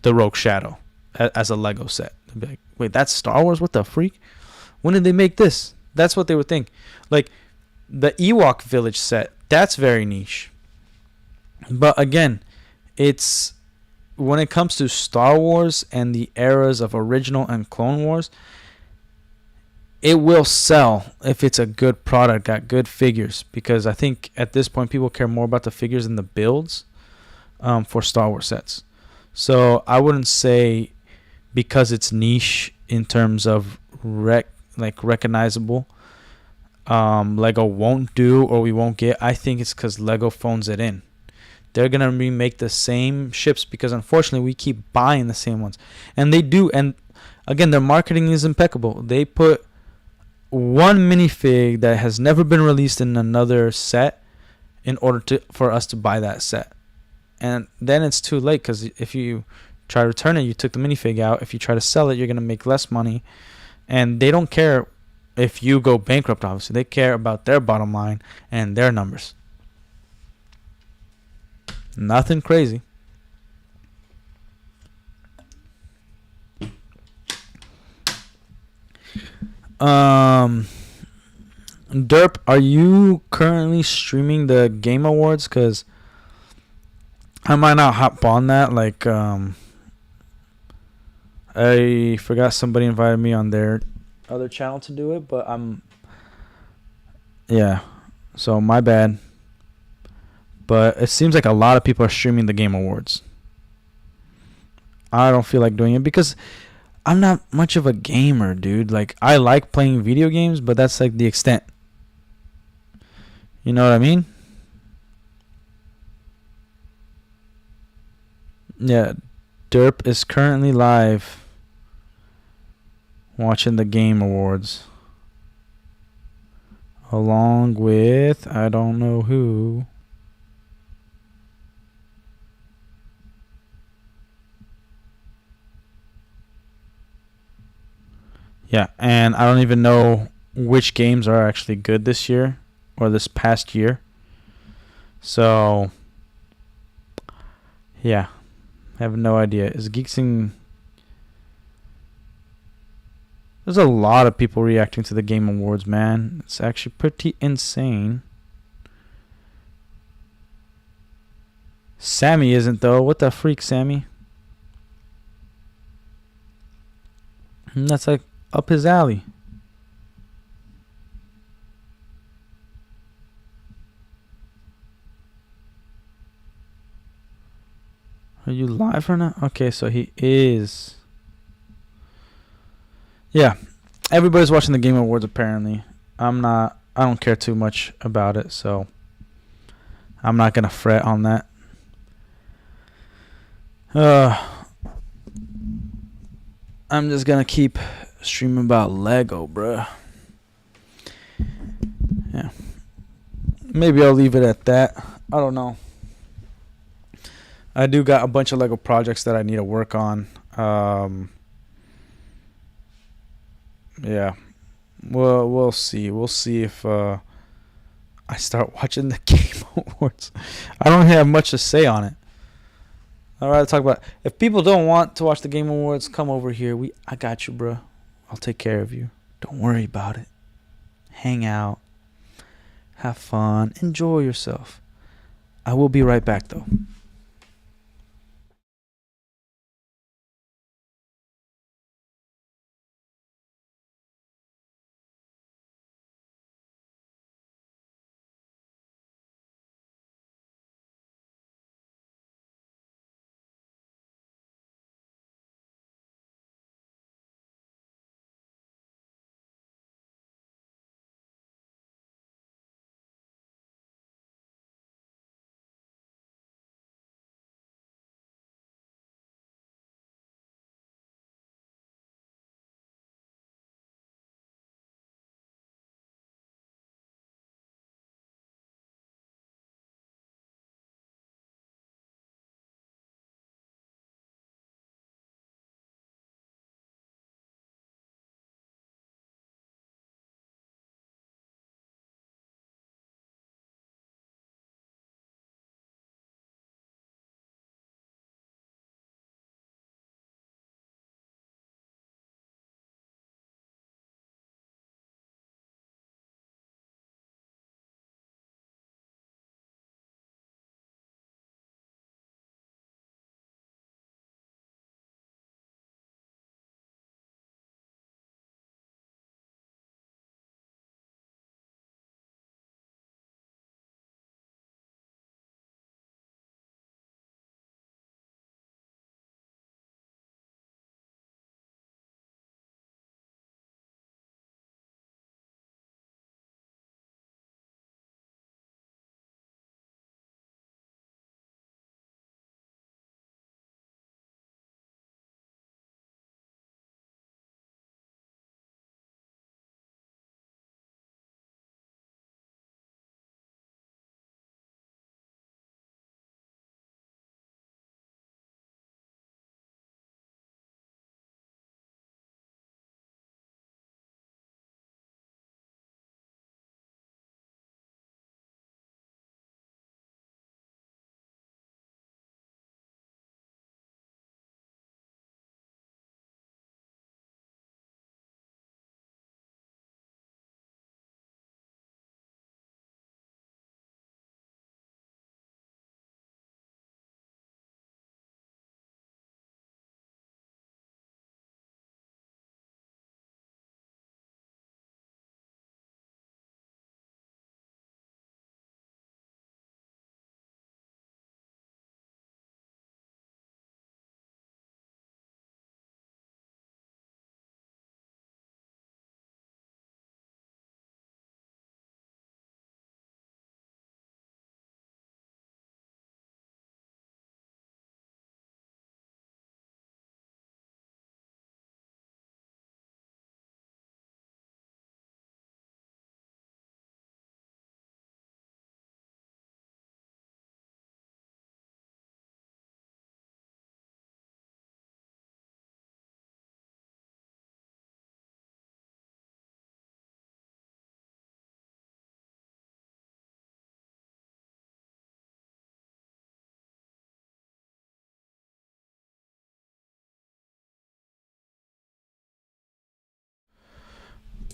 Rogue Shadow as a Lego set. They'd be like, wait, that's Star Wars? What the freak? When did they make this? That's what they would think. Like, the Ewok Village set, that's very niche. But again, it's when it comes to Star Wars and the eras of original and Clone Wars, it will sell if it's a good product, got good figures. Because I think at this point, people care more about the figures than the builds for Star Wars sets. So I wouldn't say because it's niche in terms of recognizable, Lego won't do or we won't get. I think it's because Lego phones it in. They're going to remake the same ships because unfortunately we keep buying the same ones. And they do. And again, their marketing is impeccable. They put one minifig that has never been released in another set in order for us to buy that set. And then it's too late because if you try to return it, you took the minifig out. If you try to sell it, you're going to make less money. And they don't care if you go bankrupt, obviously. They care about their bottom line and their numbers. Nothing crazy. Derp, are you currently streaming the Game Awards? Because I might not hop on that. Like, I forgot somebody invited me on their other channel to do it, but yeah, so my bad. But it seems like a lot of people are streaming the Game Awards. I don't feel like doing it because I'm not much of a gamer, dude. Like, I like playing video games, but that's like the extent. You know what I mean? Yeah, Derp is currently live watching the Game Awards along with I don't know who. Yeah, and I don't even know which games are actually good this year or this past year. So, yeah, I have no idea. Is Geeksing... There's a lot of people reacting to the Game Awards, man. It's actually pretty insane. Sammy isn't though. What the freak, Sammy? That's like up his alley. Are you live or not? Okay, so he is. Yeah, everybody's watching the Game Awards apparently. I'm not. I don't care too much about it, so I'm not gonna fret on that. I'm just gonna keep streaming about Lego, bruh. Yeah. Maybe I'll leave it at that. I don't know. I do got a bunch of Lego projects that I need to work on. Yeah. Well, we'll see. We'll see if I start watching the Game Awards. I don't have much to say on it. I'd rather talk about. If people don't want to watch the Game Awards, come over here. I got you, bro. I'll take care of you. Don't worry about it. Hang out. Have fun. Enjoy yourself. I will be right back, though.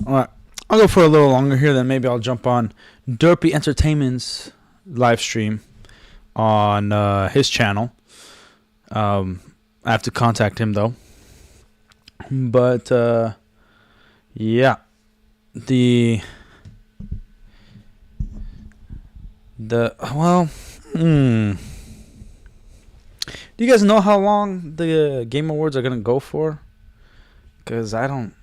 All right. I'll go for a little longer here, then maybe I'll jump on Derpy Entertainment's live stream. on his channel. I have to contact him though. But yeah, the well, do you guys know how long the Game Awards are gonna go for? Because I don't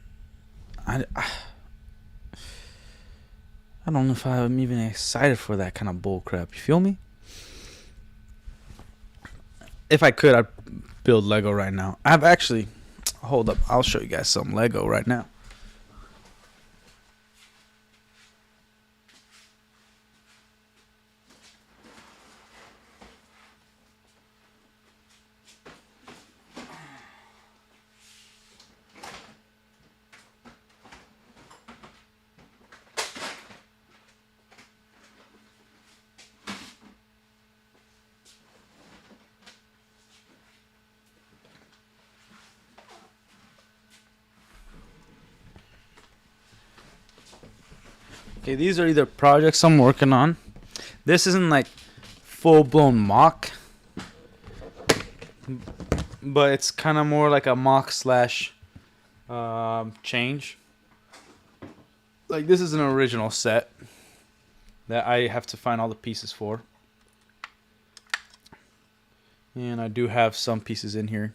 know if I'm even excited for that kind of bull crap. You feel me? If I could, I'd build Lego right now. I've actually, hold up, I'll show you guys some Lego right now. Okay, these are either projects I'm working on. This isn't like full-blown mock, but it's kind of more like a mock slash change. Like this is an original set that I have to find all the pieces for. And I do have some pieces in here.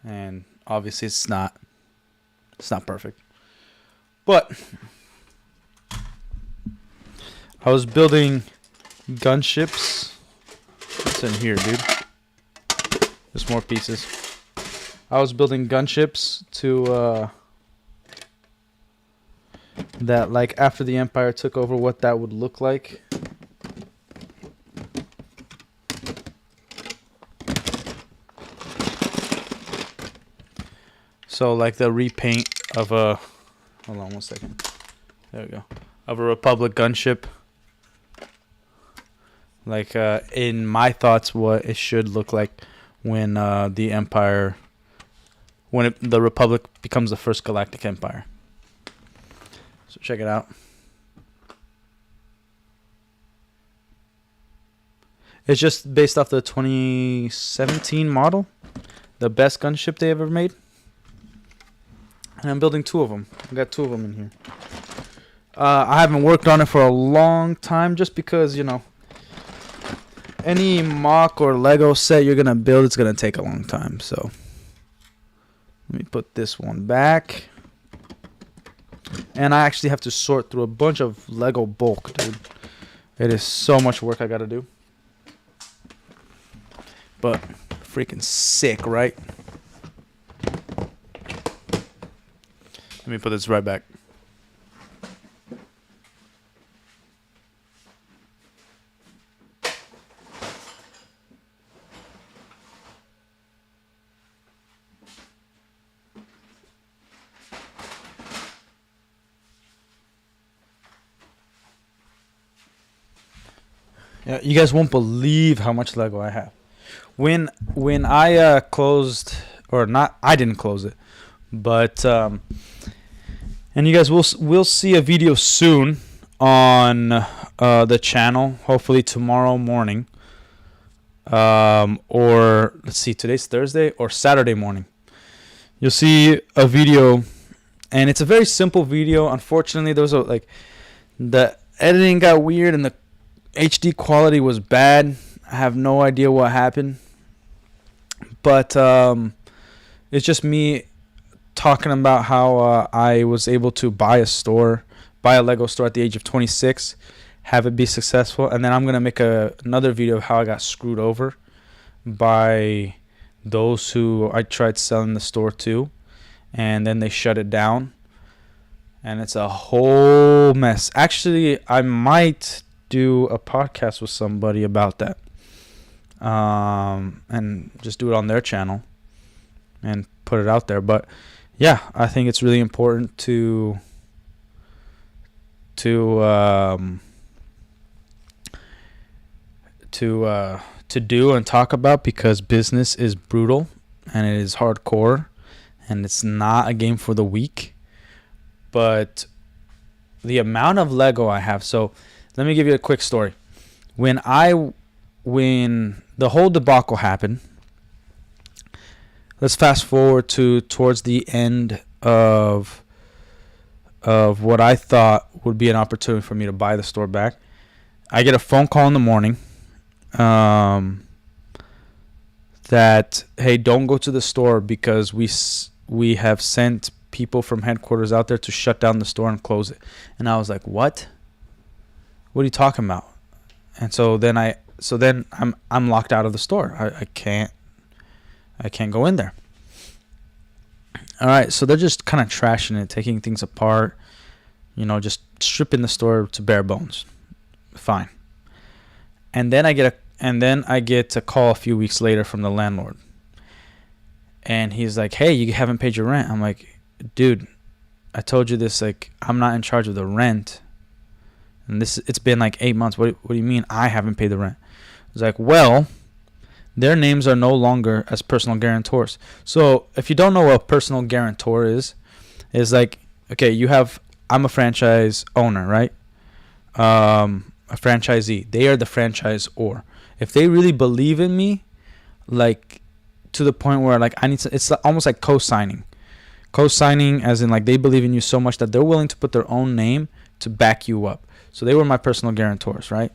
And obviously it's not perfect. But I was building gunships. What's in here, dude? There's more pieces. I was building gunships to that, like, after the Empire took over, what that would look like. So like the repaint of a, hold on one second. There we go. Of a Republic gunship. Like in my thoughts, what it should look like when the Empire, when the Republic becomes the first galactic empire. So check it out. It's just based off the 2017 model, the best gunship they ever made. And I'm building two of them. I got two of them in here. I haven't worked on it for a long time just because, you know, any mock or Lego set you're going to build, it's going to take a long time. So let me put this one back. And I actually have to sort through a bunch of Lego bulk, dude. It is so much work I got to do. But freaking sick, right? Let me put this right back. Yeah, you guys won't believe how much Lego I have. When I closed, or not, I didn't close it, but and you guys will see a video soon on the channel, hopefully tomorrow morning, or let's see, today's Thursday, or Saturday morning. You'll see a video, and it's a very simple video. Unfortunately, there was the editing got weird and the HD quality was bad. I have no idea what happened, but it's just me talking about how I was able to buy a Lego store at the age of 26, have it be successful, and then I'm gonna make another video of how I got screwed over by those who I tried selling the store to, and then they shut it down, and it's a whole mess. Actually, I might do a podcast with somebody about that, and just do it on their channel and put it out there. But yeah, I think it's really important to do and talk about, because business is brutal and it is hardcore and it's not a game for the weak. But the amount of Lego I have, so let me give you a quick story. When I when the whole debacle happened, let's fast forward to towards the end of what I thought would be an opportunity for me to buy the store back. I get a phone call in the morning that, hey, don't go to the store because we have sent people from headquarters out there to shut down the store and close it. And I was like, what? What are you talking about? And so then I'm locked out of the store. I can't go in there. All right, so they're just kind of trashing it, taking things apart, just stripping the store to bare bones. Fine. And then I get a call a few weeks later from the landlord. And he's like, "Hey, you haven't paid your rent." I'm like, "Dude, I told you this, like, I'm not in charge of the rent. And it's been like 8 months. What do you mean I haven't paid the rent?" He's like, "Well, their names are no longer as personal guarantors." So if you don't know what a personal guarantor is like, okay, I'm a franchise owner, right? A franchisee. They are the franchisor. If they really believe in me, like to the point where like it's almost like co-signing. Co-signing as in like they believe in you so much that they're willing to put their own name to back you up. So they were my personal guarantors, right?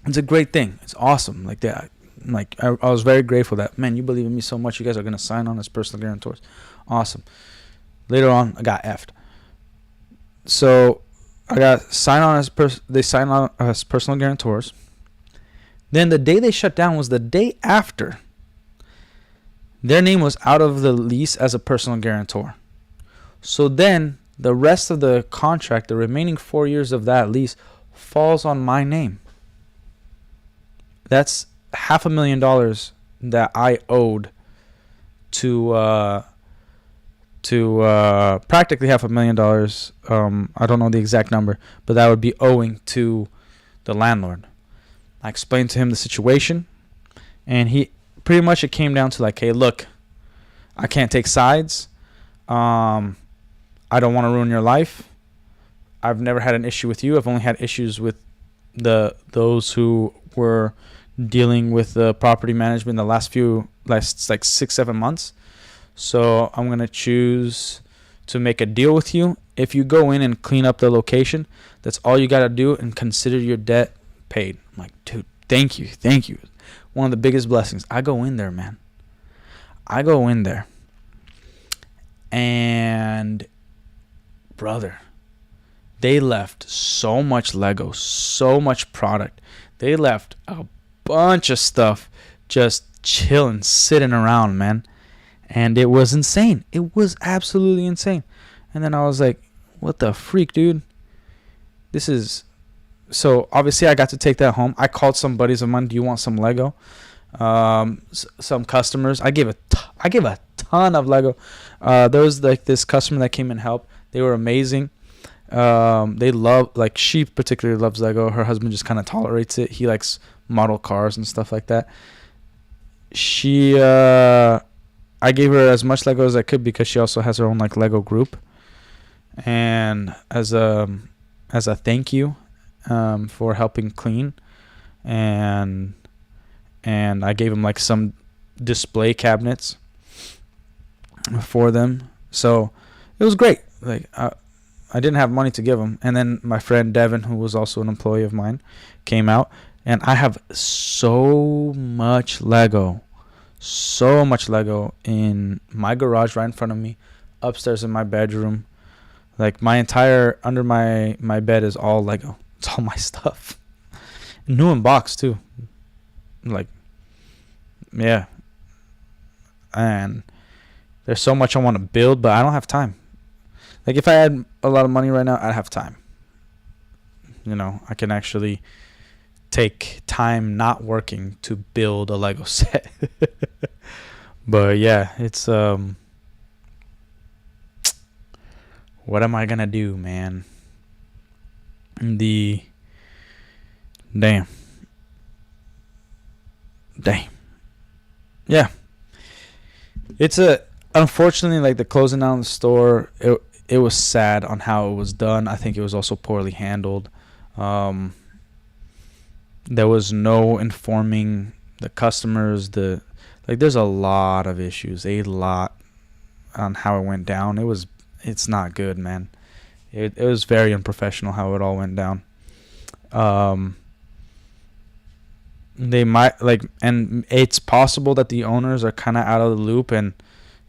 It's a great thing. It's awesome. Like that. Like I was very grateful that, man, you believe in me so much, you guys are gonna sign on as personal guarantors. Awesome. Later on, I got effed. So I got signed on they signed on as personal guarantors. Then the day they shut down was the day after their name was out of the lease as a personal guarantor. So then the rest of the contract, the remaining 4 years of that lease, falls on my name. That's $500,000 that I owed to practically $500,000. I don't know the exact number, but that would be owing to the landlord. I explained to him the situation, and he pretty much, it came down to like, hey, look, I can't take sides. I don't want to ruin your life. I've never had an issue with you. I've only had issues with those who were dealing with the property management the last like 6-7 months. So I'm going to choose to make a deal with you. If you go in and clean up the location, that's all you got to do, and consider your debt paid. I'm like, dude, thank you. One of the biggest blessings. I go in there, man. I go in there. And, brother, they left so much Lego, so much product. They left a bunch of stuff just chilling, sitting around, man. And it was insane. It was absolutely insane. And then I was like, what the freak, dude? This is... So, obviously, I got to take that home. I called some buddies of mine, do you want some Lego? Some customers. I gave a ton of Lego. There was like this customer that came and helped. They were amazing. They love, like, she particularly loves Lego. Her husband just kind of tolerates it. He likes model cars and stuff like that. I gave her as much Lego as I could because she also has her own like Lego group. And as a thank you for helping clean, and I gave them like some display cabinets for them. So it was great. Like I didn't have money to give them. And then my friend Devin, who was also an employee of mine, came out, and I have so much Lego in my garage right in front of me, upstairs in my bedroom. Like my entire under my bed is all Lego. It's all my stuff. New in box too. Like, yeah. And there's so much I want to build, but I don't have time. Like if I had a lot of money right now, I'd have time. I can actually take time not working to build a Lego set. But yeah, it's what am I gonna do, man? Damn. Yeah. It's unfortunately, like, the closing down the store, it was sad on how it was done. I think it was also poorly handled. There was no informing the customers. There's a lot of issues, a lot on how it went down. It's not good, man. It was very unprofessional how it all went down. Um, they might and it's possible that the owners are kind of out of the loop, and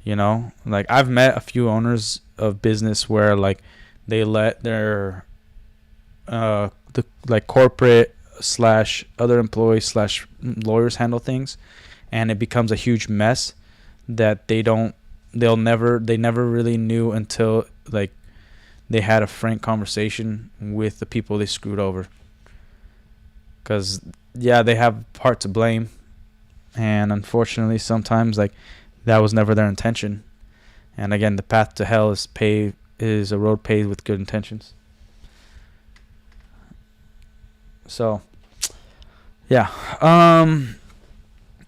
I've met a few owners of business where they let their corporate slash other employees slash lawyers handle things, and it becomes a huge mess that they never really knew until they had a frank conversation with the people they screwed over. Because they have part to blame, and unfortunately sometimes that was never their intention. And again, the path to hell is a road paved with good intentions. So yeah,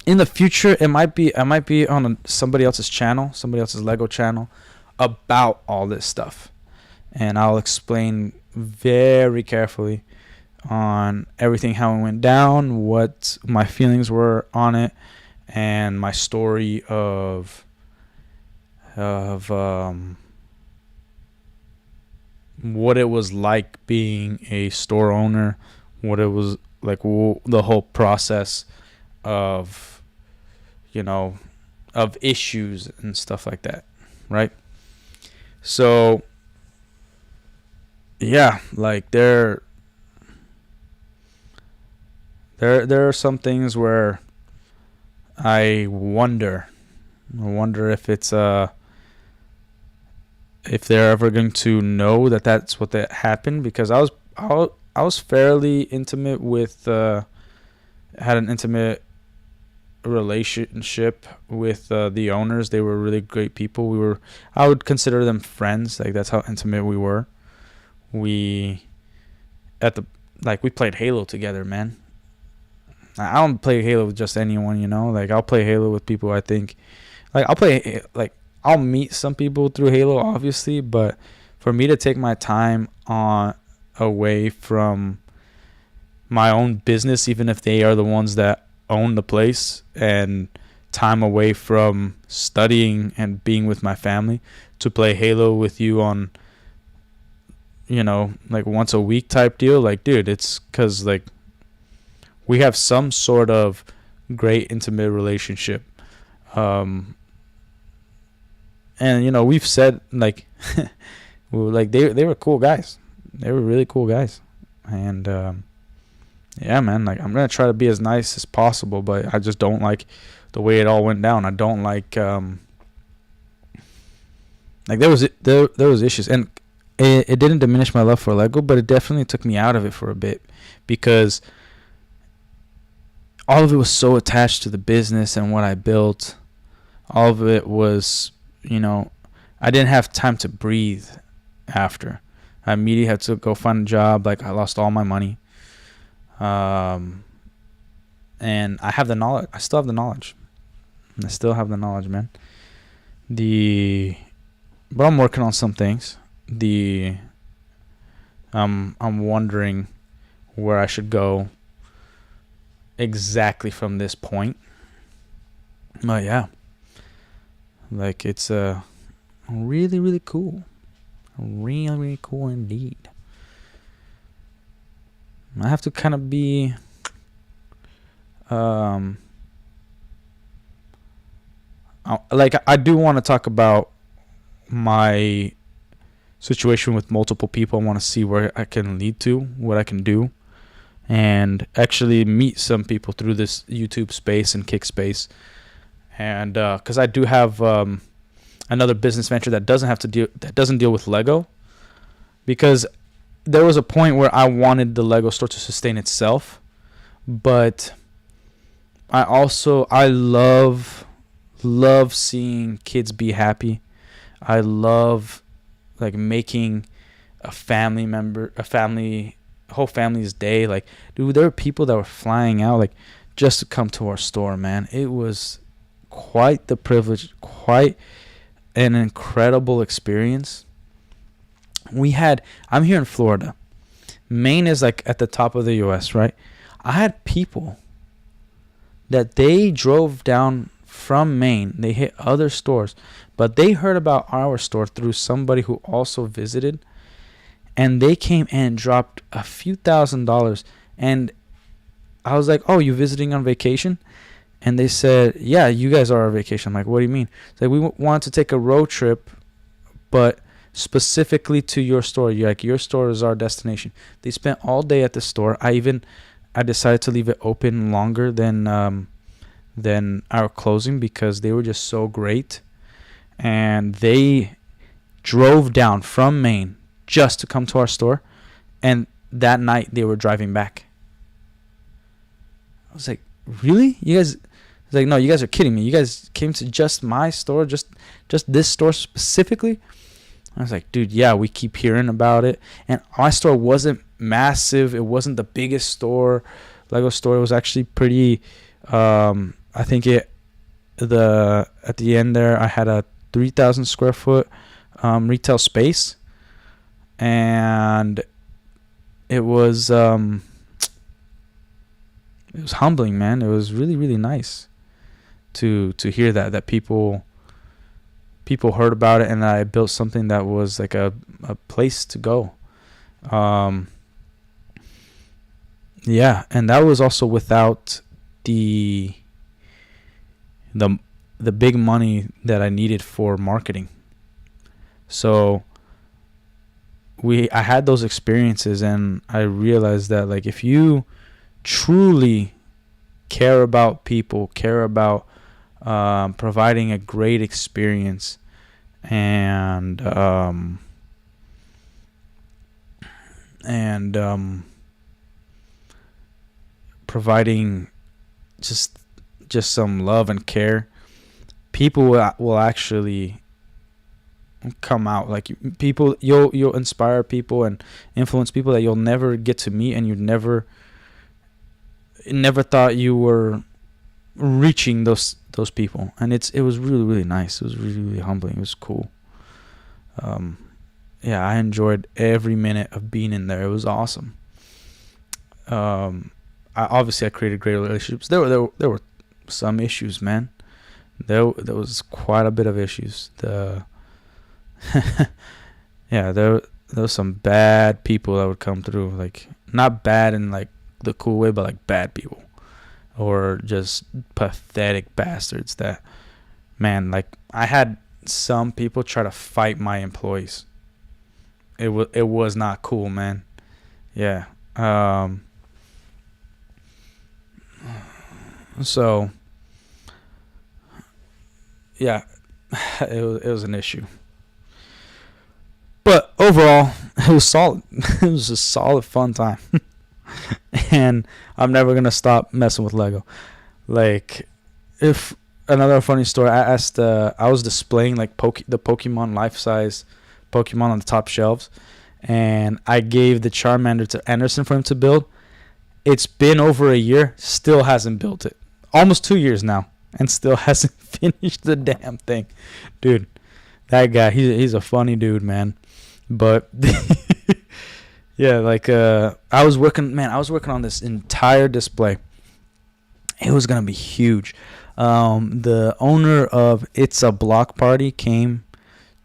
in the future I might be on somebody else's Lego channel about all this stuff, and I'll explain very carefully on everything, how it went down, what my feelings were on it, and my story of what it was like being a store owner, what it was like, the whole process of of issues and stuff like that, right? So yeah, there are some things where I wonder if it's if they're ever going to know that that's what that happened, because I was fairly intimate with had an intimate relationship with the owners. They were really great people. I would consider them friends. That's how intimate we were. We played Halo together, man. I don't play Halo with just anyone, I'll play Halo with people I think I'll meet some people through Halo, obviously, but for me to take my time away from my own business, even if they are the ones that own the place, and time away from studying and being with my family to play Halo with you on once a week type deal, dude, it's because we have some sort of great intimate relationship. And we've said they were cool guys. They were really cool guys. And yeah, man, I'm gonna try to be as nice as possible, but I just don't like the way it all went down. I don't like there was issues, and it didn't diminish my love for Lego, but it definitely took me out of it for a bit, because all of it was so attached to the business and what I built. All of it was, I didn't have time to breathe after. I immediately had to go find a job. I lost all my money. And I have the knowledge. I still have the knowledge. Man. But I'm working on some things. I'm wondering where I should go exactly from this point. But yeah, it's really, really cool. Really, really cool indeed. I have to kind of be I do want to talk about my situation with multiple people. I want to see where I can lead to, what I can do, and actually meet some people through this YouTube space and Kick space. And because I do have another business venture that doesn't deal with Lego, because there was a point where I wanted the Lego store to sustain itself, but I love seeing kids be happy. I love making a whole family's day. Dude, there were people that were flying out just to come to our store, man. It was quite the privilege, quite an incredible experience. I'm here in Florida. Maine is at the top of the US, right? I had people that they drove down from Maine. They hit other stores, but they heard about our store through somebody who also visited, and they came and dropped a few $1,000s. And I was like, "Oh, you visiting on vacation?" And they said, "Yeah, you guys are on vacation." I'm like, "What do you mean?" It's like, "We want to take a road trip, but specifically to your store. You're like, your store is our destination." They spent all day at the store. I decided to leave it open longer than our closing because they were just so great, and they drove down from Maine just to come to our store, and that night they were driving back. I was like, "Really? You guys?" It's like, "No, you guys are kidding me. You guys came to just my store, just this store specifically?" I was like, "Dude, yeah, we keep hearing about it." And my store wasn't massive. It wasn't the biggest store, Lego store. It was actually pretty. I think at the end there, I had a 3,000 square foot retail space, and it was humbling, man. It was really, really nice to hear that people heard about it, and that I built something that was like a place to go. Yeah, and that was also without the big money that I needed for marketing. So I had those experiences, and I realized that, like, if you truly care about people, care about providing a great experience, and providing just some love and care, people will actually come out. Like, people, you'll inspire people and influence people that you'll never get to meet, and you never thought you were reaching those people. And it was really, really nice. It was really, really humbling. It was cool. Yeah, I enjoyed every minute of being in there. It was awesome. I created great relationships. There were some issues, man. There was quite a bit of issues. Yeah, there was some bad people that would come through. Like, not bad in like the cool way, but like bad people, or just pathetic bastards that, man, like, I had some people try to fight my employees. It was not cool, man. Yeah. So yeah, it was an issue. But overall, it was solid. It was a solid, fun time. And I'm never gonna stop messing with Lego. Like, if another funny story, I was displaying like the Pokemon life-size Pokemon on the top shelves, and I gave the Charmander to Anderson for him to build. It's been over a year, still hasn't built it. Almost 2 years now, and still hasn't finished the damn thing. Dude, that guy, he's a funny dude, man. But yeah, like, I was working on this entire display. It was gonna be huge. The owner of It's a Block Party came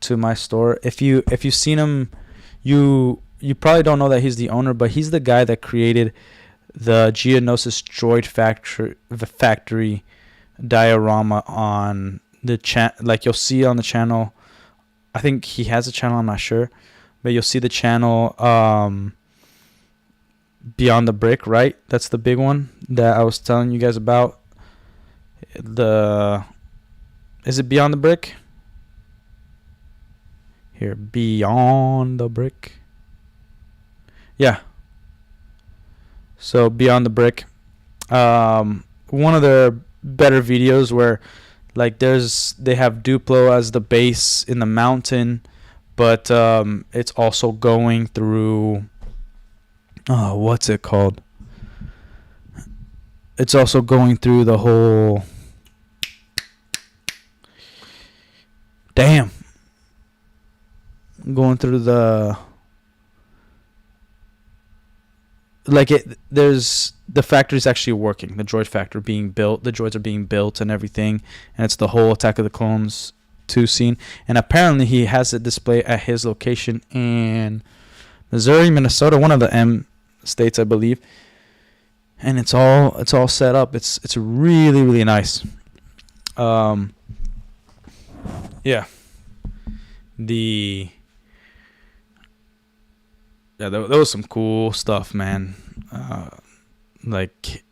to my store. If you've seen him, you probably don't know that he's the owner, but he's the guy that created the Geonosis Droid Factory diorama on the like, you'll see on the channel. I think he has a channel, I'm not sure, but you'll see the channel Beyond the Brick, right? That's the big one that I was telling you guys about. Is it Beyond the Brick? Here, Beyond the Brick. Yeah. So Beyond the Brick, one of their better videos where, like, they have Duplo as the base in the mountain, but it's also going through, what's it called? It's also going through the whole, going through like it, there's the factory's actually working. The droid factory being built. The droids are being built and everything, and it's the whole Attack of the Clones 2 scene. And apparently he has it displayed at his location in Missouri, Minnesota, one of the M states, I believe. And it's all set up. It's really, really nice. Yeah. There was some cool stuff, man. Like,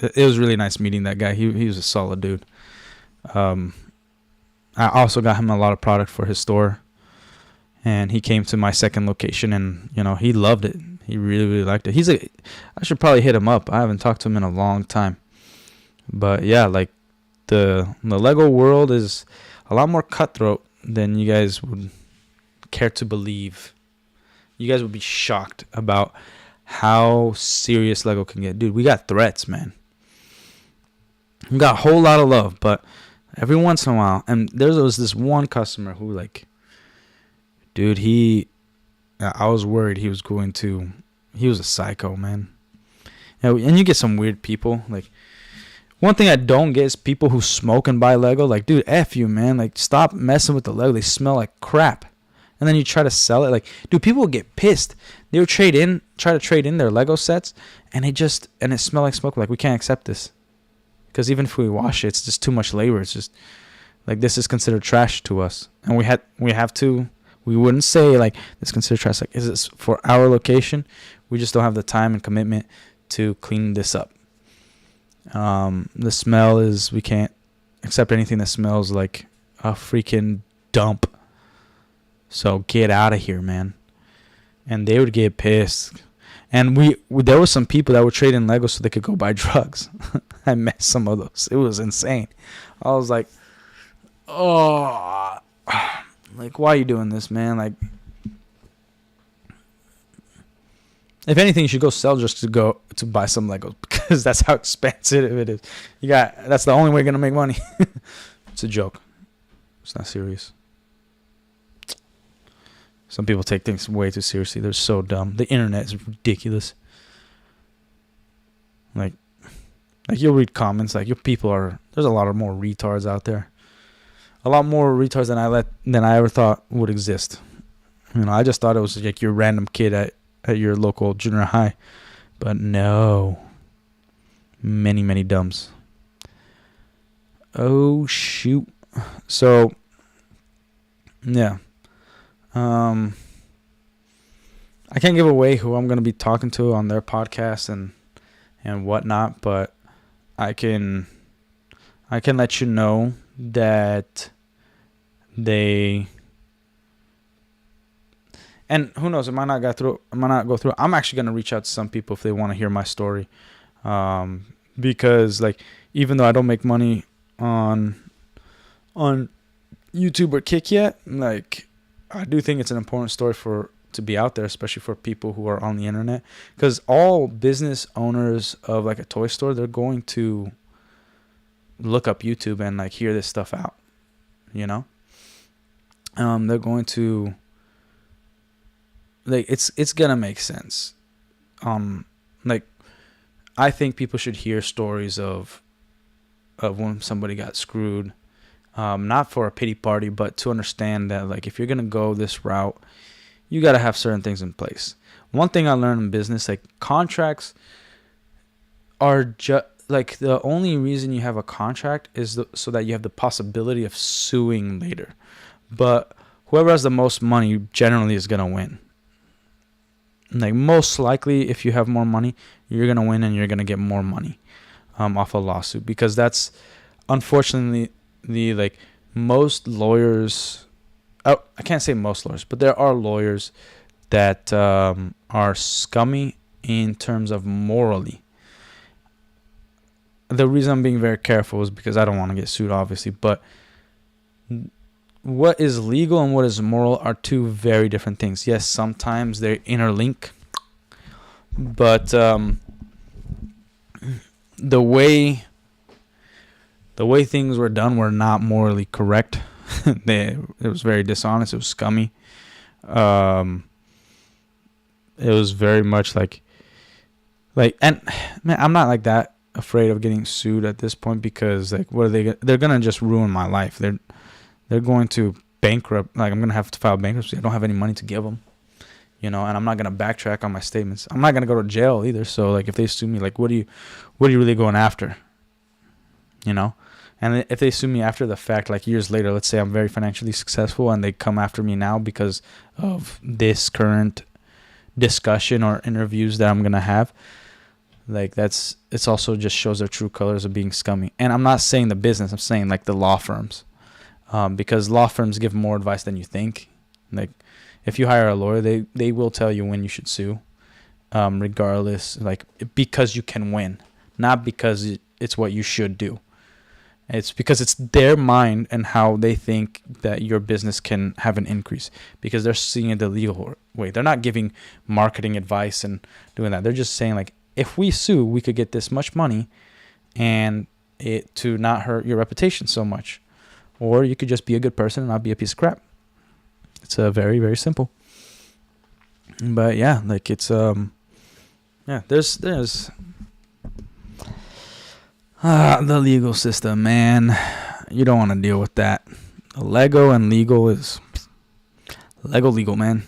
it was really nice meeting that guy. He was a solid dude. I also got him a lot of product for his store, and he came to my second location, and he loved it. He really, really liked it. I should probably hit him up. I haven't talked to him in a long time. But yeah, like the Lego world is a lot more cutthroat than you guys would care to believe. You guys would be shocked about how serious Lego can get. Dude, we got threats, man. We got a whole lot of love, but every once in a while, and there was this one customer who, like, dude, I was worried he was a psycho, man. And you get some weird people. Like, one thing I don't get is people who smoke and buy Lego. Like, dude, F you, man. Like, stop messing with the Lego. They smell like crap. And then you try to sell it. Like, dude, people would get pissed. They would try to trade in their Lego sets, and it smelled like smoke. Like, we can't accept this. Because even if we wash it, it's just too much labor. It's just, like, this is considered trash to us. And we wouldn't say, like, this is considered trash. Like, is this for our location? We just don't have the time and commitment to clean this up. The smell is, we can't accept anything that smells like a freaking dump. So get out of here, man. And they would get pissed. And there were some people that would trade in Lego so they could go buy drugs. I met some of those. It was insane. I was like, oh, like, why are you doing this, man? Like, if anything, you should go sell just to buy some Legos, because that's how expensive it is. That's the only way you're gonna make money. It's a joke. It's not serious. Some people take things way too seriously. They're so dumb. The internet is ridiculous. Like you'll read comments, like, there's a lot of more retards out there. A lot more retards than I ever thought would exist. I just thought it was like your random kid at your local junior high. But no. Many, many dumbs. Oh, shoot. So, yeah. I can't give away who I'm going to be talking to on their podcast and whatnot, but I can let you know that they, and who knows, it might not go through. I'm actually going to reach out to some people if they want to hear my story, because, like, even though I don't make money on YouTube or Kick yet, like, I do think it's an important story to be out there, especially for people who are on the internet, because all business owners of, like, a toy store, they're going to look up YouTube and, like, hear this stuff out, they're going to, like, it's gonna make sense. Like, I think people should hear stories of when somebody got screwed. Not for a pity party, but to understand that, like, if you're going to go this route, you got to have certain things in place. One thing I learned in business, like, contracts are just, like, the only reason you have a contract is so that you have the possibility of suing later. But whoever has the most money generally is going to win. Like, most likely, if you have more money, you're going to win and you're going to get more money off a lawsuit, because that's, unfortunately, like, most lawyers, I can't say most lawyers, but there are lawyers that are scummy in terms of morally. The reason I'm being very careful is because I don't want to get sued, obviously, but what is legal and what is moral are two very different things. Yes, sometimes they interlink, but the way things were done were not morally correct. It was very dishonest. It was scummy. It was very much like, Like, and man, I'm not like that afraid of getting sued at this point, because like, what are they? They're gonna just ruin my life. They're going to bankrupt. Like, I'm gonna have to file bankruptcy. I don't have any money to give them, and I'm not gonna backtrack on my statements. I'm not gonna go to jail either. So like, if they sue me, like, what are you really going after? And if they sue me after the fact, like years later, let's say I'm very financially successful and they come after me now because of this current discussion or interviews that I'm gonna have, like, it's also just shows their true colors of being scummy. And I'm not saying the business, I'm saying like the law firms, because law firms give more advice than you think. Like, if you hire a lawyer, they will tell you when you should sue, regardless, like, because you can win, not because it's what you should do. It's because it's their mind and how they think that your business can have an increase, because they're seeing it the legal way. They're not giving marketing advice and doing that. They're just saying, like, if we sue, we could get this much money and it to not hurt your reputation so much. Or you could just be a good person and not be a piece of crap. It's very, very simple. But yeah, like, it's there's the legal system, man. You don't want to deal with that. Lego and legal is legal, man.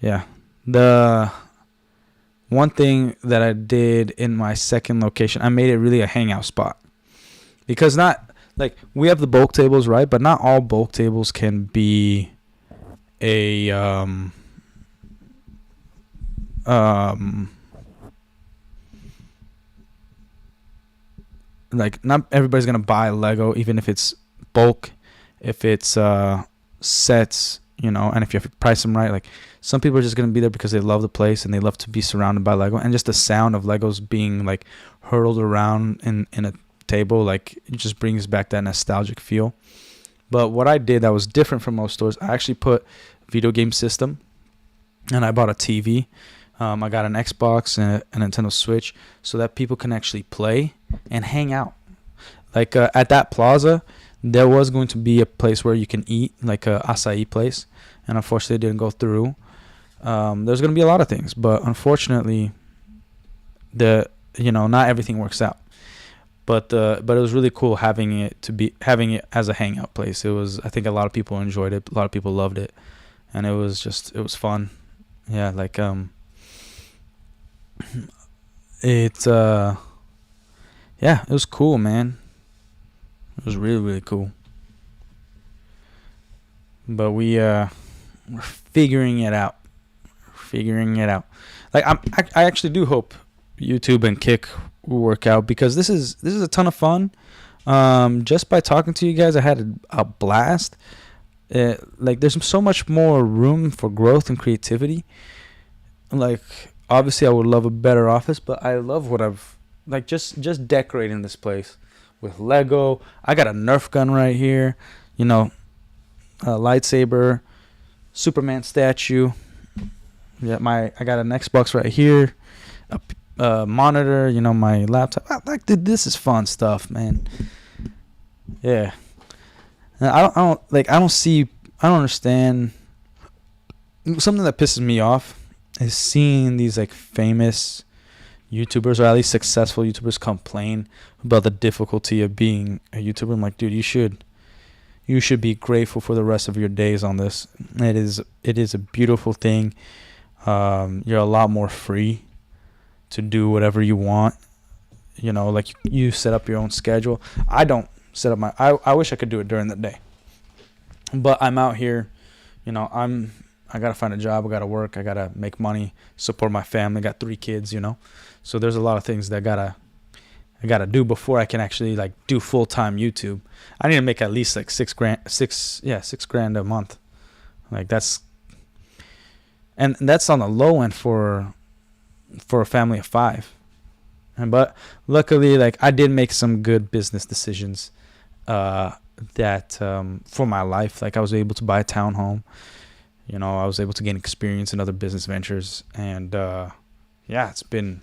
Yeah. The one thing that I did in my second location, I made it really a hangout spot. Because not, like, we have the bulk tables, right? But not all bulk tables can be a like, not everybody's gonna buy Lego, even if it's bulk, if it's sets, and if you have to price them right. Like, some people are just gonna be there because they love the place and they love to be surrounded by Lego, and just the sound of Legos being like hurled around in a table, like, it just brings back that nostalgic feel. But what I did that was different from most stores, I actually put video game system, and I bought a TV. I got an Xbox and a Nintendo Switch, so that people can actually play and hang out. Like, at that plaza, there was going to be a place where you can eat, like a acai place, and unfortunately it didn't go through. There's going to be a lot of things, but unfortunately, not everything works out. But it was really cool having it as a hangout place. It was, I think a lot of people enjoyed it, a lot of people loved it, and it was fun. Yeah, like it was cool, man. It was really, really cool. But we're figuring it out. Like, I actually do hope YouTube and Kick will work out, because this is a ton of fun. Just by talking to you guys, I had a blast. Like, there's so much more room for growth and creativity. Like, obviously I would love a better office, but I love what I've, like, just decorating this place with Lego. I got a Nerf gun right here, a lightsaber, Superman statue. Yeah, I got an Xbox right here, a monitor, my laptop. Like, dude, this is fun stuff, man. Yeah. And I don't understand. Something that pisses me off is seeing these, like, famous YouTubers, or at least successful YouTubers, complain about the difficulty of being a YouTuber. I'm like, dude, you should be grateful for the rest of your days on this. It is a beautiful thing. You're a lot more free to do whatever you want. Like, you set up your own schedule. I don't set up I wish I could do it during the day, but I'm out here, I gotta find a job, I gotta work, I gotta make money, support my family, got 3 kids, so there's a lot of things that I gotta do before I can actually, like, do full-time YouTube. I need to make at least like $6,000 a month. Like, that's on the low end for a family of 5. But luckily, like, I did make some good business decisions that for my life. Like, I was able to buy a townhome. I was able to gain experience in other business ventures, and it's been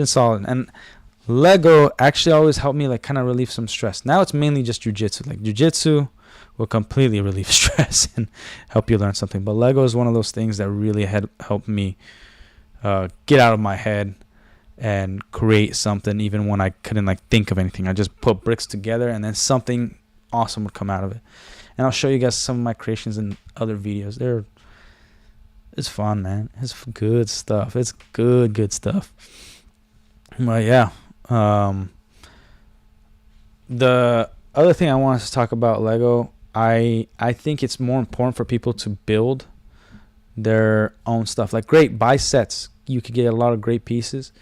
solid. And Lego actually always helped me, like, kind of relieve some stress. Now it's mainly just jujitsu. Like, jujitsu will completely relieve stress and help you learn something. But Lego is one of those things that really helped me get out of my head and create something even when I couldn't like think of anything. I just put bricks together and then something awesome would come out of it. And I'll show you guys some of my creations in other videos. It's fun, man. It's good stuff. It's good stuff. But yeah, the other thing I wanted to talk about Lego, I think it's more important for people to build their own stuff. Like, great, buy sets. You could get a lot of great pieces.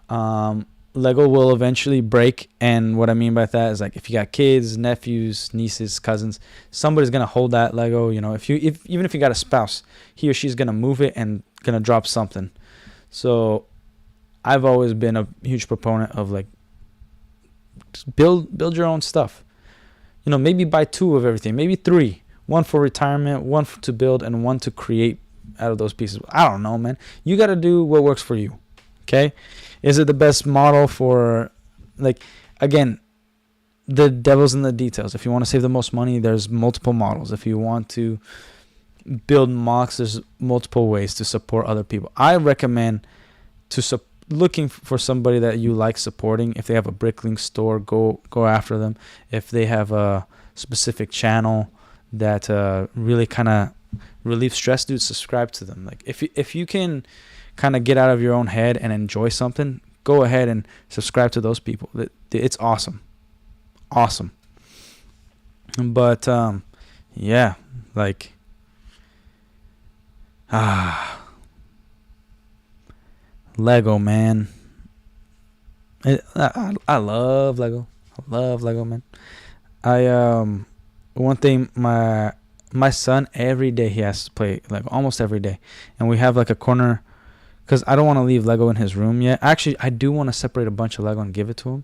Lego will eventually break, and what I mean by that is, like, if you got kids, nephews, nieces, cousins, somebody's gonna hold that Lego. You know, even if you got a spouse, he or she's gonna move it and gonna drop something. So I've always been a huge proponent of, like, build your own stuff. You know, maybe buy 2 of everything, maybe 3. One for retirement, one to build, and one to create out of those pieces. I don't know, man. You got to do what works for you. Okay? Is it the best model for, like, again, the devil's in the details. If you want to save the most money, there's multiple models. If you want to build mocks, there's multiple ways to support other people. I recommend looking for somebody that you like supporting. If they have a Bricklink store, go after them. If they have a specific channel that really kind of relieves stress, dude, subscribe to them. Like, if you can kind of get out of your own head and enjoy something, go ahead and subscribe to those people. It's awesome. But yeah, like, Lego, man. I love Lego. I love Lego, man. One thing, my son, every day he has to play Lego, almost every day. And we have like a corner, because I don't want to leave Lego in his room yet. Actually, I do want to separate a bunch of Lego and give it to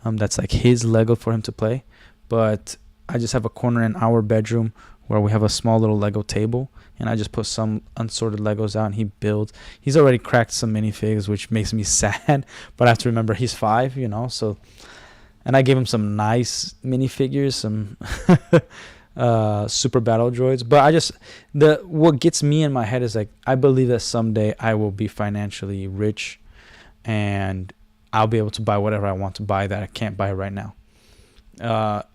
him. That's like his Lego for him to play. But I just have a corner in our bedroom where we have a small little Lego table, and I just put some unsorted Legos out, and he builds. He's already cracked some minifigs, which makes me sad, but I have to remember he's 5, you know, so. And I gave him some nice minifigures, some super battle droids. But what gets me in my head is, like, I believe that someday I will be financially rich, and I'll be able to buy whatever I want to buy that I can't buy right now.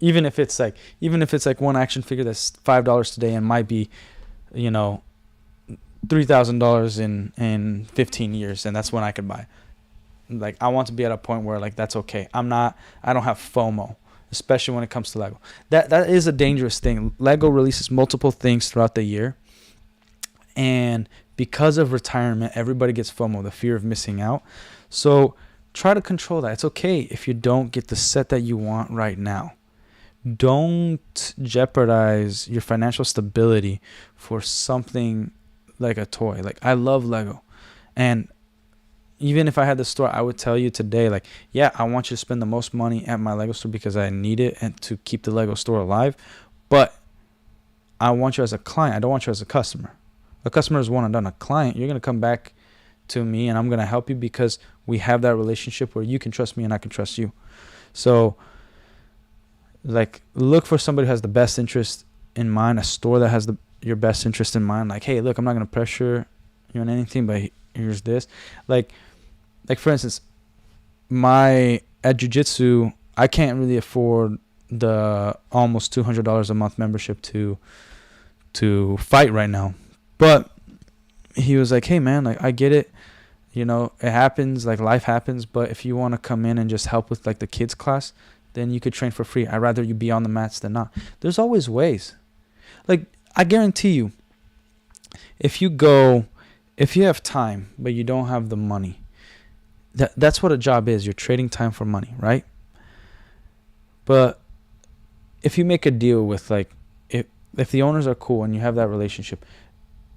Even if it's like one action figure that's $5 today and might be, you know, $3,000 in 15 years, and that's when I could buy. Like, I want to be at a point where, like, that's okay. I don't have FOMO, especially when it comes to Lego. That is a dangerous thing. Lego releases multiple things throughout the year, and because of retirement, everybody gets FOMO, the fear of missing out. So try to control that. It's okay if you don't get the set that you want right now. Don't jeopardize your financial stability for something like a toy. Like, I love Lego, and even if I had the store, I would tell you today, like, yeah, I want you to spend the most money at my Lego store because I need it and to keep the Lego store alive. But I want you as a client. I don't want you as a customer. A customer is one and done. A client, you're going to come back to me, and I'm going to help you because we have that relationship where you can trust me and I can trust you. So, like, look for somebody who has the best interest in mind, a store that has your best interest in mind. Like, hey, look, I'm not going to pressure you on anything, but here's this. Like for instance, at jiu-jitsu, I can't really afford the almost $200 a month membership to fight right now. But he was like, hey man, like, I get it, you know, it happens, like, life happens, but if you want to come in and just help with, like, the kids class, then you could train for free. I'd rather you be on the mats than not. There's always ways. Like, I guarantee you, if you have time but you don't have the money, that's what a job is. You're trading time for money, right? But if you make a deal with, like, if the owners are cool and you have that relationship,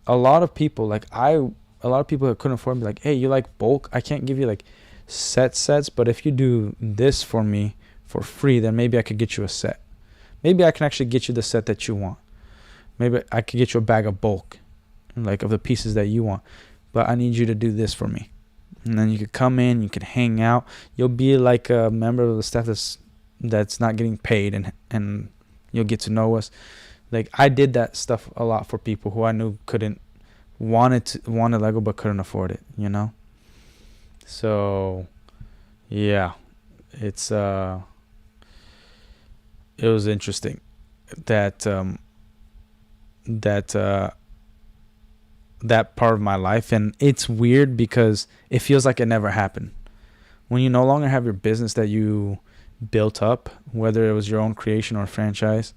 a lot of people who couldn't afford me, like, hey, you like bulk? I can't give you, like, sets, but if you do this for me for free, then maybe I could get you a set. Maybe I can actually get you the set that you want. Maybe I could get you a bag of bulk, like, of the pieces that you want, but I need you to do this for me. And then you could come in, you could hang out. You'll be like a member of the staff that's not getting paid, and you'll get to know us. Like, I did that stuff a lot for people who I knew wanted Lego but couldn't afford it, you know. So yeah, it's it was interesting that that that part of my life. And it's weird because it feels like it never happened. When you no longer have your business that you built up, whether it was your own creation or franchise,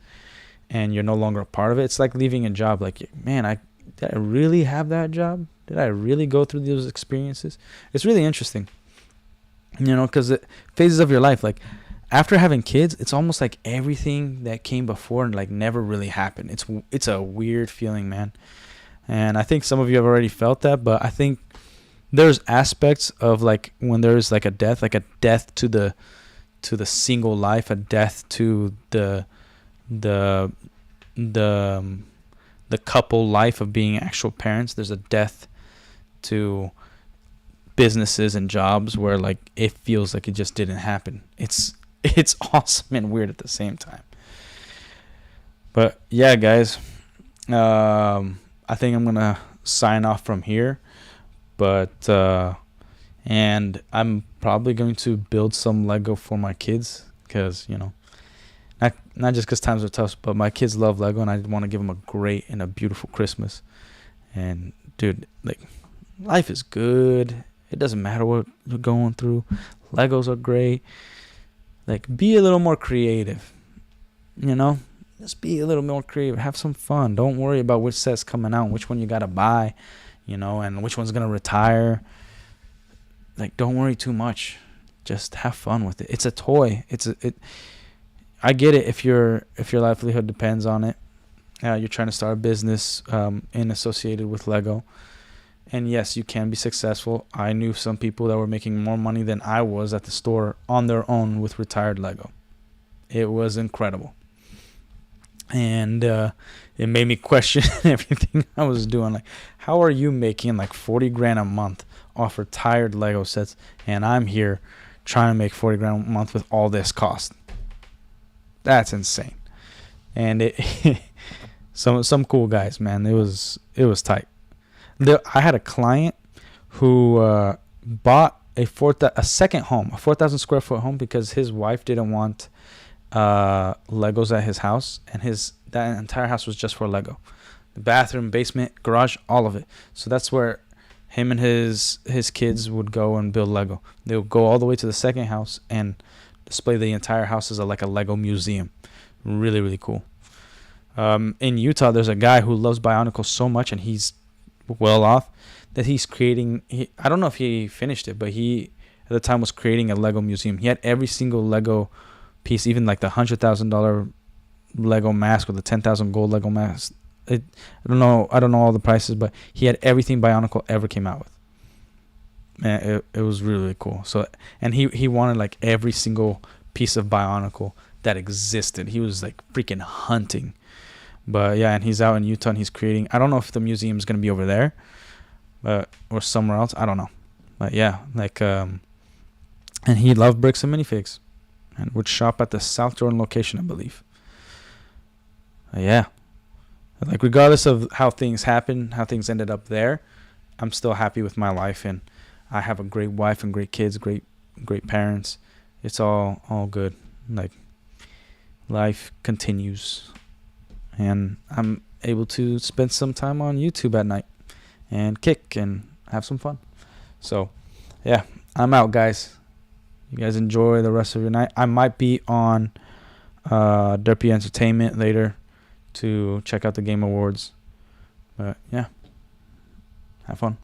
and you're no longer a part of it, it's like leaving a job. Like, man, did I really have that job? Did I really go through those experiences? It's really interesting, because phases of your life, like after having kids, it's almost like everything that came before and like never really happened. It's a weird feeling, man. And I think some of you have already felt that, but I think there's aspects of like when there's like a death to the single life, a death to the couple life of being actual parents. There's a death to businesses and jobs where like it feels like it just didn't happen. It's awesome and weird at the same time. But yeah, guys, I think I'm gonna sign off from here. But and I'm probably going to build some Lego for my kids because not just because times are tough, but my kids love Lego and I want to give them a great and a beautiful Christmas. And dude, like, life is good. It doesn't matter what you're going through. Legos are great. Like, be a little more creative. Just be a little more creative. Have some fun. Don't worry about which set's coming out, which one you gotta buy, and which one's gonna retire. Like, don't worry too much. Just have fun with it. It's a toy. I get it if your livelihood depends on it. You're trying to start a business and associated with Lego. And yes, you can be successful. I knew some people that were making more money than I was at the store on their own with retired Lego. It was incredible. And it made me question everything I was doing. Like, how are you making like $40,000 a month off retired Lego sets, and I'm here trying to make $40,000 a month with all this cost? That's insane. And some cool guys, man. It was tight. I had a client who bought a second home, a 4,000 square foot home, because his wife didn't want Legos at his house, and that entire house was just for Lego. The bathroom, basement, garage, all of it. So that's where him and his kids would go and build Lego. They would go all the way to the second house and display the entire house as like a Lego museum. Really, really cool. In Utah, there's a guy who loves Bionicle so much, and he's well off, that he's creating. I don't know if he finished it, but he at the time was creating a Lego museum. He had every single Lego piece, even like the $100,000 Lego mask or the 10,000 gold Lego mask. I don't know all the prices, but he had everything Bionicle ever came out with. Man, it was really, really cool. So, and he wanted like every single piece of Bionicle that existed. He was like freaking hunting. But yeah, and he's out in Utah and he's creating. I don't know if the museum is gonna be over there, or somewhere else. I don't know. But yeah, like and he loved bricks and minifigs, and would shop at the South Jordan location, I believe. Yeah, like regardless of how things happened, how things ended up there, I'm still happy with my life, and I have a great wife and great kids, great parents. It's all good. Like, life continues. And I'm able to spend some time on YouTube at night and kick and have some fun. So, yeah, I'm out, guys. You guys enjoy the rest of your night. I might be on Derpy Entertainment later to check out the Game Awards. But, yeah, have fun.